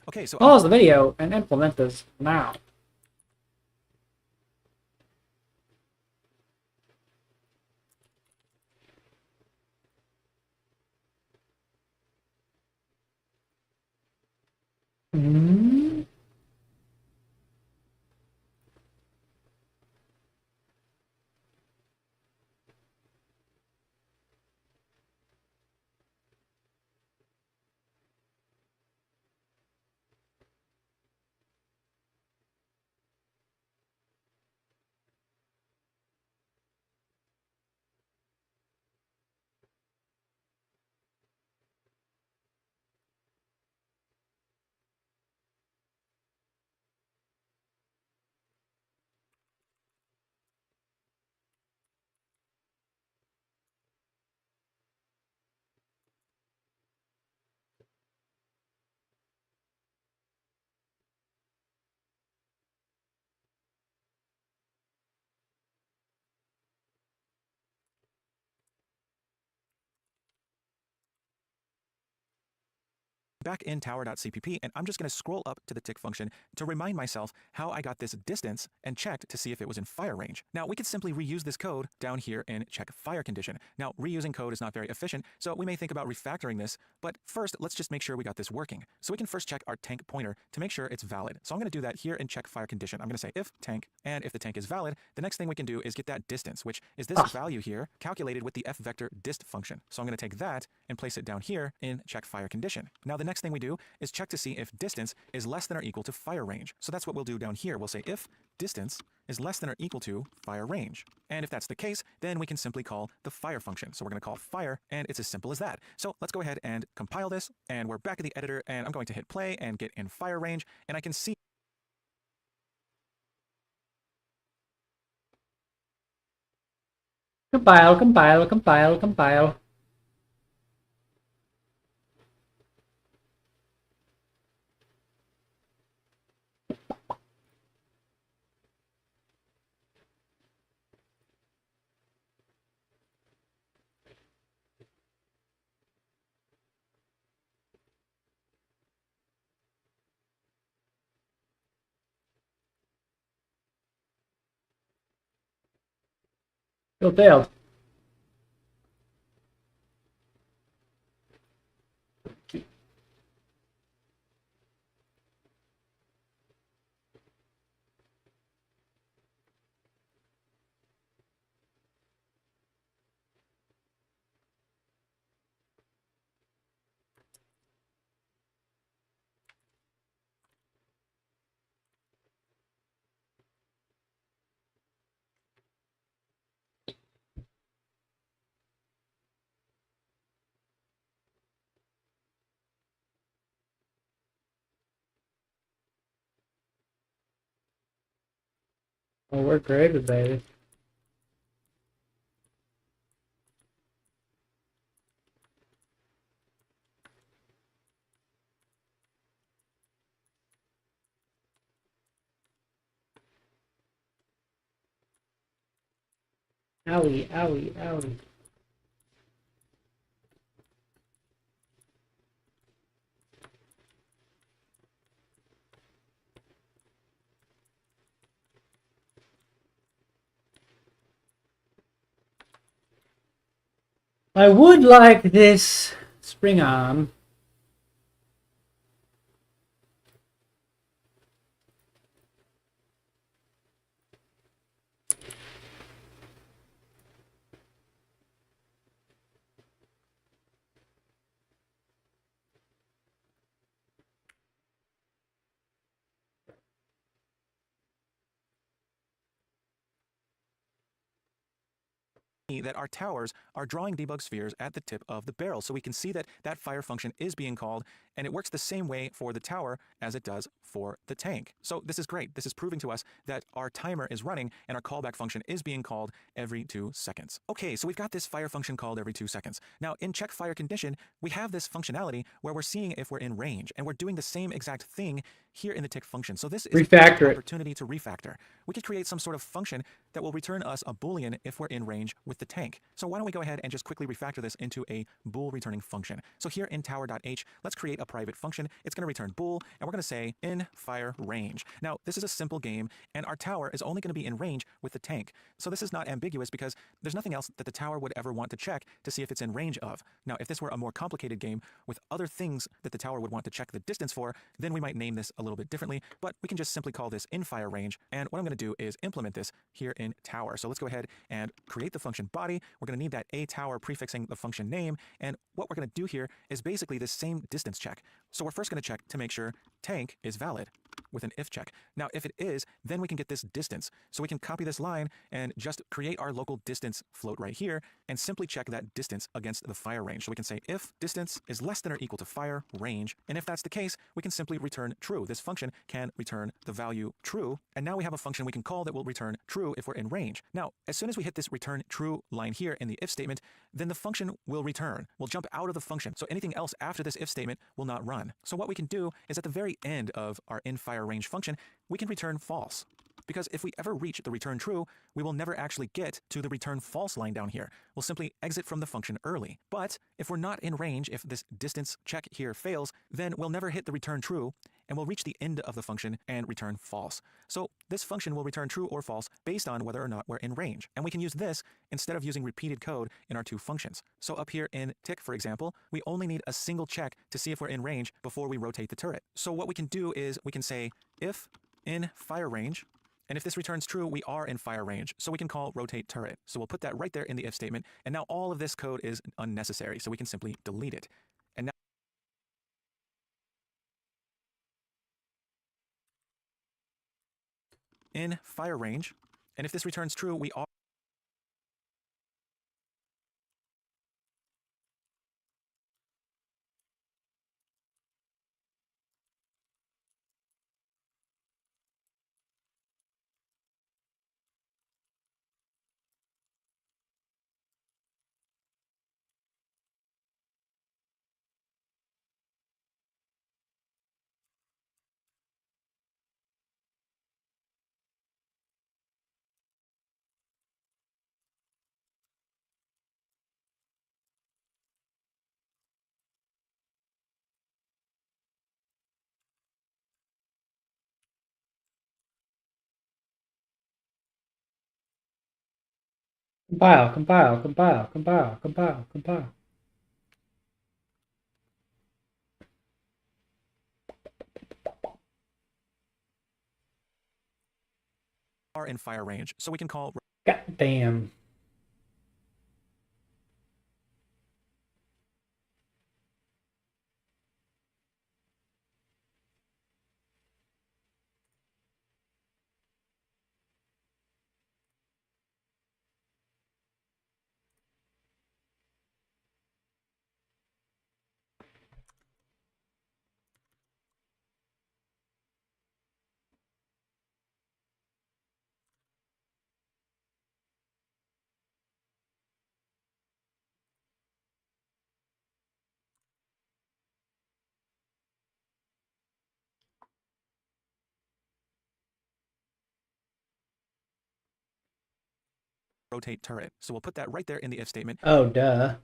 Okay, so pause the video and implement this now. back in tower.cpp, and I'm just going to scroll up to the tick function to remind myself how I got this distance and checked to see if it was in fire range. Now, we could simply reuse this code down here in check fire condition. Now, reusing code is not very efficient, so we may think about refactoring this, but first, let's just make sure we got this working. So we can first check our tank pointer to make sure it's valid. So I'm going to do that here in check fire condition. I'm going to say if tank, and if the tank is valid, the next thing we can do is get that distance, which is this value here calculated with the f-vector dist function. So I'm going to take that and place it down here in check fire condition. Now, the next thing we do is check to see if distance is less than or equal to fire range. So that's what we'll do down here. We'll say if distance is less than or equal to fire range. And if that's the case, then we can simply call the fire function. So we're going to call fire, and it's as simple as that. So let's go ahead and compile this, and we're back in the editor, and I'm going to hit play and get in fire range, and I can see Compile. Still failed. Oh, we're graded, baby. Owie, owie, owie. I would like this spring arm. that our towers are drawing debug spheres at the tip of the barrel. So we can see that that fire function is being called, and it works the same way for the tower as it does for the tank. So this is great. This is proving to us that our timer is running and our callback function is being called every 2 seconds. Okay, so we've got this fire function called every 2 seconds. Now in check fire condition, we have this functionality where we're seeing if we're in range, and we're doing the same exact thing here in the tick function. So this is an opportunity to refactor. We could create some sort of function that will return us a Boolean if we're in range with the tank. So why don't we go ahead and just quickly refactor this into a bool returning function. So here in tower.h, let's create a private function. It's going to return bool, and we're going to say in fire range. Now this is a simple game, and our tower is only going to be in range with the tank. So this is not ambiguous because there's nothing else that the tower would ever want to check to see if it's in range of. Now if this were a more complicated game with other things that the tower would want to check the distance for, then we might name this a little bit differently, but we can just simply call this in fire range. And what I'm going to do is implement this here in tower. So let's go ahead and create the function body. We're going to need that a tower prefixing the function name. And what we're going to do here is basically the same distance check. So we're first going to check to make sure tank is valid with an if check. Now, if it is, then we can get this distance. So we can copy this line and just create our local distance float right here and simply check that distance against the fire range. So we can say if distance is less than or equal to fire range. And if that's the case, we can simply return true. This function can return the value true. And now we have a function we can call that will return true if we're in range. Now, as soon as we hit this return true line here in the if statement, then the function will return. We'll jump out of the function. So anything else after this if statement will not run. So what we can do is at the very end of our in fire range function, we can return false. because if we ever reach the return true, we will never actually get to the return false line down here. We'll simply exit from the function early. But if we're not in range, if this distance check here fails, then we'll never hit the return true, and we'll reach the end of the function and return false. So this function will return true or false based on whether or not we're in range. And we can use this instead of using repeated code in our two functions. So up here in tick, for example, we only need a single check to see if we're in range before we rotate the turret. So what we can do is we can say if in fire range, and if this returns true, we are in fire range. So we can call rotate turret. So we'll put that right there in the if statement. And now all of this code is unnecessary. So we can simply delete it. And now in fire range, and if this returns true, we are Compile, compile, compile, compile, compile, compile. in fire range. So we can call God damn. rotate turret. So we'll put that right there in the if statement. Oh, duh.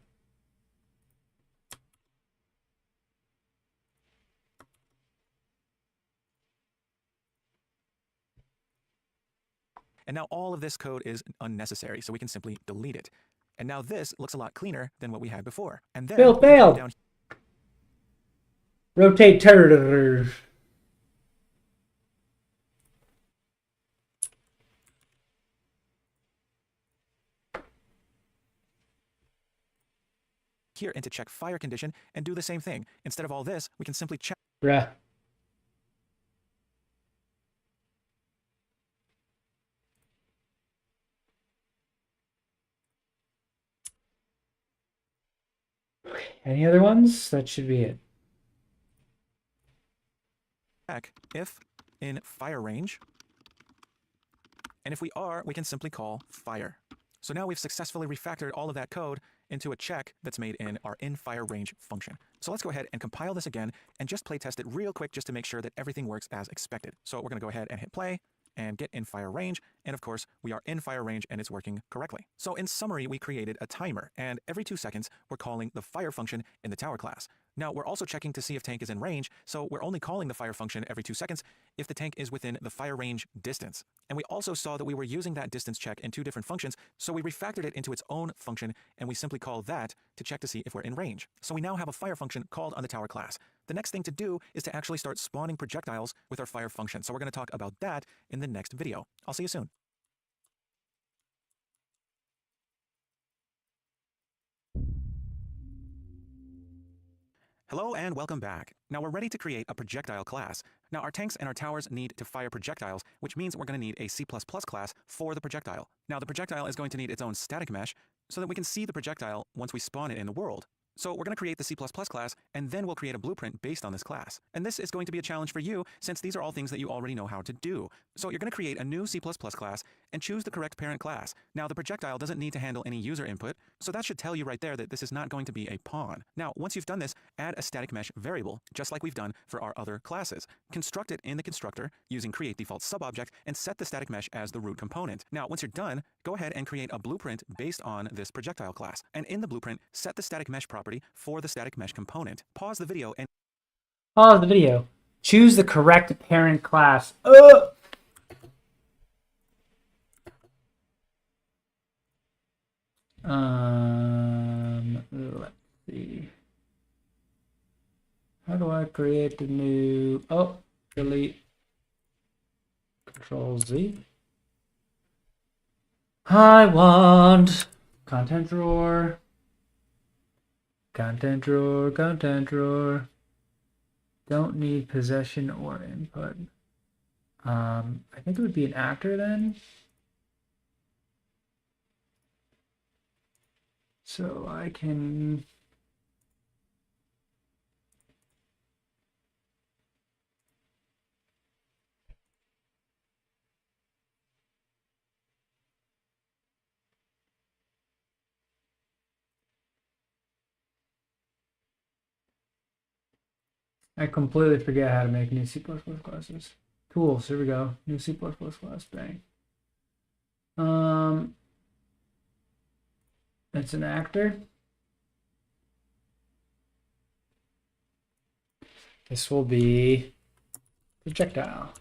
And now all of this code is unnecessary, so we can simply delete it. And now this looks a lot cleaner than what we had before. And then Fail. Down rotate turret. here into check fire condition and do the same thing. Instead of all this, we can simply check. Bruh. Any other ones? That should be it. Check if in fire range. And if we are, we can simply call fire. So now we've successfully refactored all of that code into a check that's made in our in fire range function. So let's go ahead and compile this again and just play test it real quick just to make sure that everything works as expected. So we're going to go ahead and hit play and get in fire range. And of course, we are in fire range and it's working correctly. So in summary, we created a timer, and every 2 seconds, we're calling the fire function in the tower class. Now, we're also checking to see if tank is in range, so we're only calling the fire function every 2 seconds if the tank is within the fire range distance. And we also saw that we were using that distance check in 2 different functions, so we refactored it into its own function, and we simply call that to check to see if we're in range. So we now have a fire function called on the tower class. The next thing to do is to actually start spawning projectiles with our fire function. So we're going to talk about that in the next video. I'll see you soon. Hello and welcome back. Now we're ready to create a projectile class. Now our tanks and our towers need to fire projectiles, which means we're going to need a C++ class for the projectile. Now the projectile is going to need its own static mesh so that we can see the projectile once we spawn it in the world. So we're going to create the C++ class, and then we'll create a blueprint based on this class. And this is going to be a challenge for you, since these are all things that you already know how to do. So you're going to create a new C++ class and choose the correct parent class. Now, the projectile doesn't need to handle any user input, so that should tell you right there that this is not going to be a pawn. Now, once you've done this, add a static mesh variable, just like we've done for our other classes. Construct it in the constructor using create default subobject and set the static mesh as the root component. Now, once you're done, go ahead and create a blueprint based on this projectile class. And in the blueprint, set the static mesh property for the static mesh component. Pause the video and Pause the video. Choose the correct parent class. Let's see. How do I create the new? Oh, delete. Control Z. I want content drawer. Content drawer. Content drawer. Don't need possession or input. I think it would be an actor then. So I can I completely forget how to make new C++ classes. Tools, here we go. New C++ class, bang. It's an actor. This will be projectile.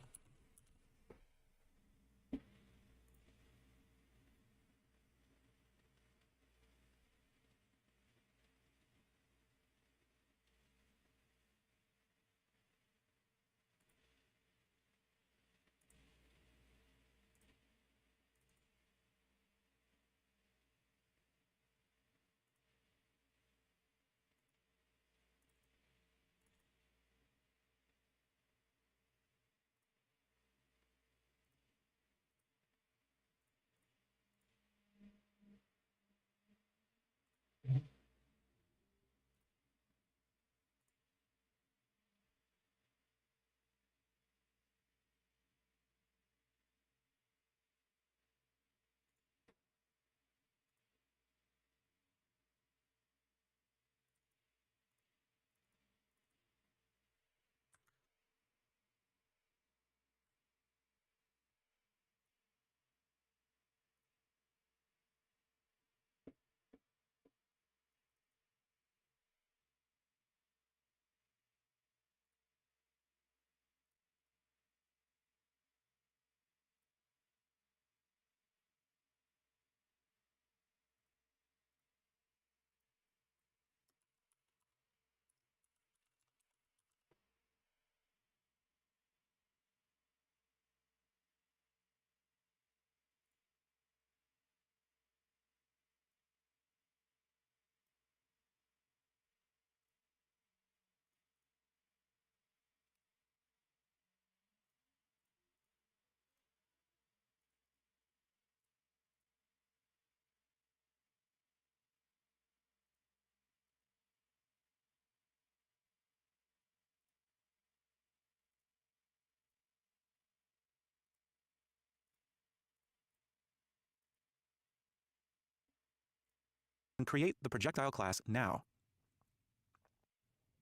create the projectile class now.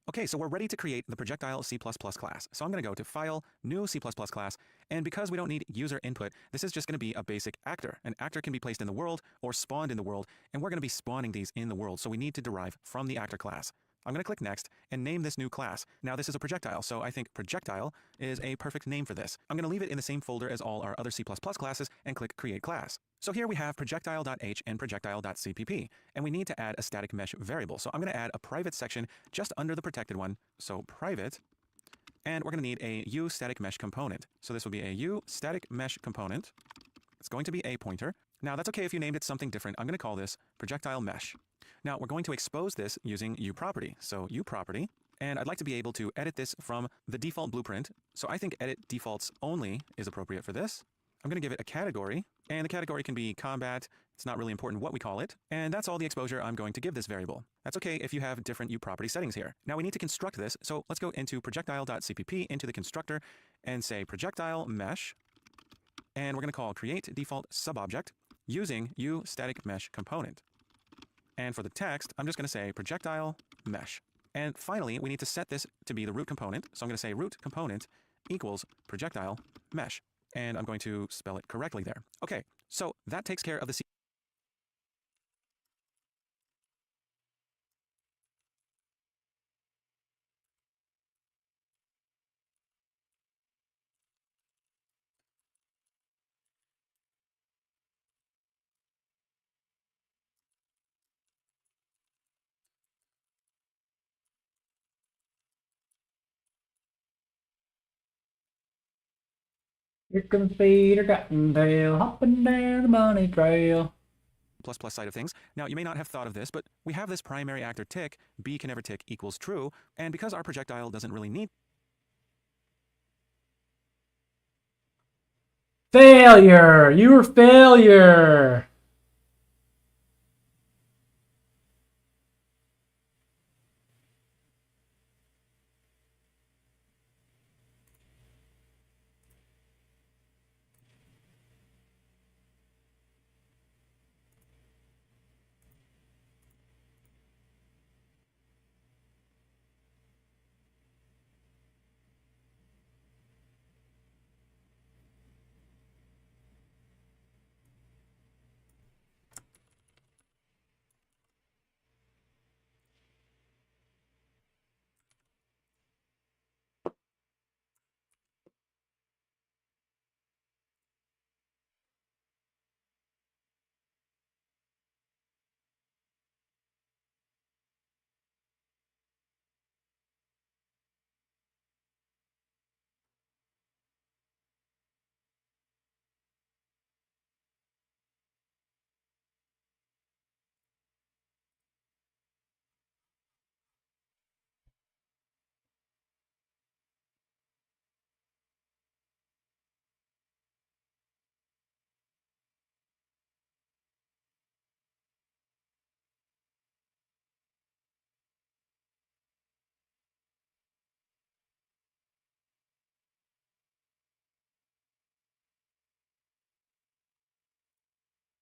Okay, so we're ready to create the projectile C++ class. So I'm going to go to File, New C++ class, and because we don't need user input, this is just going to be a basic actor. An actor can be placed in the world or spawned in the world, and we're going to be spawning these in the world, so we need to derive from the actor class. I'm going to click Next and name this new class. Now this is a projectile, so I think projectile is a perfect name for this. I'm going to leave it in the same folder as all our other C++ classes and click Create Class. So here we have projectile.h and projectile.cpp, and we need to add a static mesh variable. So I'm going to add a private section just under the protected one, so private, and we're going to need a uStaticMesh component. So this will be a uStaticMesh component. It's going to be a pointer. Now that's okay if you named it something different. I'm going to call this projectile mesh. Now we're going to expose this using uProperty. So uProperty, and I'd like to be able to edit this from the default blueprint. So I think edit defaults only is appropriate for this. I'm going to give it a category, and the category can be combat. It's not really important what we call it, and that's all the exposure I'm going to give this variable. That's okay if you have different uProperty settings here. Now we need to construct this, so let's go into projectile.cpp into the constructor and say projectile mesh, and we're going to call create default subobject using uStaticMesh component. And for the text, I'm just going to say projectile mesh. And finally, we need to set this to be the root component, so I'm going to say root component equals projectile mesh. And I'm going to spell it correctly there. Okay, so that takes care of the You can feed a cottontail hopping down the bunny trail. ++ side of things. Now, you may not have thought of this, but we have this primary actor tick, b can never tick equals true, and because our projectile doesn't really need Failure! You're failure!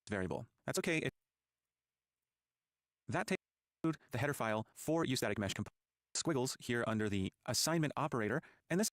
variable. That's okay if that takes the header file for uStaticMesh squiggles here under the assignment operator, and this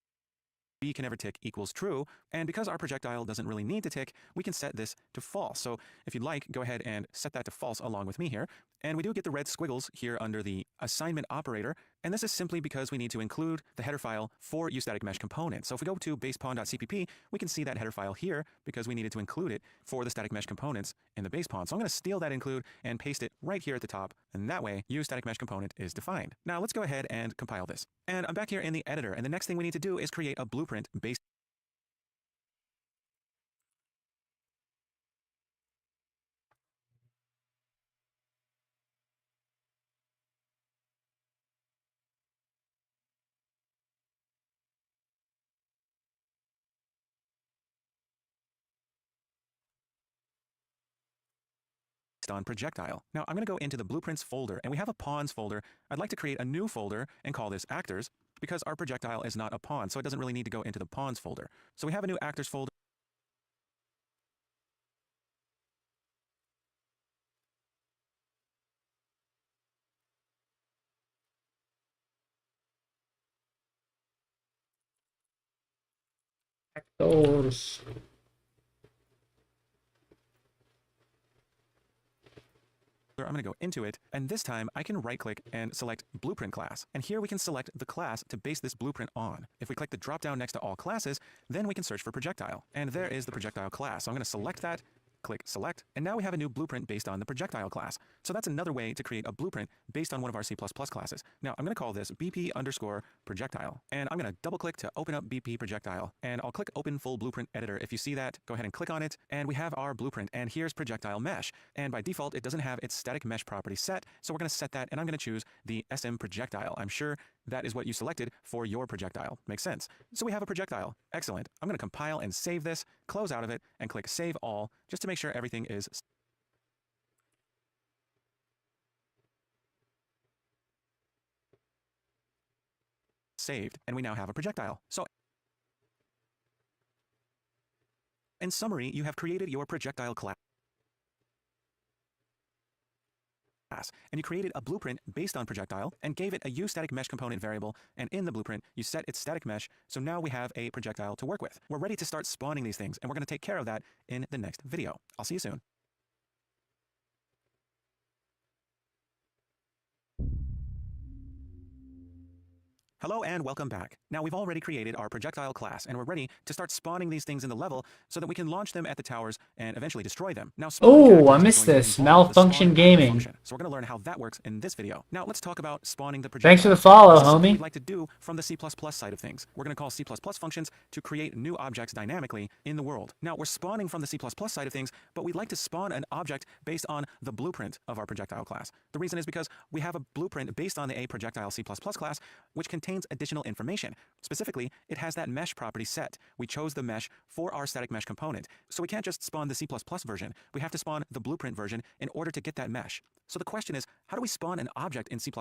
b can never tick equals true, and because our projectile doesn't really need to tick, we can set this to false. So if you'd like, go ahead and set that to false along with me here, and we do get the red squiggles here under the assignment operator, and this is simply because we need to include the header file for uStaticMesh component. So if we go to basepawn.cpp, we can see that header file here because we needed to include it for the static mesh components in the basepawn. So I'm going to steal that include and paste it right here at the top, and that way uStaticMesh component is defined. Now let's go ahead and compile this. And I'm back here in the editor, and the next thing we need to do is create a blueprint based on projectile. Now I'm going to go into the blueprints folder, and we have a pawns folder. I'd like to create a new folder and call this actors because our projectile is not a pawn, so it doesn't really need to go into the pawns folder. So we have a new actors folder. Actors. I'm going to go into it, and this time I can right-click and select Blueprint class. And here we can select the class to base this blueprint on. If we click the drop-down next to all classes, then we can search for projectile. And there is the projectile class. So I'm going to select that, click select, and now we have a new blueprint based on the projectile class. So that's another way to create a blueprint based on one of our C++ classes. Now I'm going to call this BP_projectile, and I'm going to double click to open up BP projectile, and I'll click open full blueprint editor. If you see that, go ahead and click on it, and we have our blueprint, and here's projectile mesh. And by default, it doesn't have its static mesh property set, so we're going to set that, and I'm going to choose the SM projectile. I'm sure that is what you selected for your projectile. Makes sense. So we have a projectile. Excellent. I'm going to compile and save this, close out of it, and click Save All, just to make sure everything is saved, and we now have a projectile. So in summary, you have created your projectile class, and you created a blueprint based on projectile and gave it a uStaticMesh component variable, and in the blueprint you set its static mesh, so now we have a projectile to work with. We're ready to start spawning these things, and we're going to take care of that in the next video. I'll see you soon. Hello and welcome back. Now we've already created our projectile class and we're ready to start spawning these things in the level so that we can launch them at the towers and eventually destroy them. Now, oh, I missed this. Malfunction Gaming. So we're going to learn how that works in this video. Now let's talk about spawning the projectile. Thanks for the follow, this is homie. We'd like to do from the C++ side of things. We're going to call C++ functions to create new objects dynamically in the world. Now we're spawning from the C++ side of things, but we'd like to spawn an object based on the blueprint of our projectile class. The reason is because we have a blueprint based on the A projectile C++ class, which contains additional information. Specifically, it has that mesh property set. We chose the mesh for our static mesh component. So we can't just spawn the C++ version. We have to spawn the blueprint version in order to get that mesh. So the question is, how do we spawn an object in C++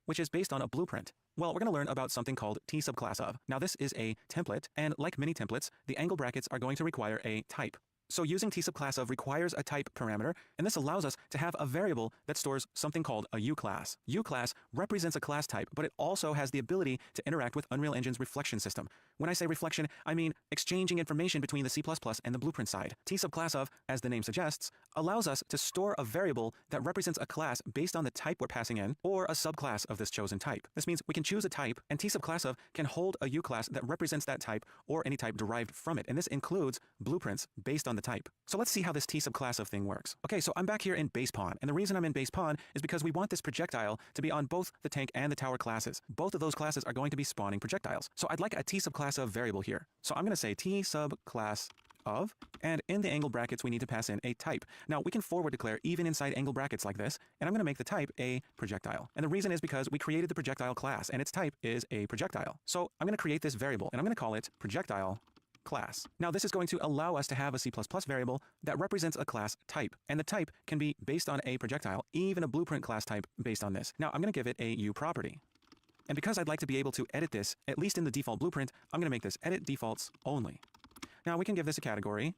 which is based on a blueprint? Well, we're going to learn about something called T-subclass of. Now this is a template, and like many templates, the angle brackets are going to require a type. So using T-subclass of requires a type parameter, and this allows us to have a variable that stores something called a uClass. uClass represents a class type, but it also has the ability to interact with Unreal Engine's reflection system. When I say reflection, I mean exchanging information between the C++ and the blueprint side. T-subclass of, as the name suggests, allows us to store a variable that represents a class based on the type we're passing in, or a subclass of this chosen type. This means we can choose a type, and T-subclass of can hold a uClass that represents that type, or any type derived from it, and this includes blueprints based on the type. So let's see how this T-subclass of thing works. Okay, so I'm back here in base pawn, and the reason I'm in base pawn is because we want this projectile to be on both the tank and the tower classes. Both of those classes are going to be spawning projectiles. So I'd like a T-subclass of variable here. So I'm going to say T-subclass of, and in the angle brackets we need to pass in a type. Now we can forward declare even inside angle brackets like this, and I'm going to make the type a projectile. And the reason is because we created the projectile class, and its type is a projectile. So I'm going to create this variable, and I'm going to call it projectile class. Now this is going to allow us to have a C++ variable that represents a class type, and the type can be based on a projectile, even a blueprint class type based on this. Now I'm going to give it a U property. And because I'd like to be able to edit this, at least in the default blueprint, I'm going to make this edit defaults only. Now we can give this a category.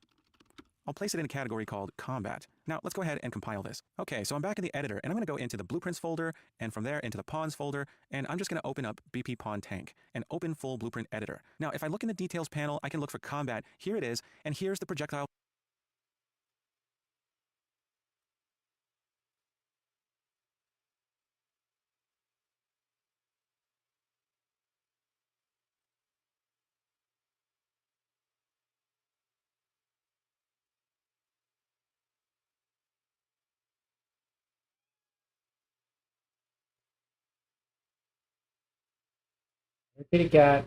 I'll place it in a category called combat. Now let's go ahead and compile this. Okay, so I'm back in the editor, and I'm going to go into the blueprints folder, and from there into the pawns folder, and I'm just going to open up BP pawn tank and open full blueprint editor. Now if I look in the details panel, I can look for combat. Here it is, and here's the projectile Kitty cat.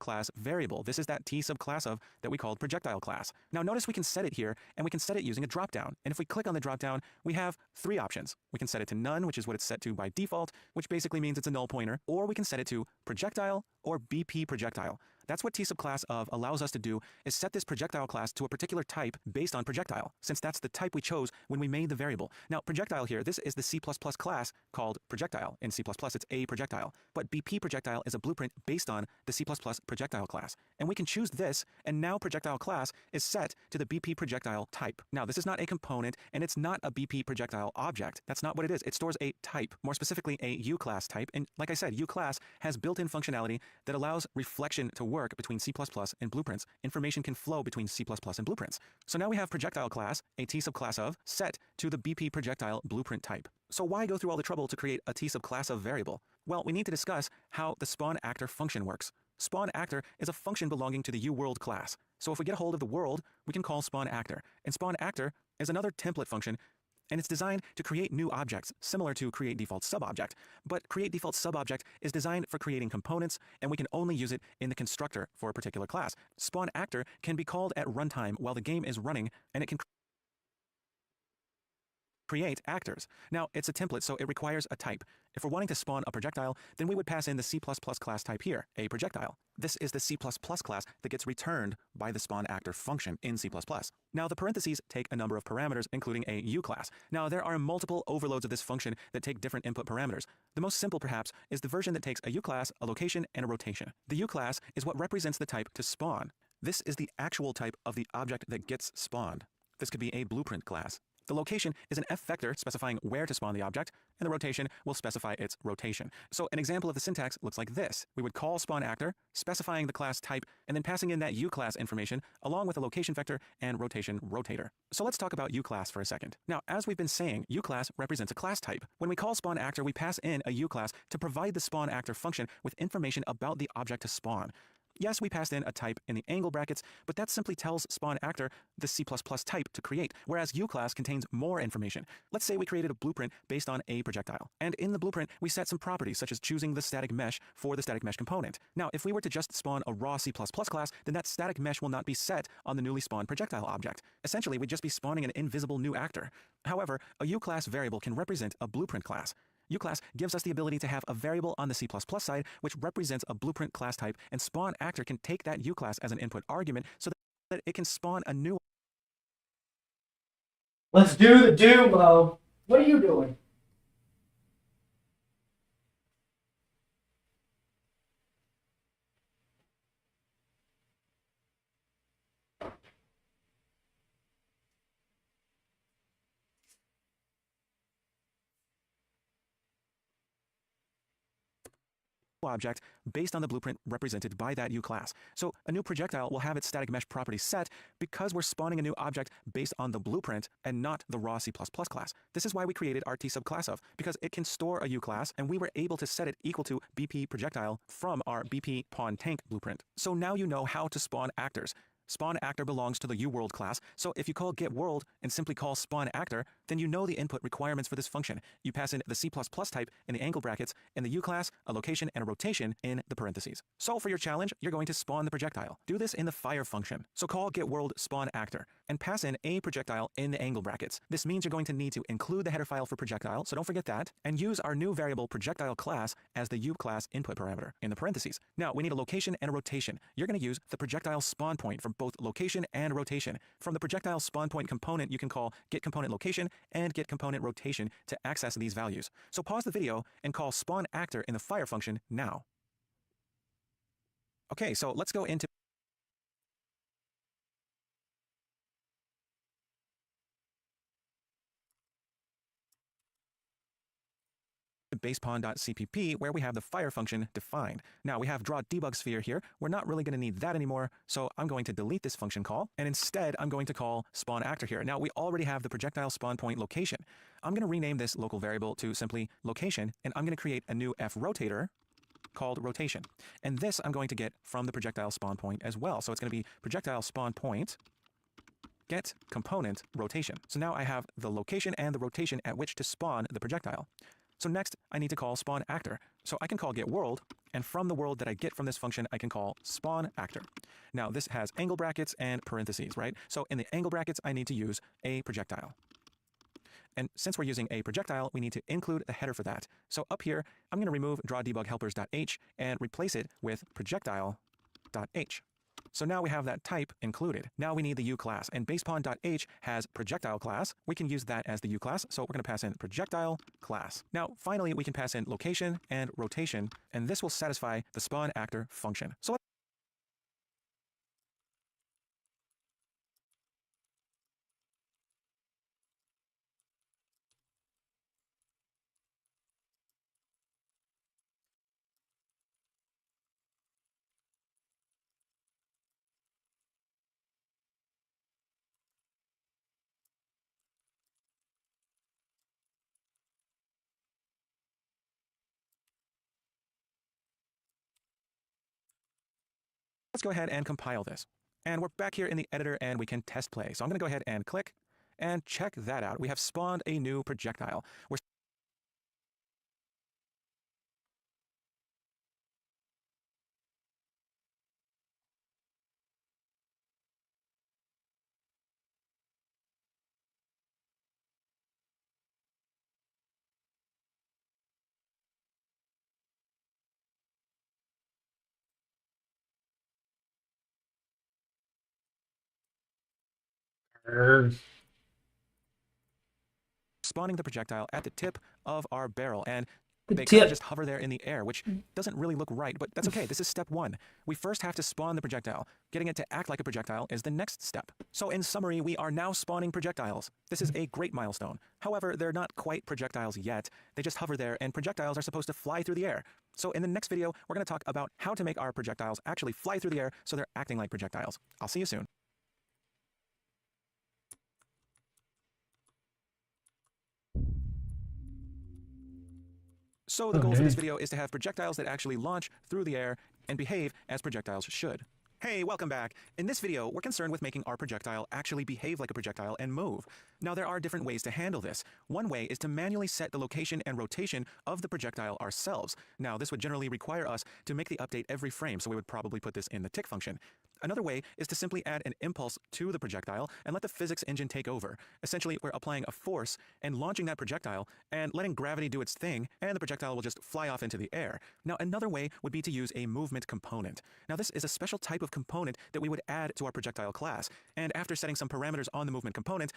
class variable. This is that T-subclass of that we called projectile class. Now notice we can set it here, and we can set it using a dropdown. And if we click on the dropdown, we have three options. We can set it to none, which is what it's set to by default, which basically means it's a null pointer, or we can set it to projectile or BP projectile. That's what T-subclass of allows us to do, is set this projectile class to a particular type based on projectile, since that's the type we chose when we made the variable. Now projectile here, this is the C++ class called projectile. In C++ it's a projectile, but BP projectile is a blueprint based on the C++ projectile class. And we can choose this, and now projectile class is set to the BP projectile type. Now this is not a component, and it's not a BP projectile object. That's not what it is. It stores a type, more specifically a uClass type, and like I said, uClass has built-in functionality that allows reflection to work work between C++ and blueprints, information can flow between C++ and blueprints. So now we have projectile class, a T subclass of, set to the BP projectile blueprint type. So why go through all the trouble to create a T subclass of variable? Well, we need to discuss how the spawn actor function works. Spawn actor is a function belonging to the uWorld class. So if we get a hold of the world, we can call spawn actor. And spawn actor is another template function, and it's designed to create new objects, similar to create default subobject. But create default subobject is designed for creating components, and we can only use it in the constructor for a particular class. Spawn actor can be called at runtime while the game is running, and it can create actors. Now, it's a template, so it requires a type. If we're wanting to spawn a projectile, then we would pass in the C++ class type here, a projectile. This is the C++ class that gets returned by the spawn actor function in C++. Now, the parentheses take a number of parameters, including a U class. Now, there are multiple overloads of this function that take different input parameters. The most simple, perhaps, is the version that takes a U class, a location, and a rotation. The U class is what represents the type to spawn. This is the actual type of the object that gets spawned. This could be a blueprint class. The location is an F vector specifying where to spawn the object, and the rotation will specify its rotation. So an example of the syntax looks like this. We would call spawn actor, specifying the class type, and then passing in that U class information along with a location vector and rotation rotator. So let's talk about U class for a second. Now, as we've been saying, U class represents a class type. When we call spawn actor, we pass in a U class to provide the spawn actor function with information about the object to spawn. Yes, we passed in a type in the angle brackets, but that simply tells spawn actor the C++ type to create, whereas U class contains more information. Let's say we created a blueprint based on a projectile, and in the blueprint, we set some properties such as choosing the static mesh for the static mesh component. Now, if we were to just spawn a raw C++ class, then that static mesh will not be set on the newly spawned projectile object. Essentially, we'd just be spawning an invisible new actor. However, a U class variable can represent a blueprint class. U class gives us the ability to have a variable on the C++ side which represents a blueprint class type, and spawn actor can take that U class as an input argument so that it can spawn a new. Let's do the doom, Mo. What are you doing? Object based on the blueprint represented by that U class. So a new projectile will have its static mesh property set because we're spawning a new object based on the blueprint and not the raw C++ class. This is why we created our T subclass of, because it can store a U class, and we were able to set it equal to BP projectile from our BP pawn tank blueprint. So now you know how to spawn actors. Spawn actor belongs to the uWorld class, so if you call getWorld and simply call spawn actor, then you know the input requirements for this function. You pass in the C++ type in the angle brackets, and the U class, a location, and a rotation in the parentheses. So for your challenge, you're going to spawn the projectile. Do this in the fire function. So call getWorld spawn actor, and pass in a projectile in the angle brackets. This means you're going to need to include the header file for projectile, so don't forget that, and use our new variable projectile class as the U class input parameter in the parentheses. Now, we need a location and a rotation. You're going to use the projectile spawn point for both location and rotation. From the projectile spawn point component, you can call getComponentLocation and getComponentRotation to access these values. So pause the video and call spawn actor in the fire function now. Okay, so let's go into basepawn.cpp, where we have the fire function defined. Now we have draw debug sphere here. We're not really going to need that anymore, so I'm going to delete this function call, and instead I'm going to call spawn actor here. Now we already have the projectile spawn point location. I'm going to rename this local variable to simply location, and I'm going to create a new F rotator called rotation. And this I'm going to get from the projectile spawn point as well. So it's going to be projectile spawn point get component rotation. So now I have the location and the rotation at which to spawn the projectile. So next, I need to call spawn actor. So I can call getWorld, and from the world that I get from this function, I can call spawn actor. Now this has angle brackets and parentheses, right? So in the angle brackets, I need to use a projectile. And since we're using a projectile, we need to include the header for that. So up here, I'm going to remove drawDebugHelpers.h and replace it with projectile.h. So now we have that type included. Now we need the U class, and basepawn.h has projectile class. We can use that as the U class, so we're going to pass in projectile class. Now, finally, we can pass in location and rotation, and this will satisfy the spawn actor function. So Let's go ahead and compile this. And we're back here in the editor and we can test play. So I'm going to go ahead and click and check that out. We have spawned a new projectile. We're spawning the projectile at the tip of our barrel, and they kind of just hover there in the air, which doesn't really look right, but that's okay. This is step one. We first have to spawn the projectile. Getting it to act like a projectile is the next step. So in summary, we are now spawning projectiles. This is a great milestone. However, they're not quite projectiles yet. They just hover there, and projectiles are supposed to fly through the air. So in the next video, we're going to talk about how to make our projectiles actually fly through the air so they're acting like projectiles. I'll see you soon. So the goal for this video is to have projectiles that actually launch through the air and behave as projectiles should. Hey, welcome back. In this video, we're concerned with making our projectile actually behave like a projectile and move. Now, there are different ways to handle this. One way is to manually set the location and rotation of the projectile ourselves. Now, this would generally require us to make the update every frame, so we would probably put this in the tick function. Another way is to simply add an impulse to the projectile and let the physics engine take over. Essentially, we're applying a force and launching that projectile and letting gravity do its thing, and the projectile will just fly off into the air. Now, another way would be to use a movement component. Now, this is a special type of component that we would add to our projectile class, and after setting some parameters on the movement component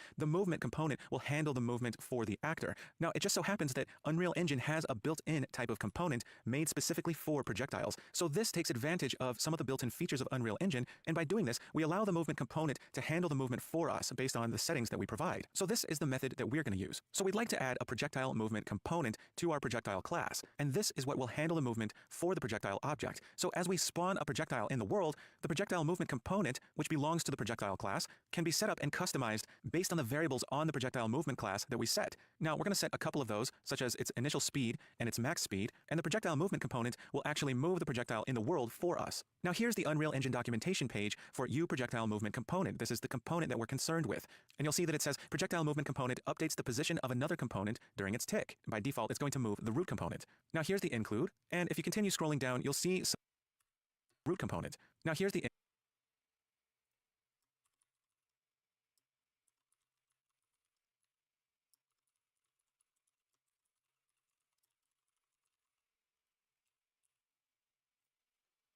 will handle the movement for the actor. Now, it just so happens that Unreal Engine has a built-in type of component made specifically for projectiles, so this takes advantage of some of the built-in features of Unreal Engine, and by doing this, we allow the movement component to handle the movement for us based on the settings that we provide. So this is the method that we're going to use. So we'd like to add a projectile movement component to our projectile class, and this is what will handle the movement for the projectile object. So as we spawn a projectile in the world, the projectile movement component, which belongs to the projectile class, can be set up and customized based on the variables on the projectile movement class that we set. Now, we're going to set a couple of those, such as its initial speed and its max speed, and the projectile movement component will actually move the projectile in the world for us. Now, here's the Unreal Engine documentation page for projectile movement component. This is the component that we're concerned with. And you'll see that it says projectile movement component updates the position of another component during its tick. By default, it's going to move the root component. Now, here's the include, and if you continue scrolling down, you'll see some root component. Now, here's the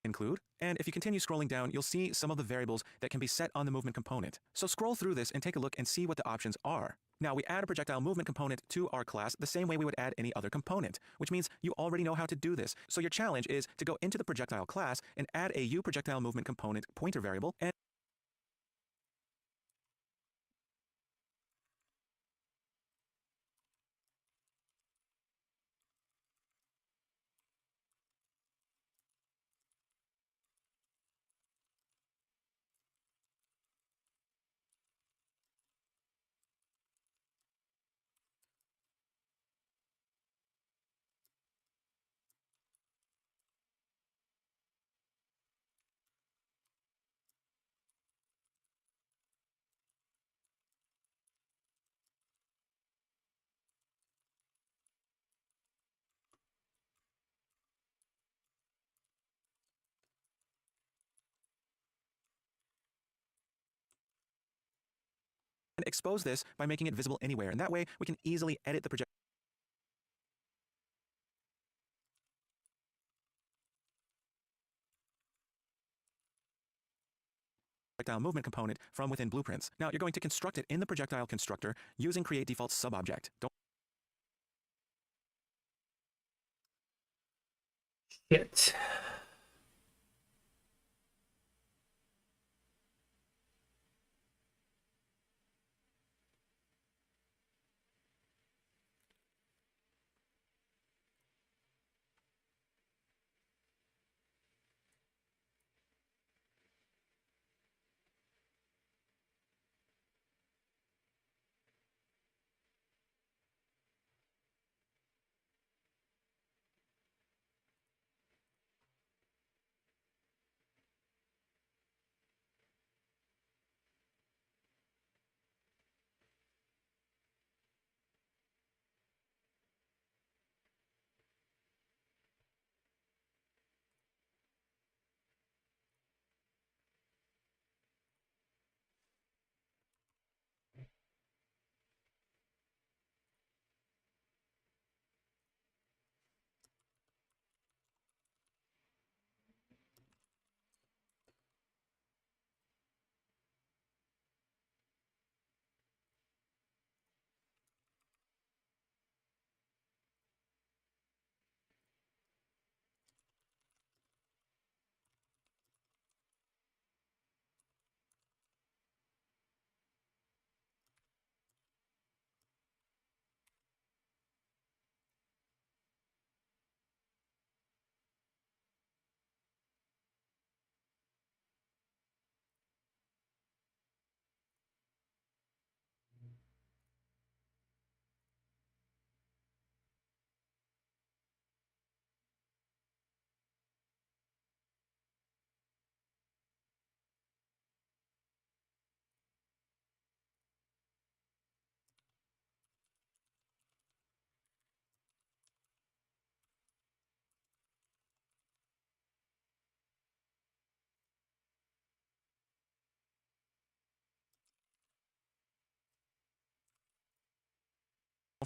include, and if you continue scrolling down, you'll see some of the variables that can be set on the movement component. So scroll through this and take a look and see what the options are. Now, we add a projectile movement component to our class the same way we would add any other component, which means you already know how to do this. So your challenge is to go into the projectile class and add a projectile movement component pointer variable and expose this by making it visible anywhere. And that way, we can easily edit the projectile movement component from within blueprints. Now, you're going to construct it in the projectile constructor using create default subobject. Shit.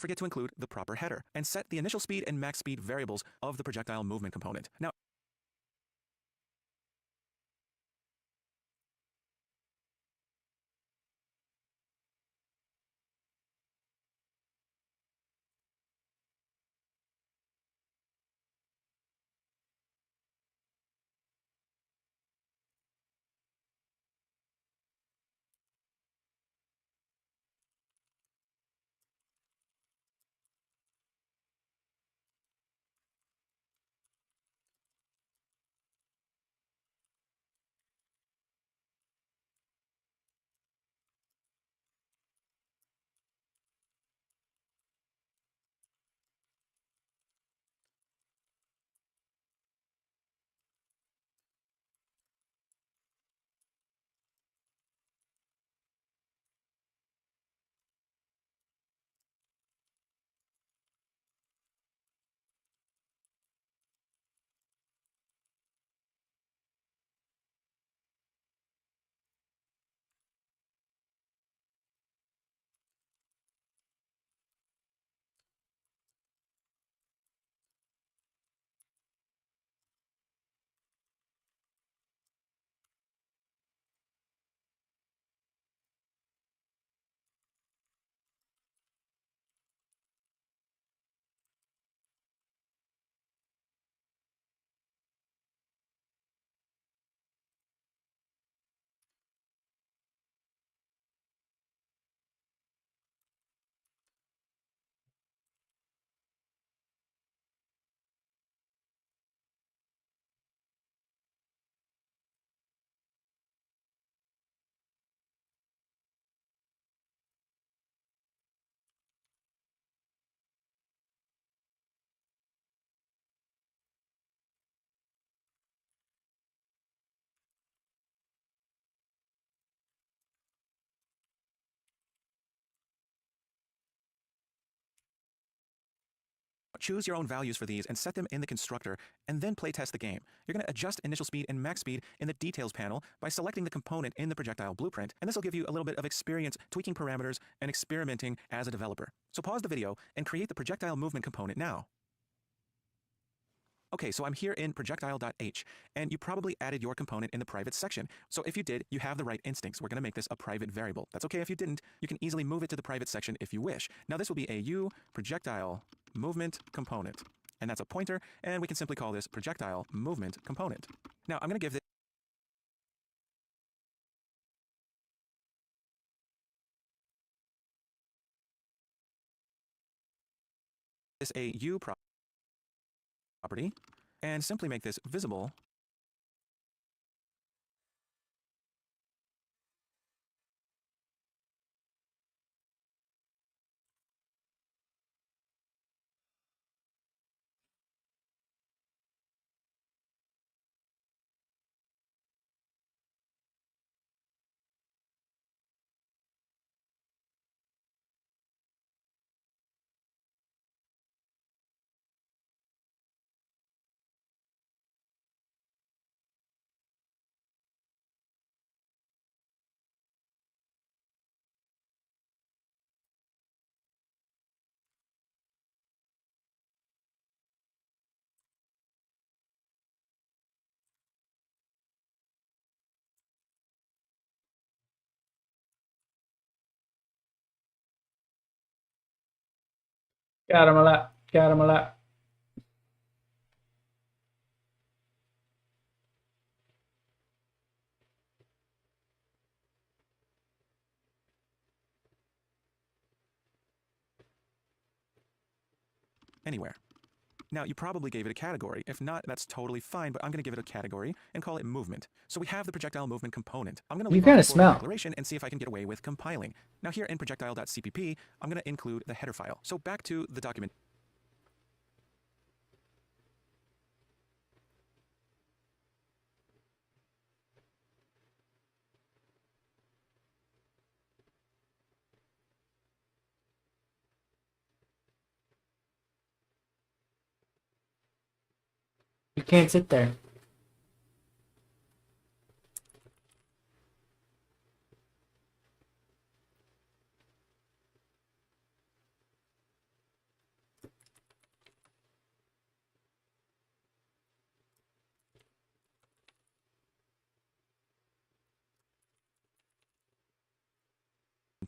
forget to include the proper header and set the initial speed and max speed variables of the projectile movement component. Now, choose your own values for these and set them in the constructor, and then playtest the game. You're going to adjust initial speed and max speed in the details panel by selecting the component in the projectile blueprint, and this will give you a little bit of experience tweaking parameters and experimenting as a developer. So pause the video and create the projectile movement component now. Okay, so I'm here in projectile.h, and you probably added your component in the private section. So if you did, you have the right instincts. We're going to make this a private variable. That's okay if you didn't. You can easily move it to the private section if you wish. Now this will be a u projectile movement component, and that's a pointer, and we can simply call this projectile movement component. Now I'm going to give this a u property, and simply make this visible Got him a lot. anywhere. Now, you probably gave it a category. If not, that's totally fine, but I'm going to give it a category and call it movement. So we have the projectile movement component. I'm going to leave off the declaration and see if I can get away with compiling. Now here in projectile.cpp, I'm going to include the header file. So back to the document. You can't sit there.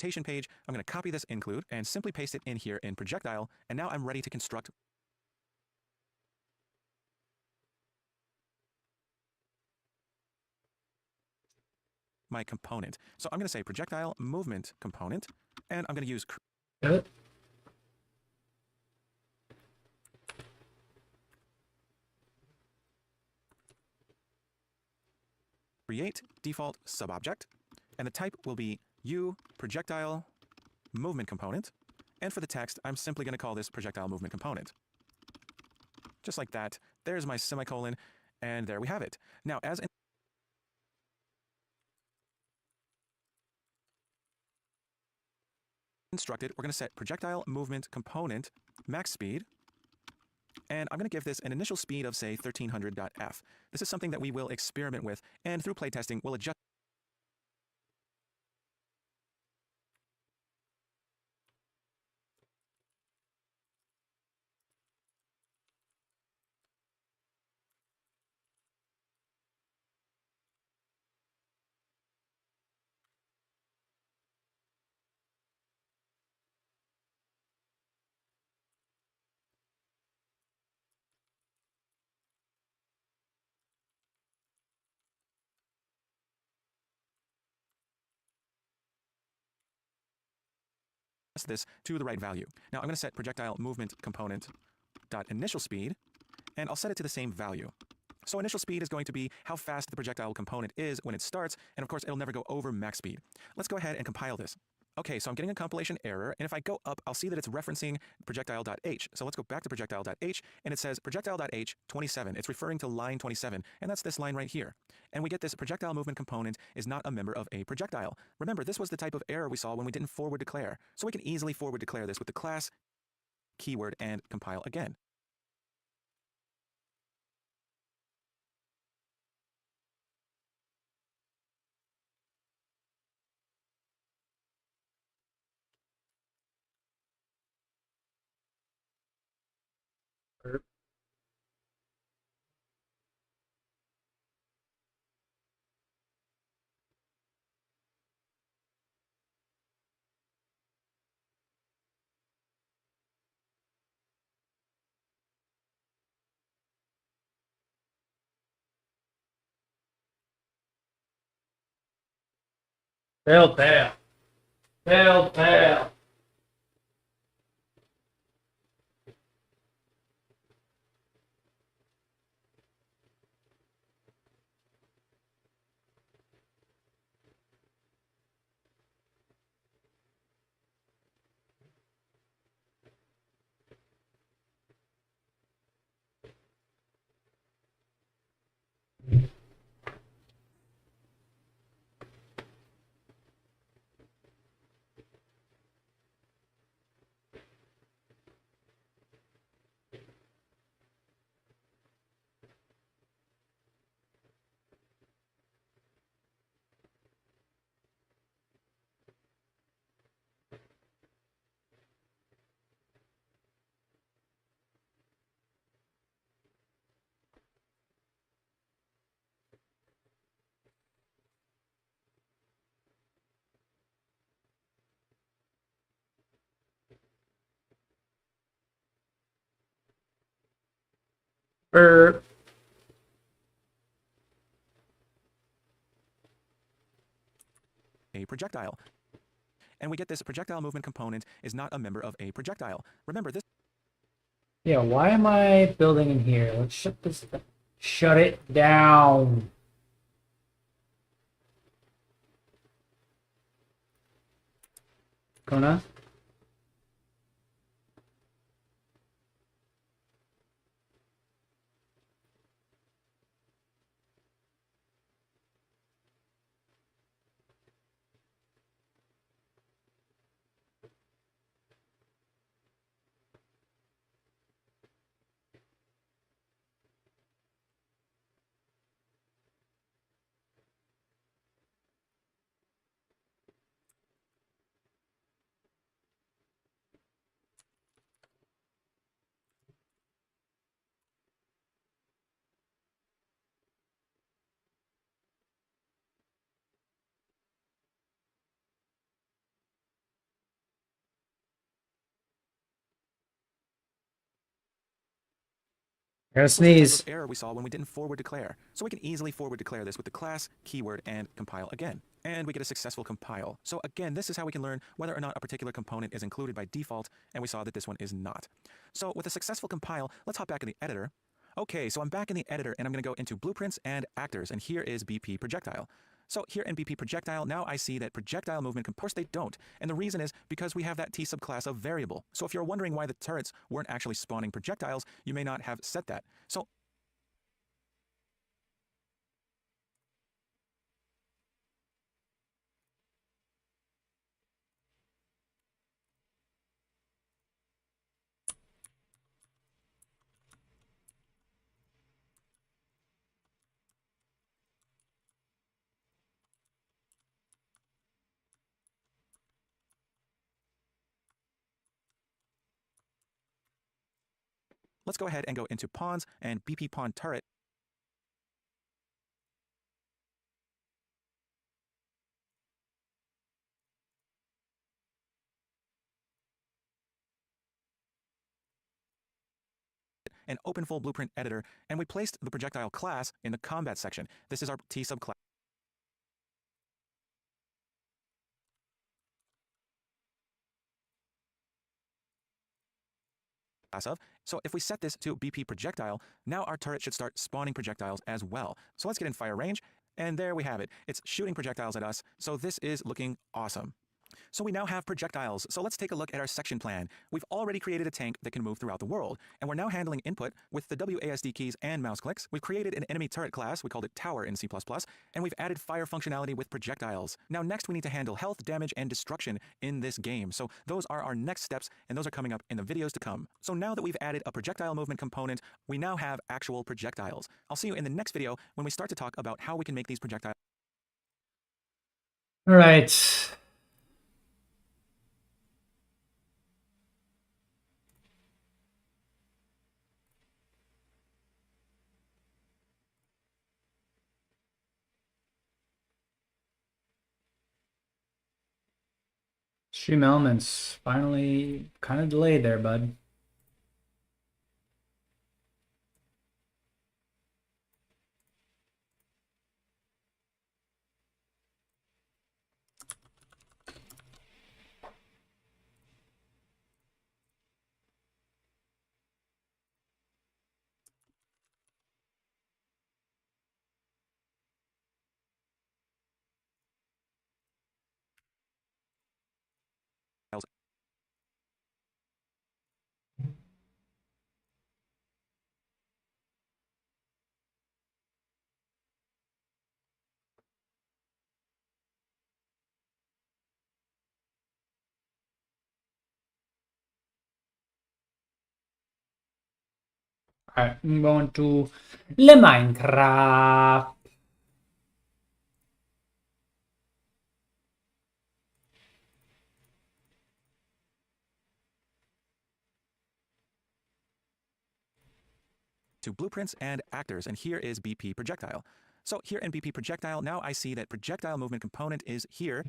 documentation page, I'm going to copy this include and simply paste it in here in projectile, and now I'm ready to construct my component. So I'm going to say projectile movement component, and I'm going to use create default subobject, and the type will be U projectile movement component, and for the text, I'm simply going to call this projectile movement component. Just like that. There's my semicolon, and there we have it. Now, as instructed, we're going to set projectile movement component max speed, and I'm going to give this an initial speed of, say, 1300.f. This is something that we will experiment with, and through playtesting, we'll adjust this to the right value. Now I'm going to set projectile movement component dot initial speed, and I'll set it to the same value. So initial speed is going to be how fast the projectile component is when it starts, and of course it'll never go over max speed. Let's go ahead and compile this. Okay, so I'm getting a compilation error, and if I go up, I'll see that it's referencing projectile.h. So let's go back to projectile.h, and it says projectile.h 27. It's referring to line 27, and that's this line right here. And we get this projectile movement component is not a member of a projectile. Remember, this was the type of error we saw when we didn't forward declare. So we can easily forward declare this with the class keyword and compile again. Telltale. Telltale. A projectile. And we get this projectile movement component is not a member of a projectile. Remember this. Yeah, why am I building in here? Let's shut this. Shut it down. Kona? Gotta This was the type sneeze. of error we saw when we didn't forward declare. So we can easily forward declare this with the class, keyword, and compile again. And we get a successful compile. So again, this is how we can learn whether or not a particular component is included by default, and we saw that this one is not. So with a successful compile, let's hop back in the editor. Okay, so I'm back in the editor, and I'm going to go into blueprints and actors, and here is BP projectile. So here in BP projectile, now I see that projectile movement, of course they don't. And the reason is because we have that T subclass of variable. So if you're wondering why the turrets weren't actually spawning projectiles, you may not have set that. So let's go ahead and go into pawns and BP pawn turret. And open full blueprint editor, and we placed the projectile class in the combat section. This is our T subclass of. So if we set this to BP projectile, now our turret should start spawning projectiles as well. So let's get in fire range, and there we have it. It's shooting projectiles at us, so this is looking awesome. So we now have projectiles, so let's take a look at our section plan. We've already created a tank that can move throughout the world, and we're now handling input with the WASD keys and mouse clicks. We've created an enemy turret class, we called it Tower in C++, and we've added fire functionality with projectiles. Now next we need to handle health, damage, and destruction in this game. So those are our next steps, and those are coming up in the videos to come. So now that we've added a projectile movement component, we now have actual projectiles. I'll see you in the next video when we start to talk about how we can make these projectiles. All right. Stream elements finally kind of delayed there, bud. Alright, I'm going to Le Minecraft. To blueprints and actors, and here is BP projectile. So here in BP projectile, now I see that projectile movement component is here.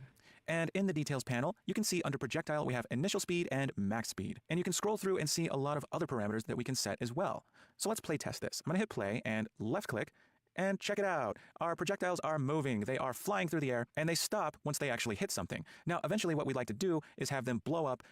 And in the details panel, you can see under projectile, we have initial speed and max speed. And you can scroll through and see a lot of other parameters that we can set as well. So let's play test this. I'm gonna hit play and left click and check it out. Our projectiles are moving, they are flying through the air, and they stop once they actually hit something. Now, eventually what we'd like to do is have them blow up.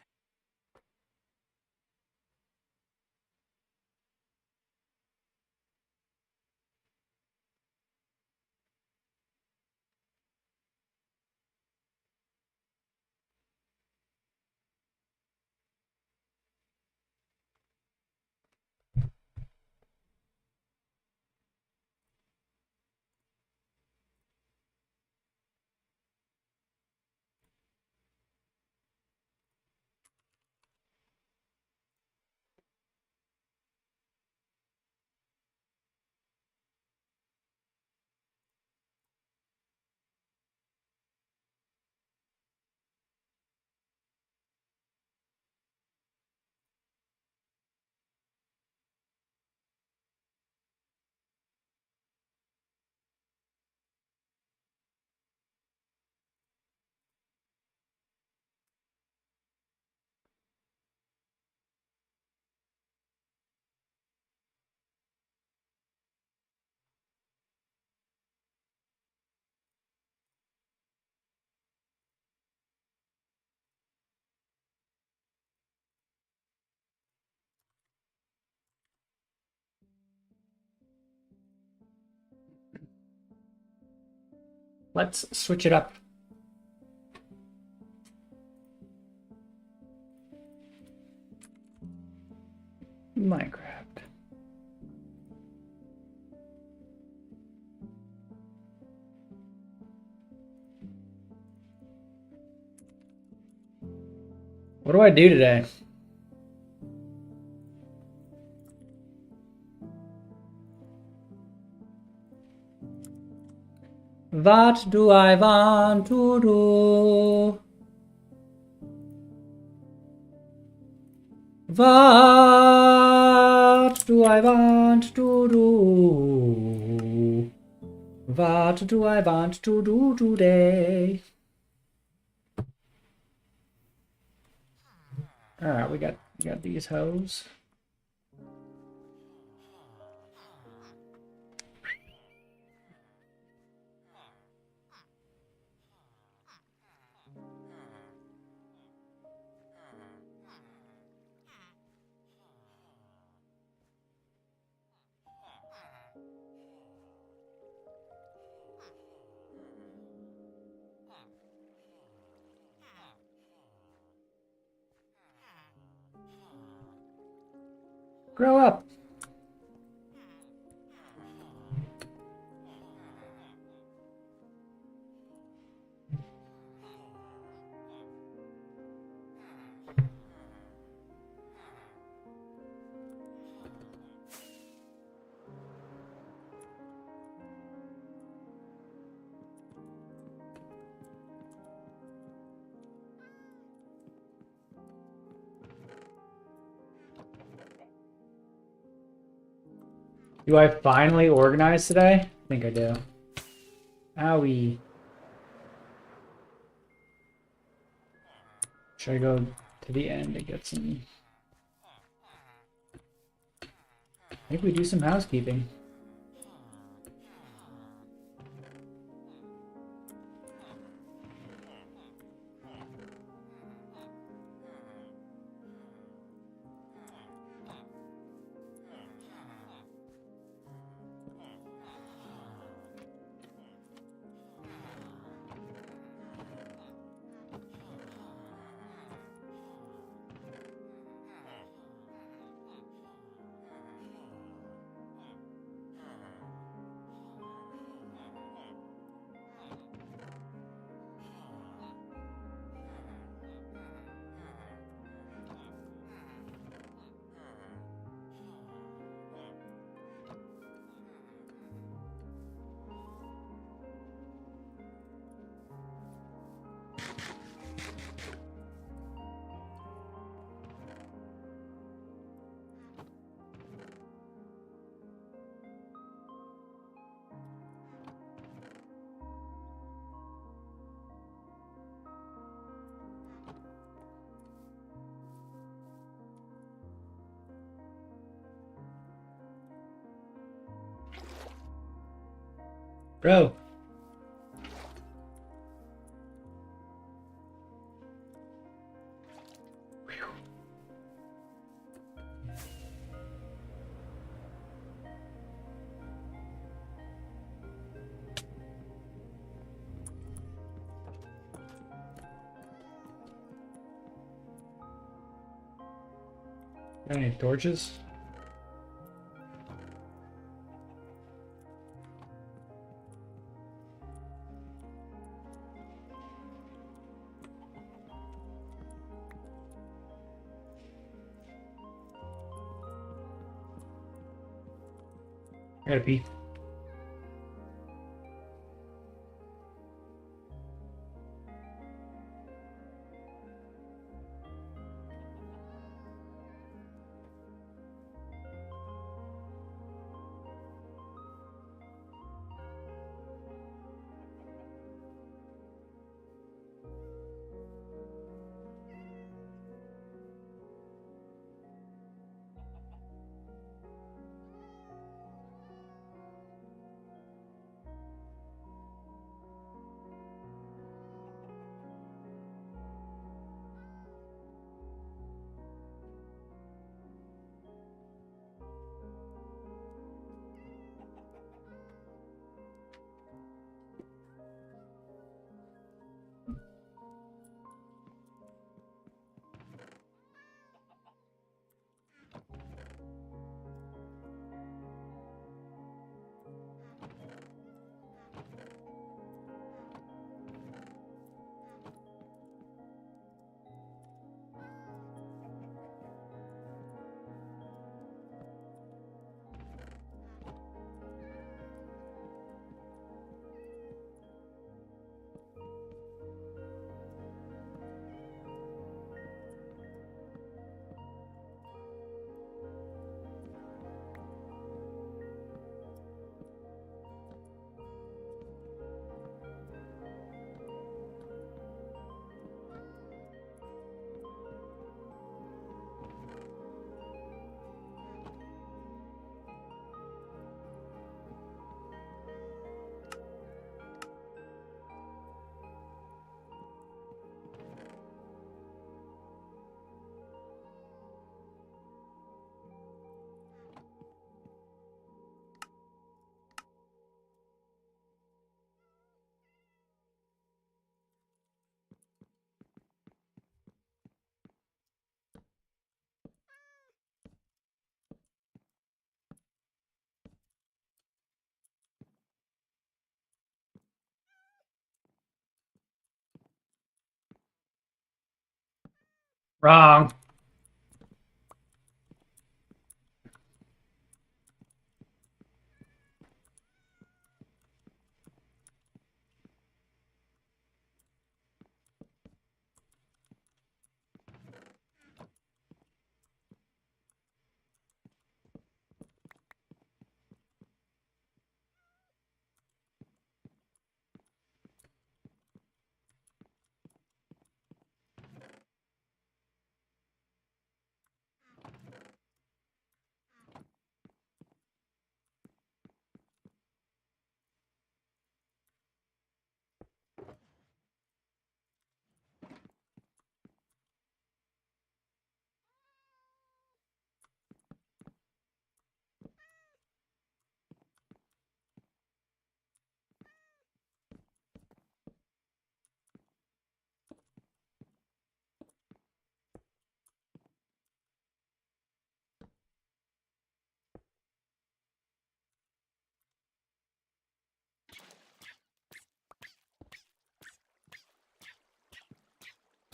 Let's switch it up. Minecraft. What do I do today? What do I want to do? What do I want to do? What do I want to do today? Alright, we got these hoes. Grow up. Do I finally organize today? I think I do. Owie. Should I go to the end and get some... I think we do some housekeeping. Bro. Got any torches? I gotta pee. Wrong.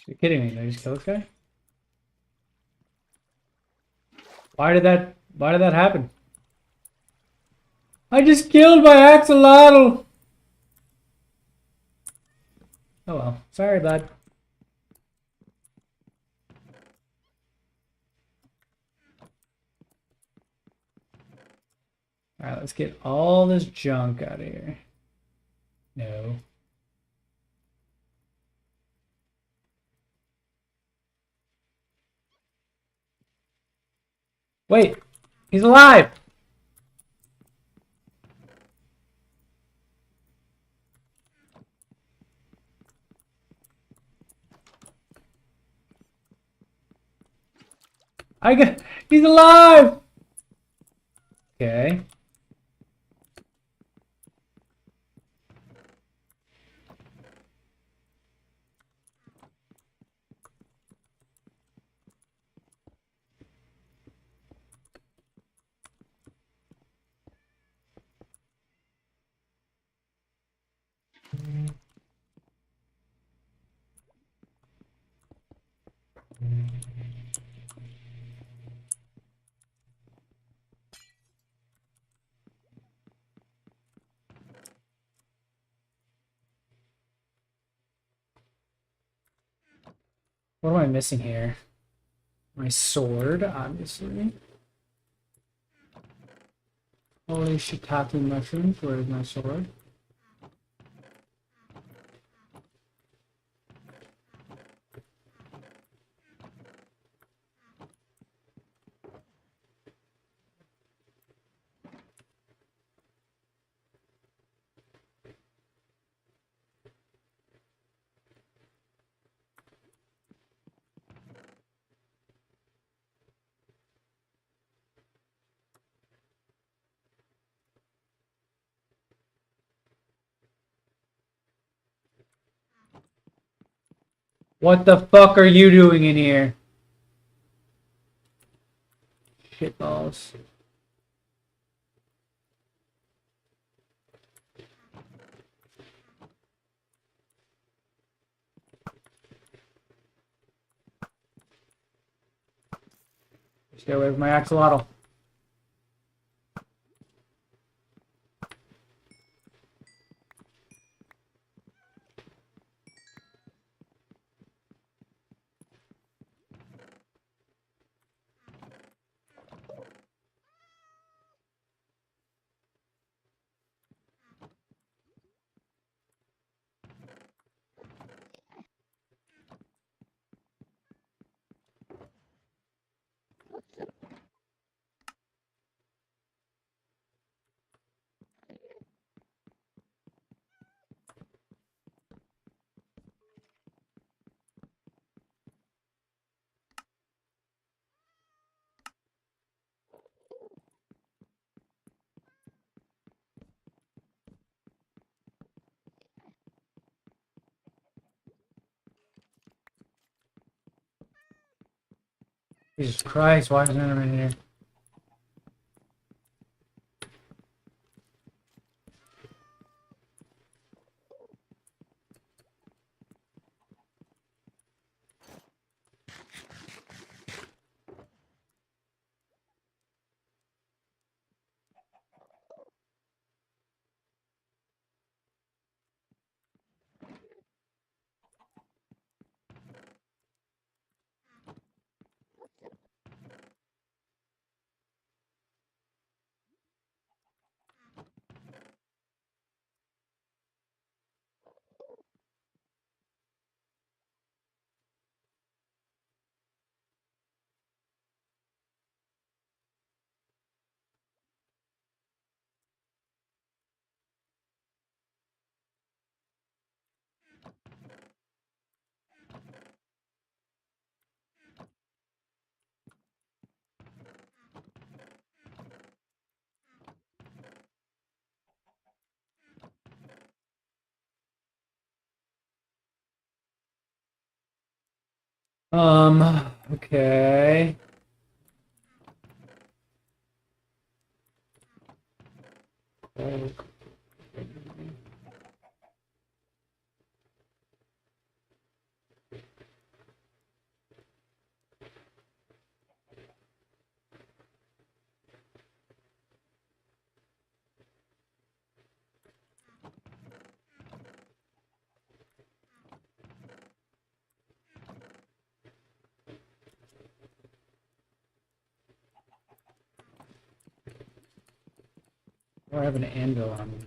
You're kidding me? Did I just kill this guy? Why did that happen? I just killed my axolotl! Oh well. Sorry, bud. Alright, let's get all this junk out of here. No. Wait! He's alive! He's alive! Okay. What am I missing here? My sword, obviously. Holy shiitake mushrooms, where is my sword? What the fuck are you doing in here? Shitballs. Stay away from my axolotl. Jesus Christ, why isn't anyone in here? Okay. I have an anvil on me.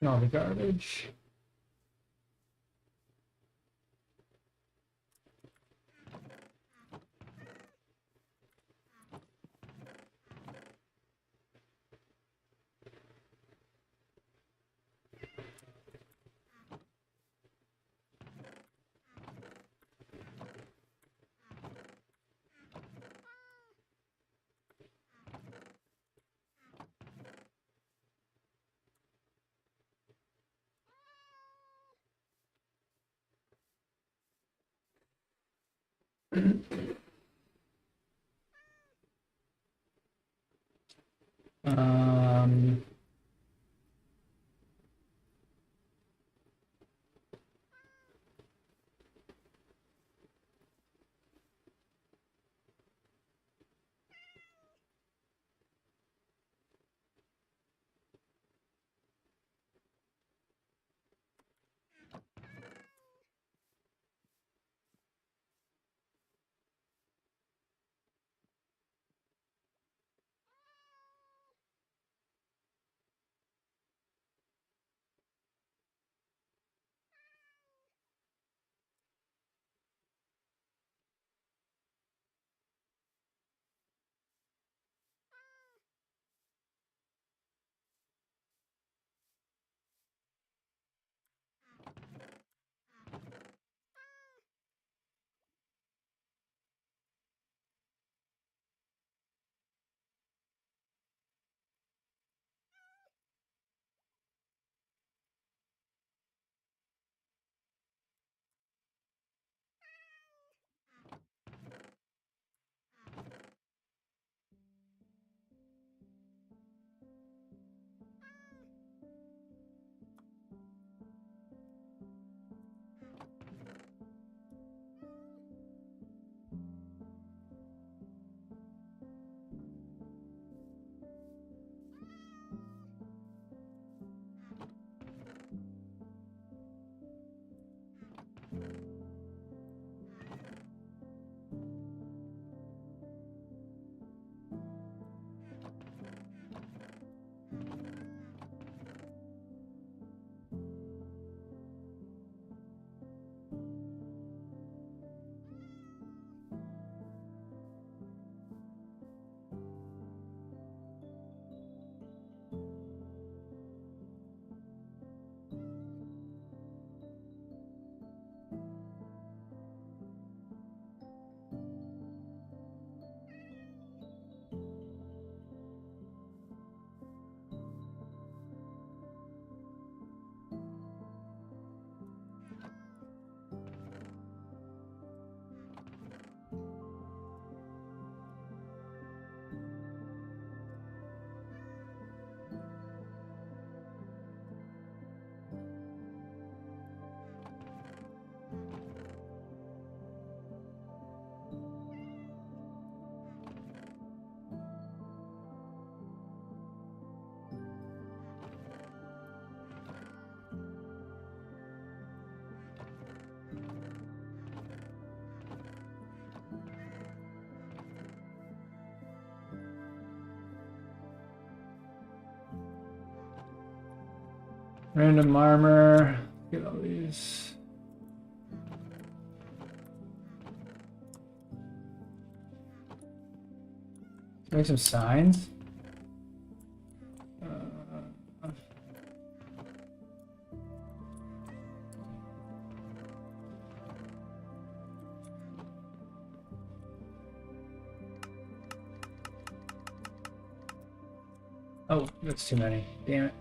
All the garbage. Um, Random armor. Get all these. Make some signs. Oh, that's too many. Damn it.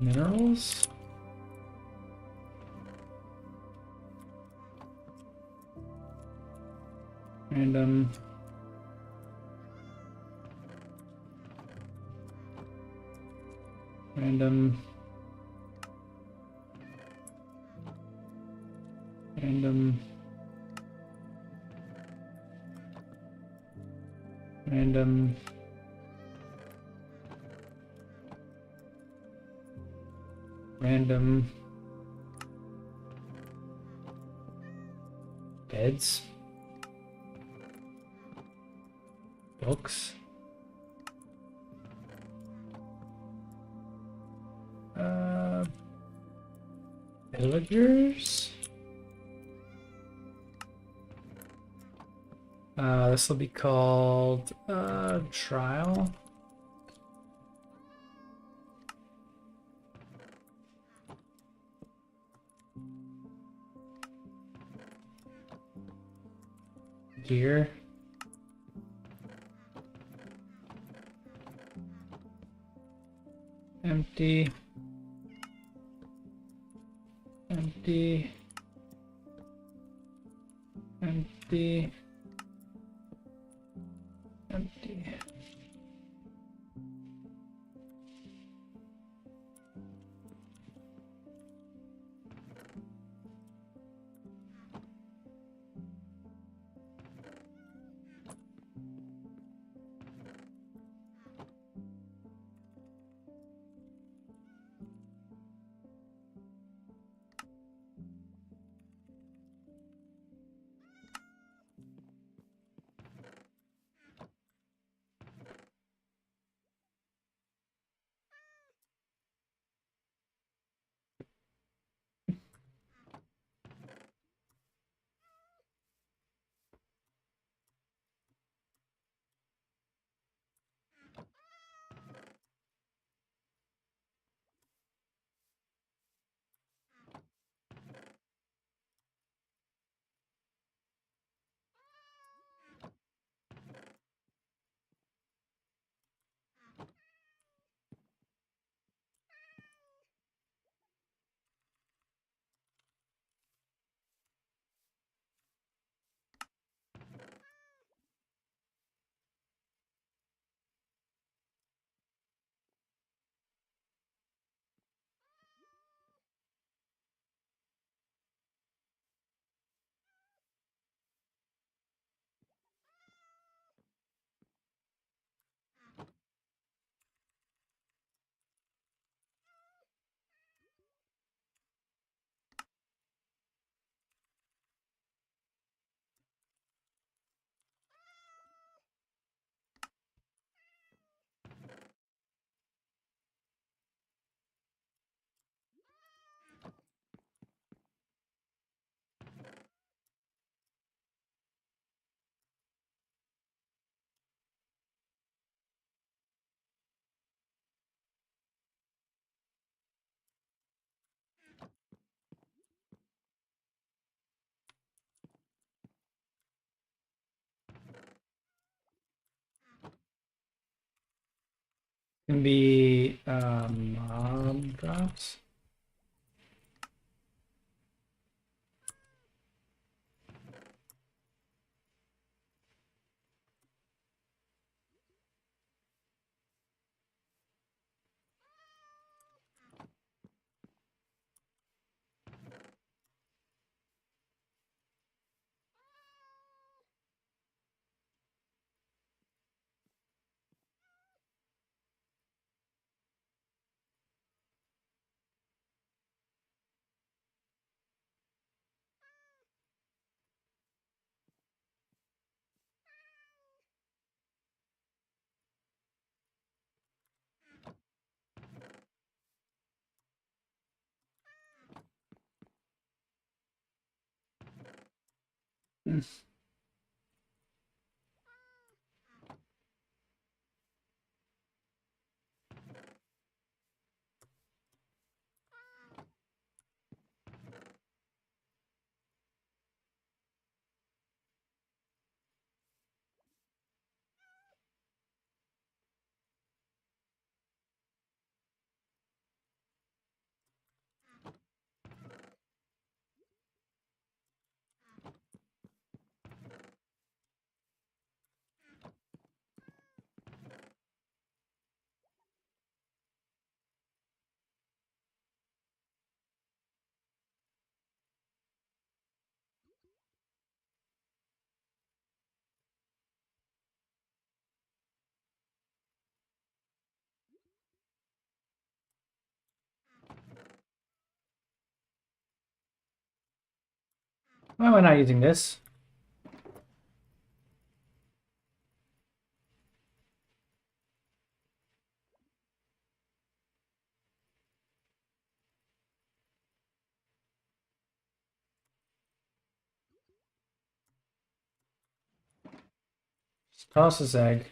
Minerals? Random. Random. Random. Random. Random. Beds. Books. Villagers. This will be called trial. Gear. Empty. Empty. Empty. Empty. Can be mob drops. Why am I not using this? Just toss this egg.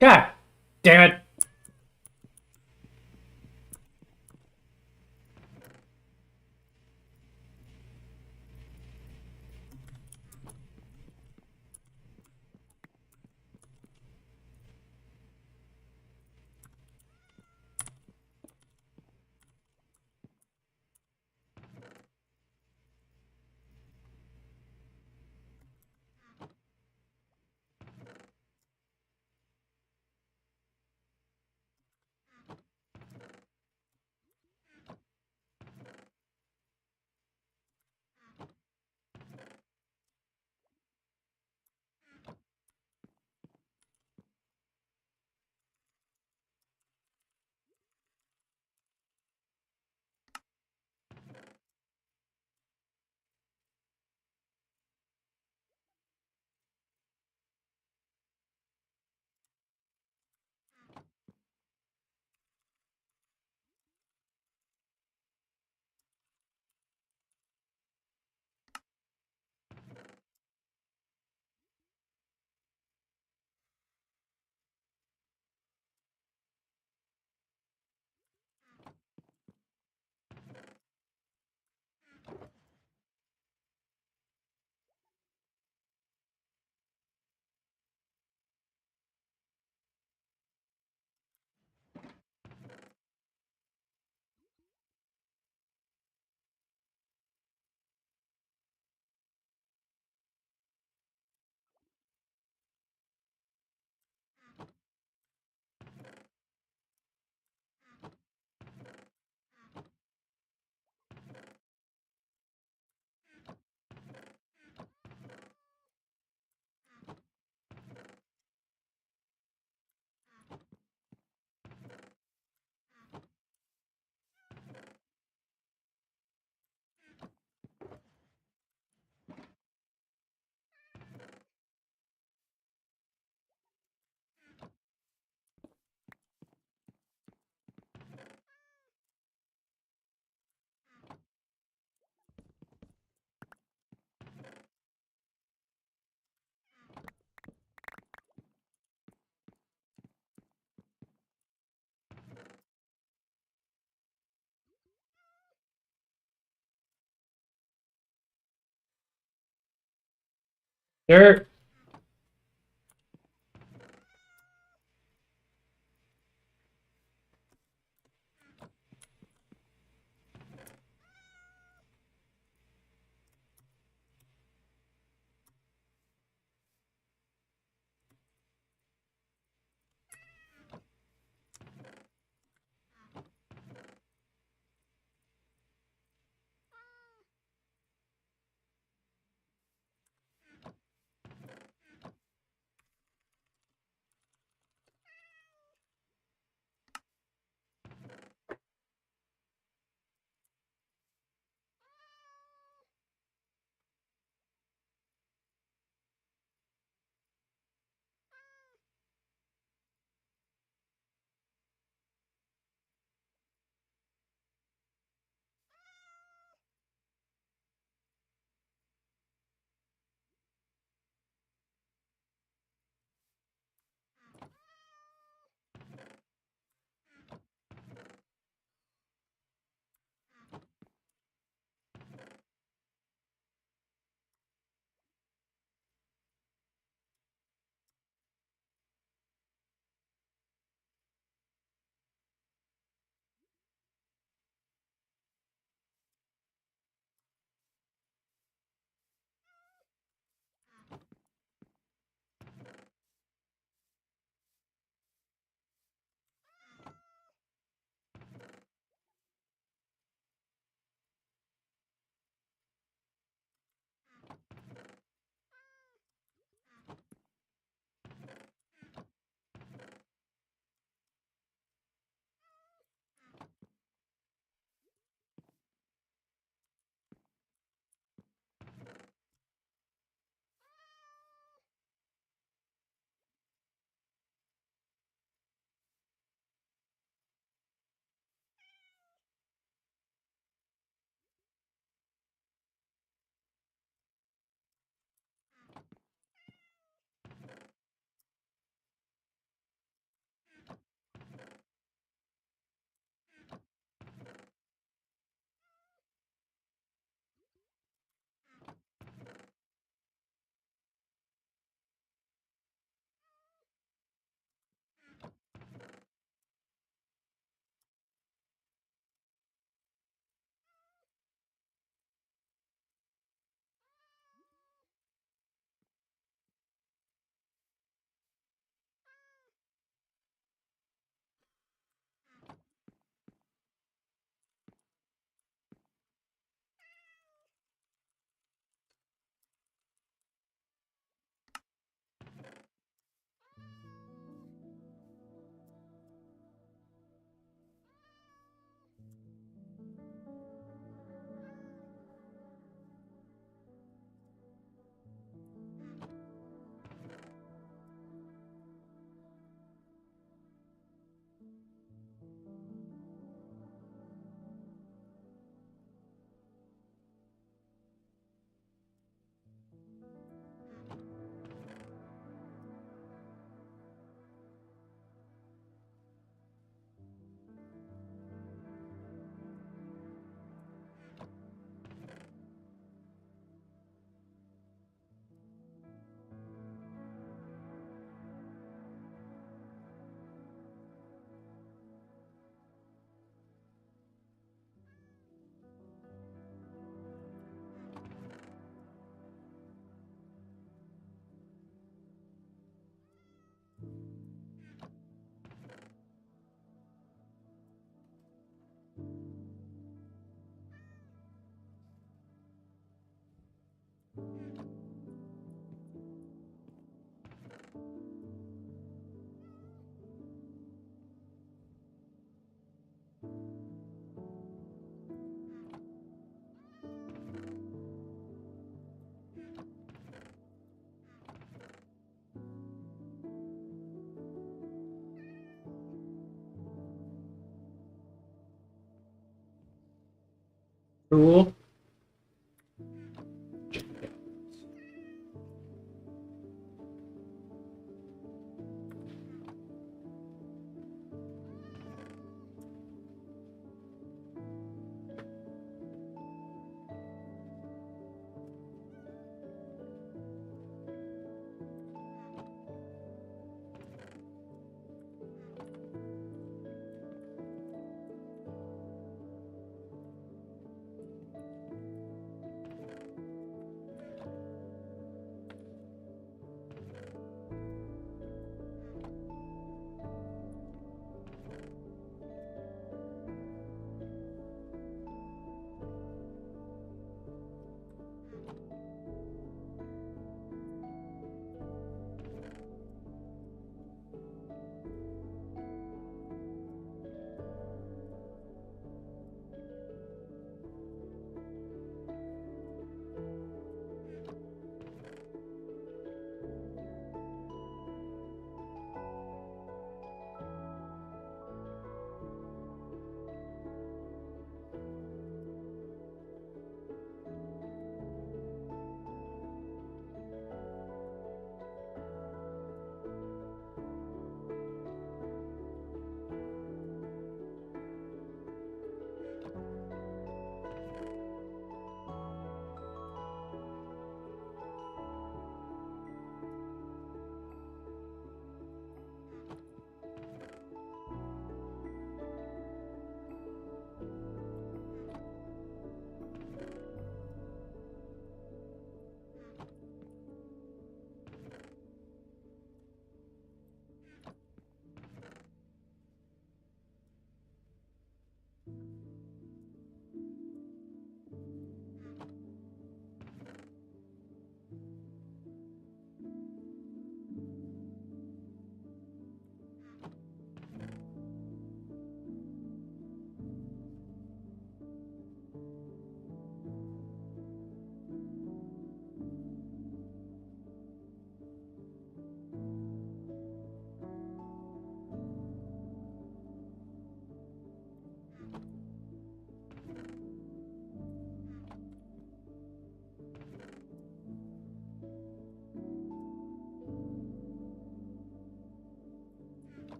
God damn it. Dirt. Cool.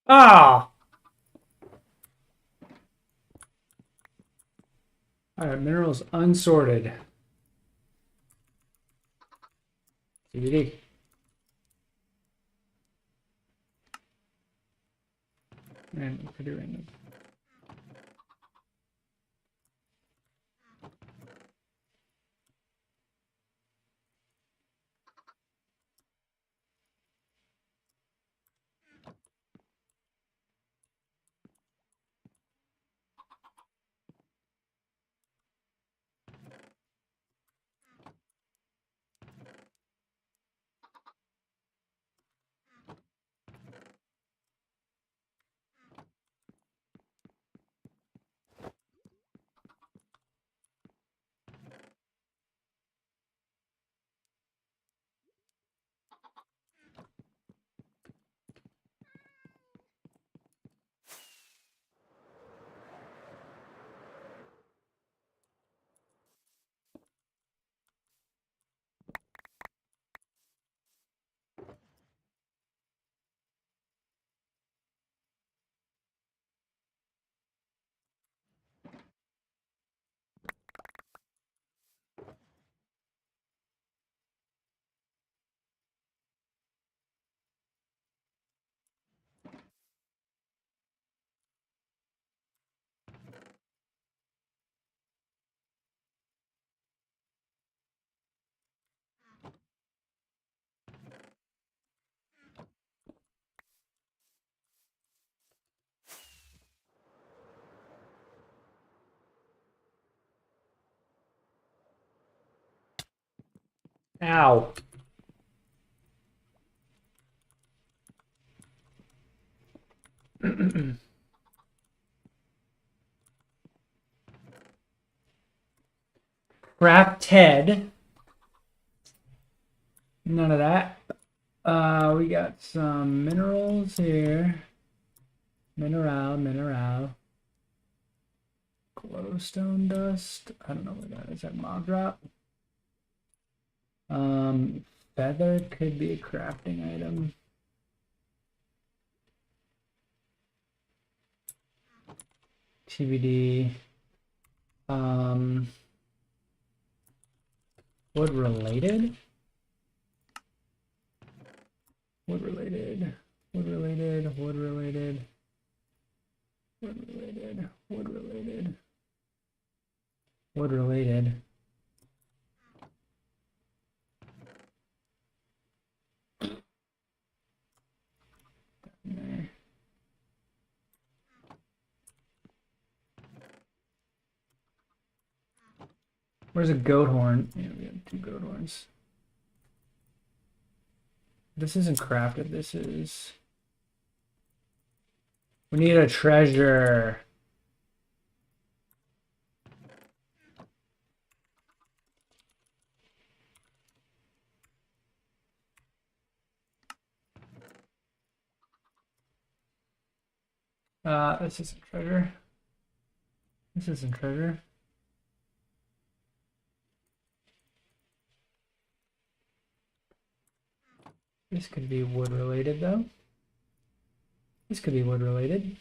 Ah! Alright, minerals unsorted. CBD. Random, pretty random. Ow. Craft Ted. None of that. We got some minerals here. Mineral. Glowstone dust. I don't know what that is. That mob drop. Feather could be a crafting item. TBD. Wood related. Wood related. Wood related. Wood related. Wood related. Wood related. Wood related. There. Where's a goat horn? Yeah, we have 2 goat horns. This isn't crafted. This is. We need a treasure. This isn't treasure. This isn't treasure. This could be wood related though. This could be wood related.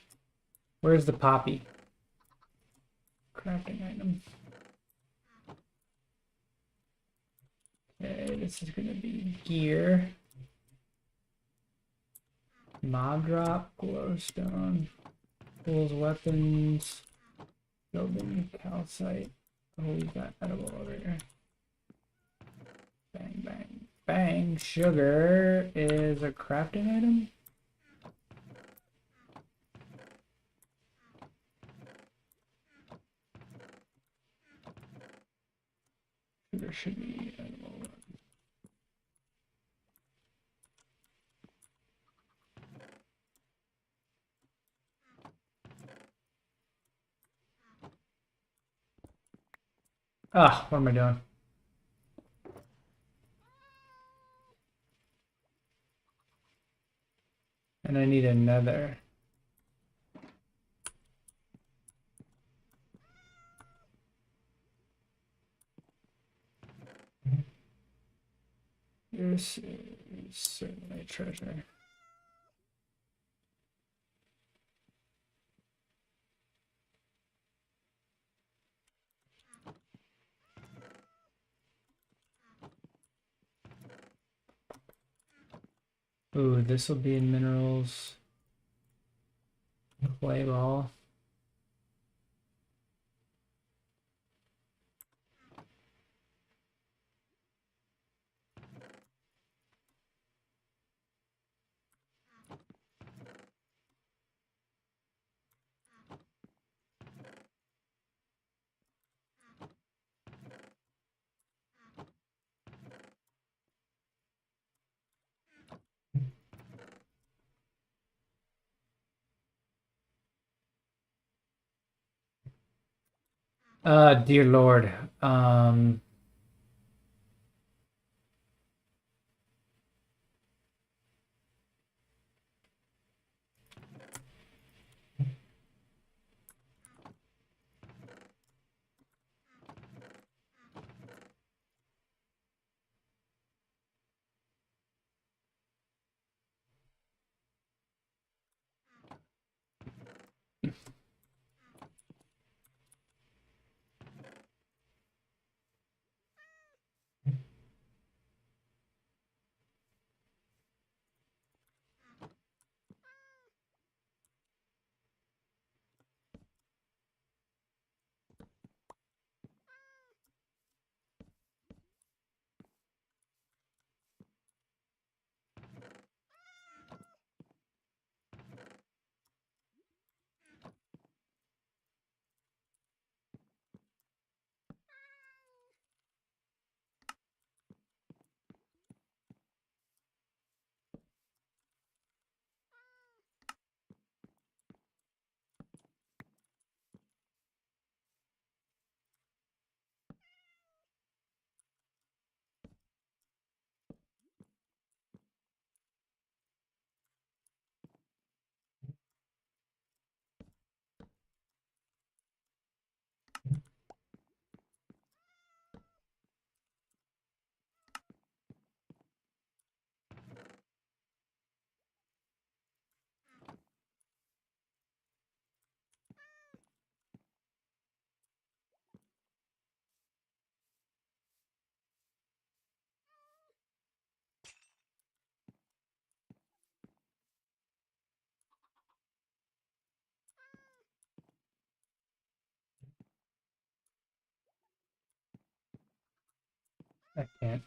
Where's the poppy? Crafting item. Okay, this is gonna be gear. Mob drop, glowstone, tools, weapons, building, calcite. Oh, we've got edible over here. Bang, bang, bang. Sugar is a crafting item. Sugar should be edible. Ah, what am I doing? And I need another. This is certainly a treasure. Ooh, this will be in minerals. Clay ball. Dear Lord. I can't.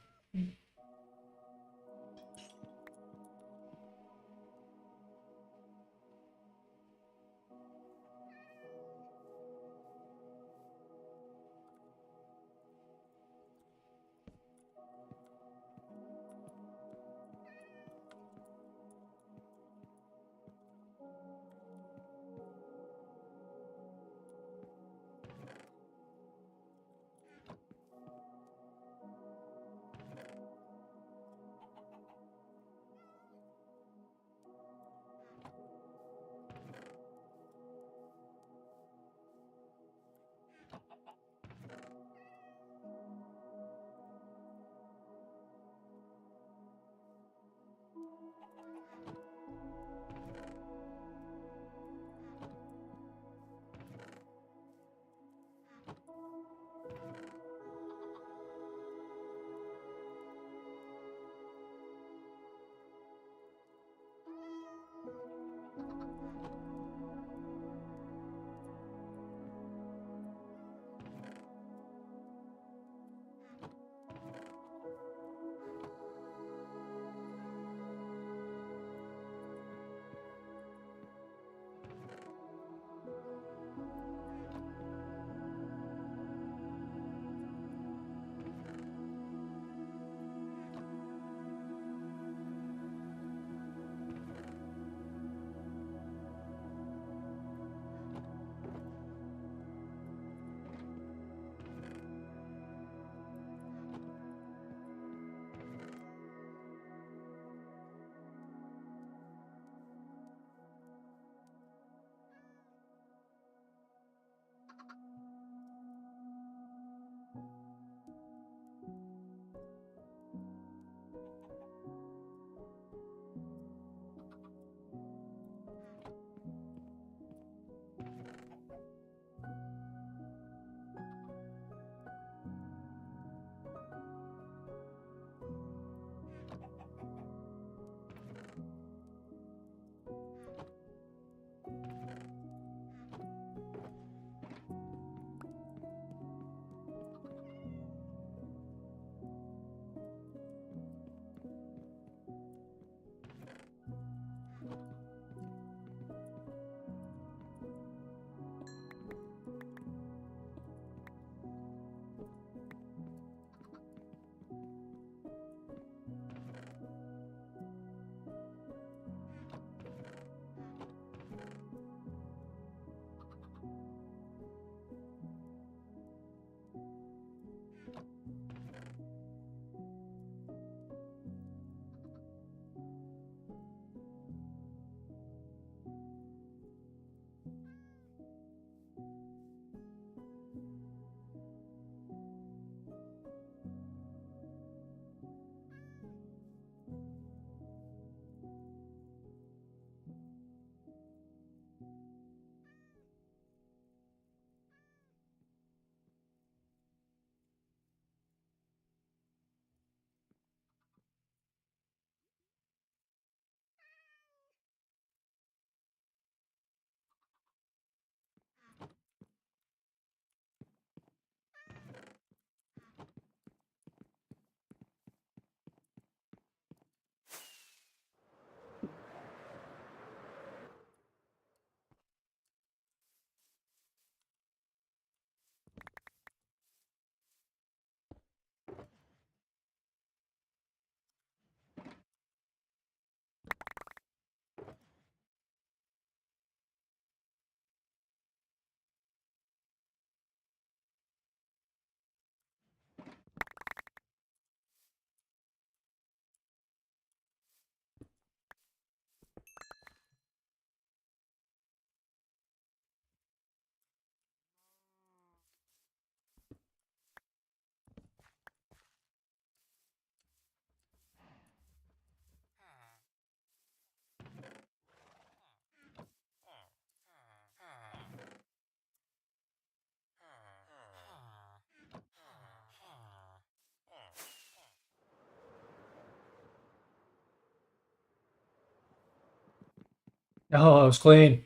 Oh, it was clean.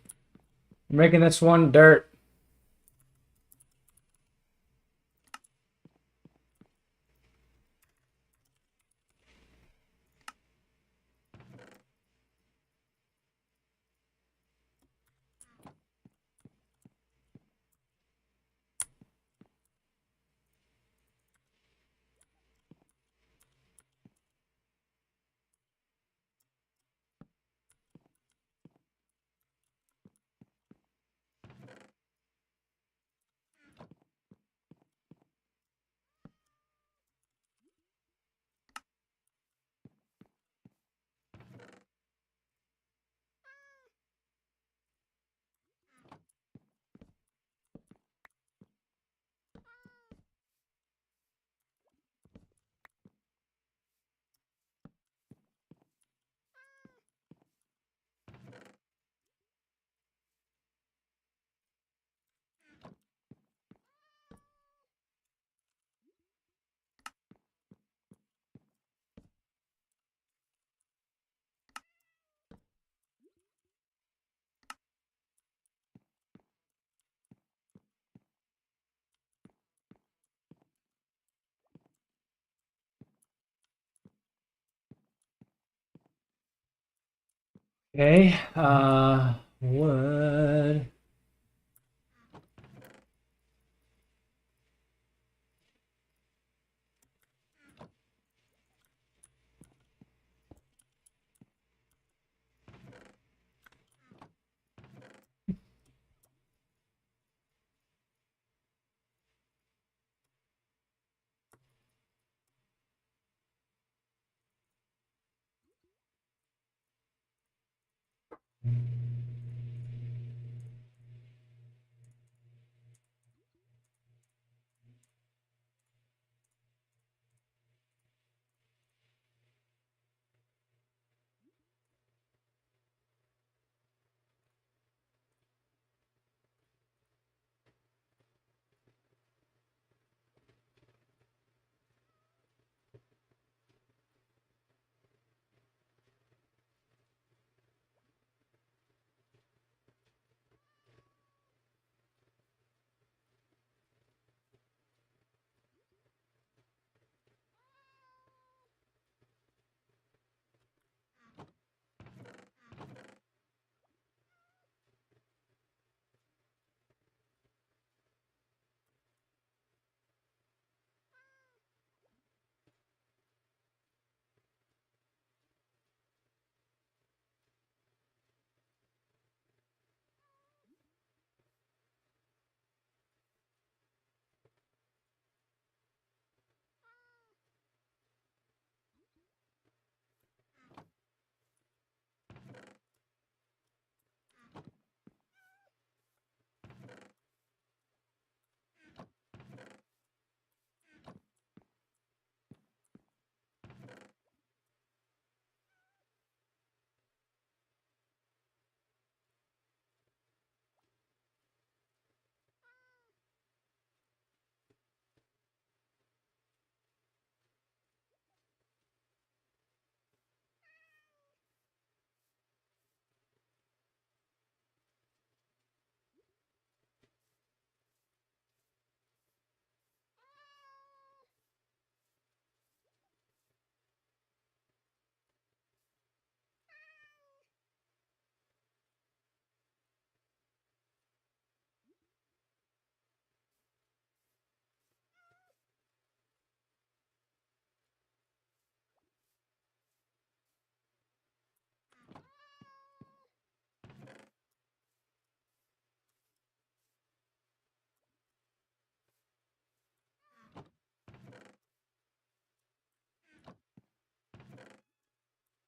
I'm making this one dirt. Okay, wood.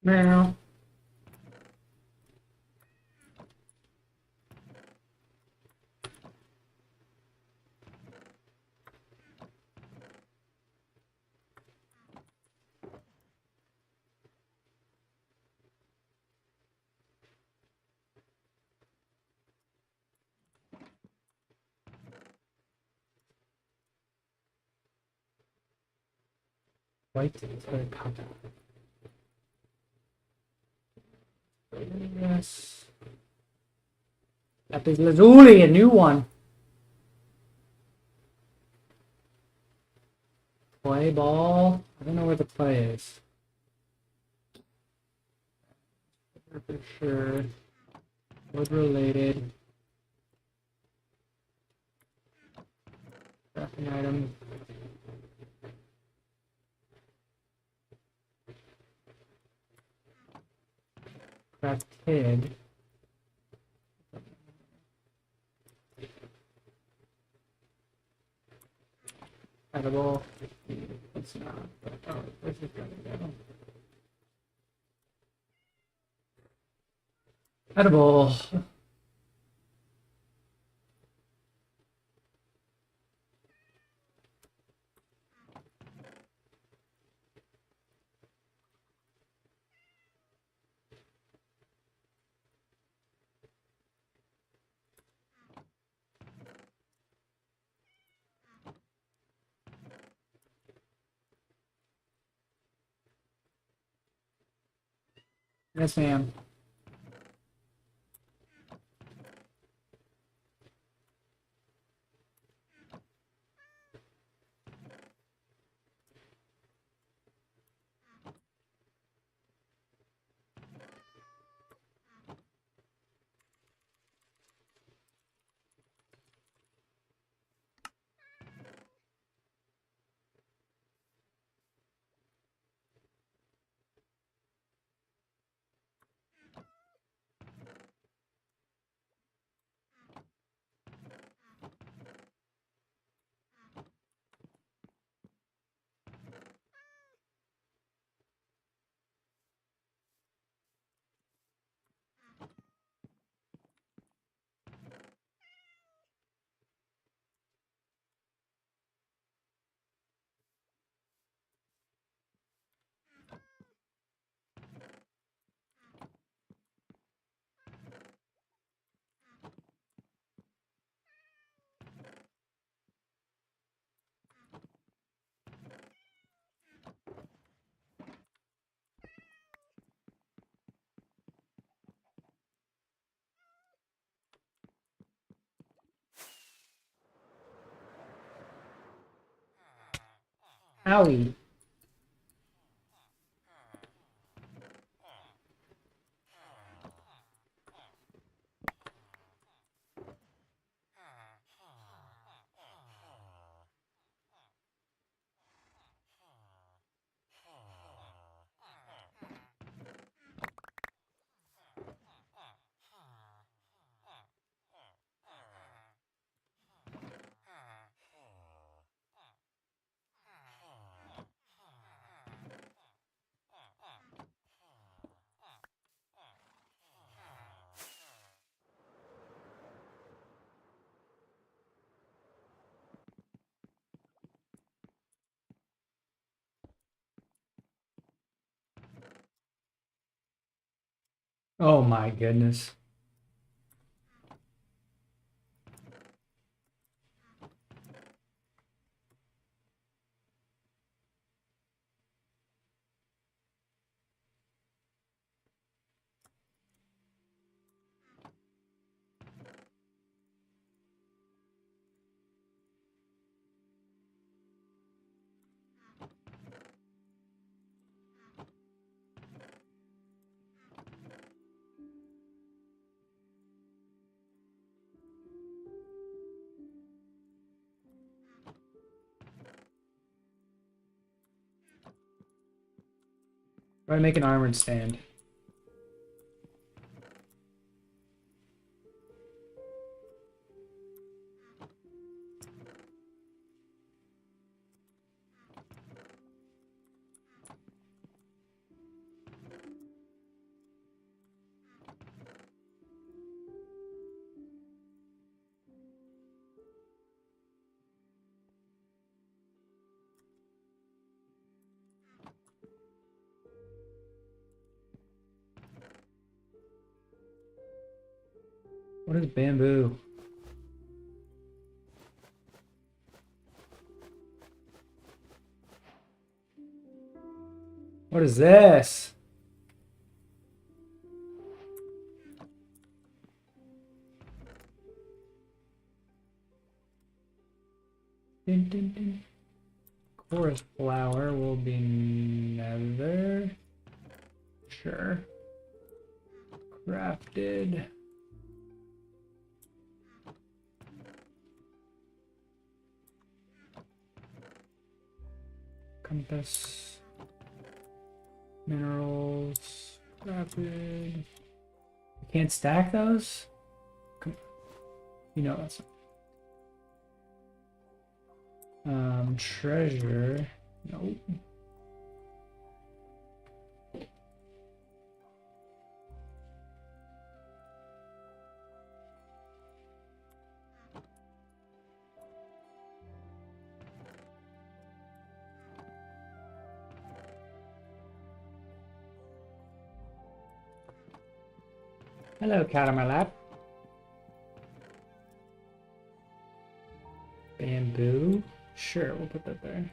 Meow. White is very popular. Yes. Epic Lazuli, a new one. Play ball. I don't know where the play is. For sure. Wood related. Crafting item. Crafted. Edible. It's not. But, oh, this is gonna go. Edible. Yes, ma'am. Owie. Oh my goodness. Try to make an armored stand. What is bamboo? What is this? Dun, dun, dun. Chorus flower will be nether. Sure. Crafted. Compass. Minerals. Crafted. You can't stack those? You know that's treasure. Nope. Hello, cat on my lap. Bamboo? Sure, we'll put that there.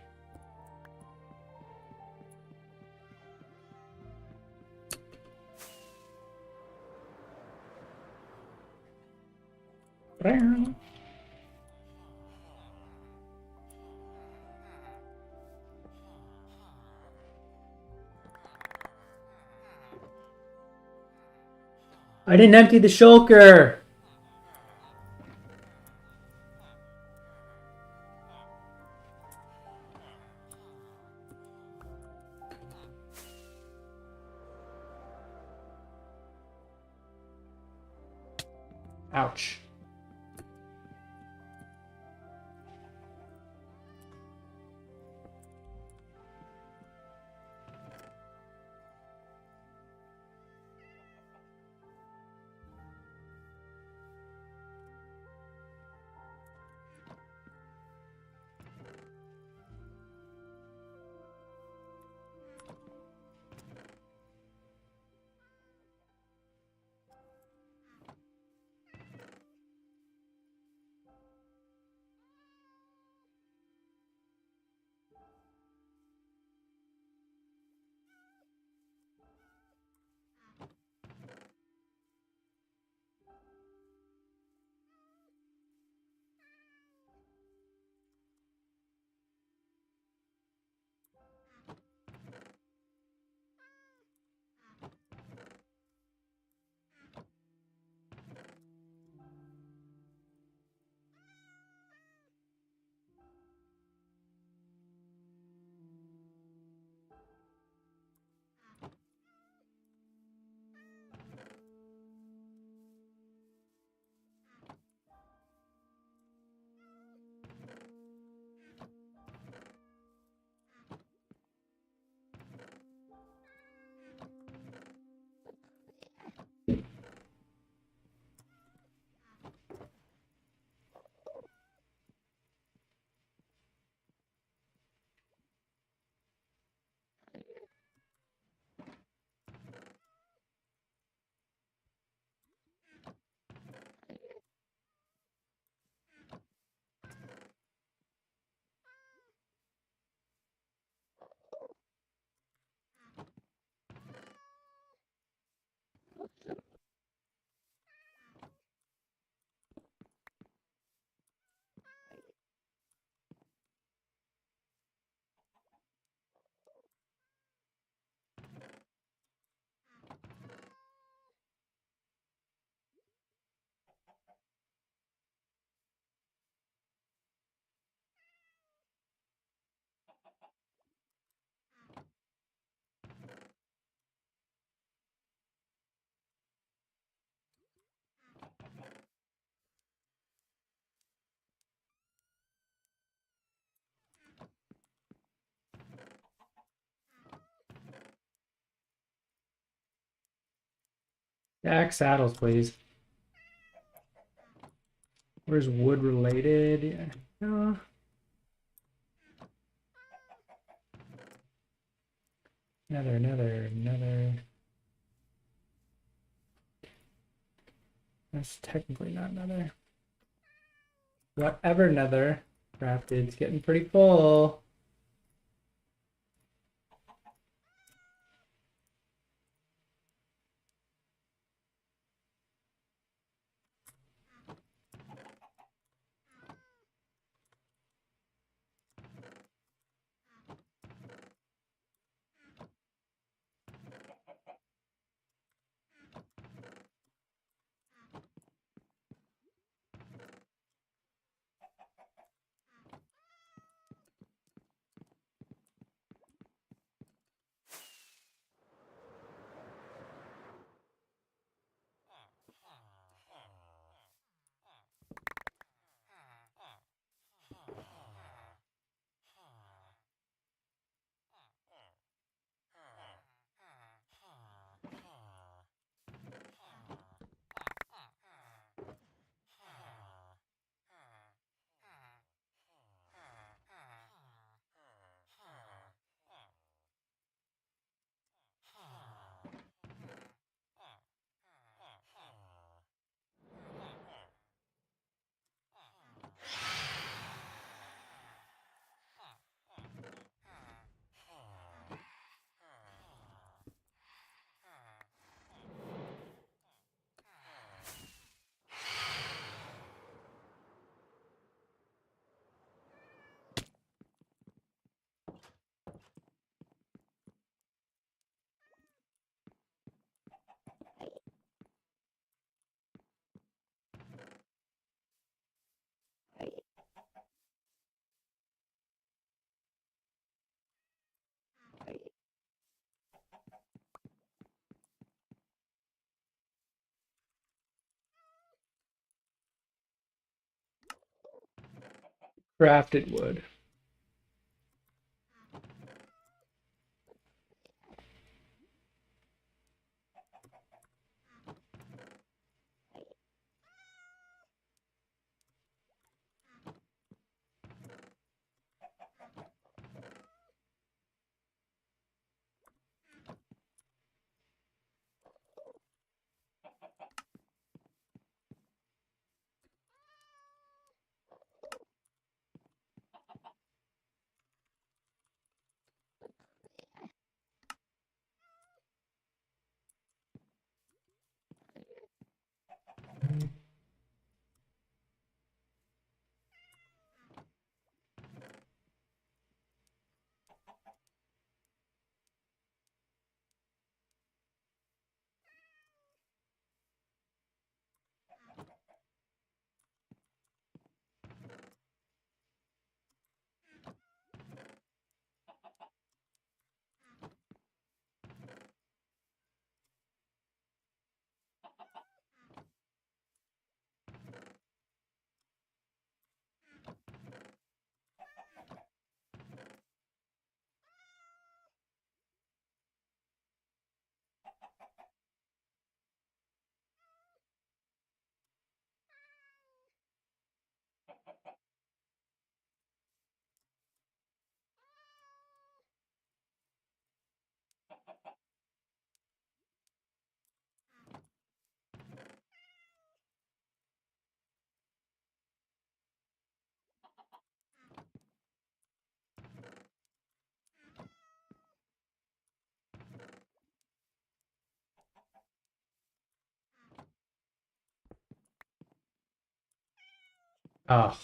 I didn't empty the shulker! Ouch. Stack saddles, please. Where's wood related? Yeah. Another. That's technically not another. Whatever nether crafted, it's getting pretty full. Crafted wood. Oh.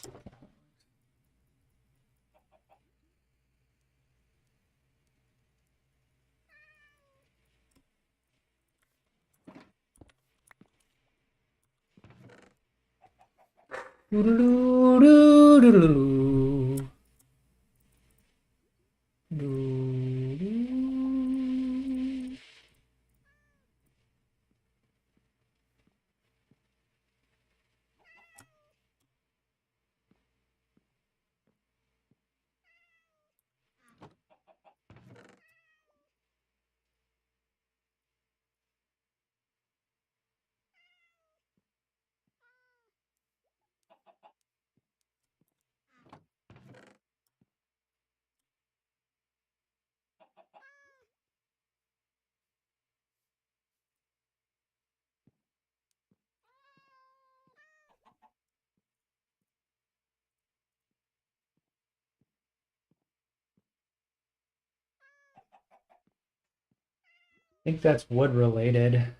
I think that's wood related.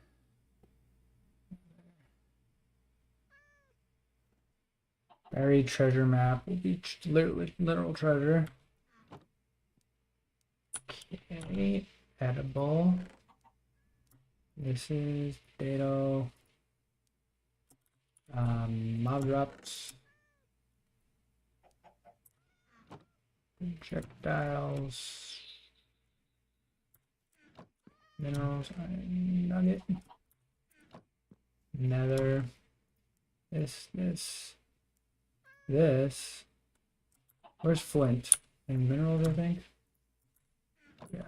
Buried treasure map will be literal treasure. Okay, edible. This is potato. Mob drops. Projectiles. Minerals. Nugget. Nether. This. Where's flint? And minerals, I think. Yeah.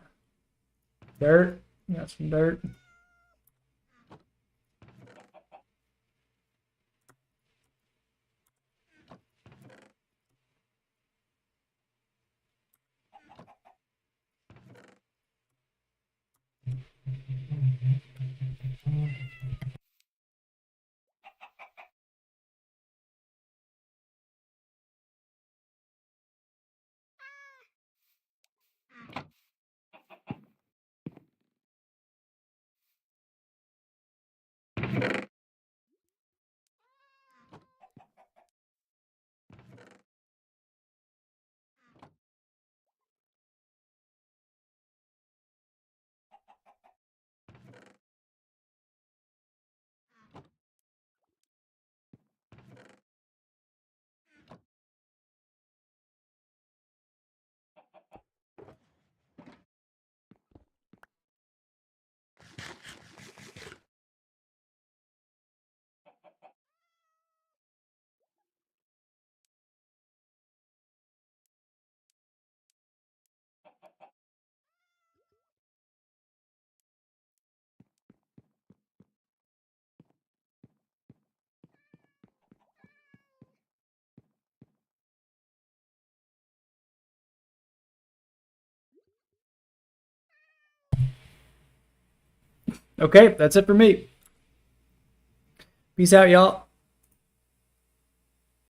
Dirt. Got some dirt. Okay, that's it for me. Peace out, y'all.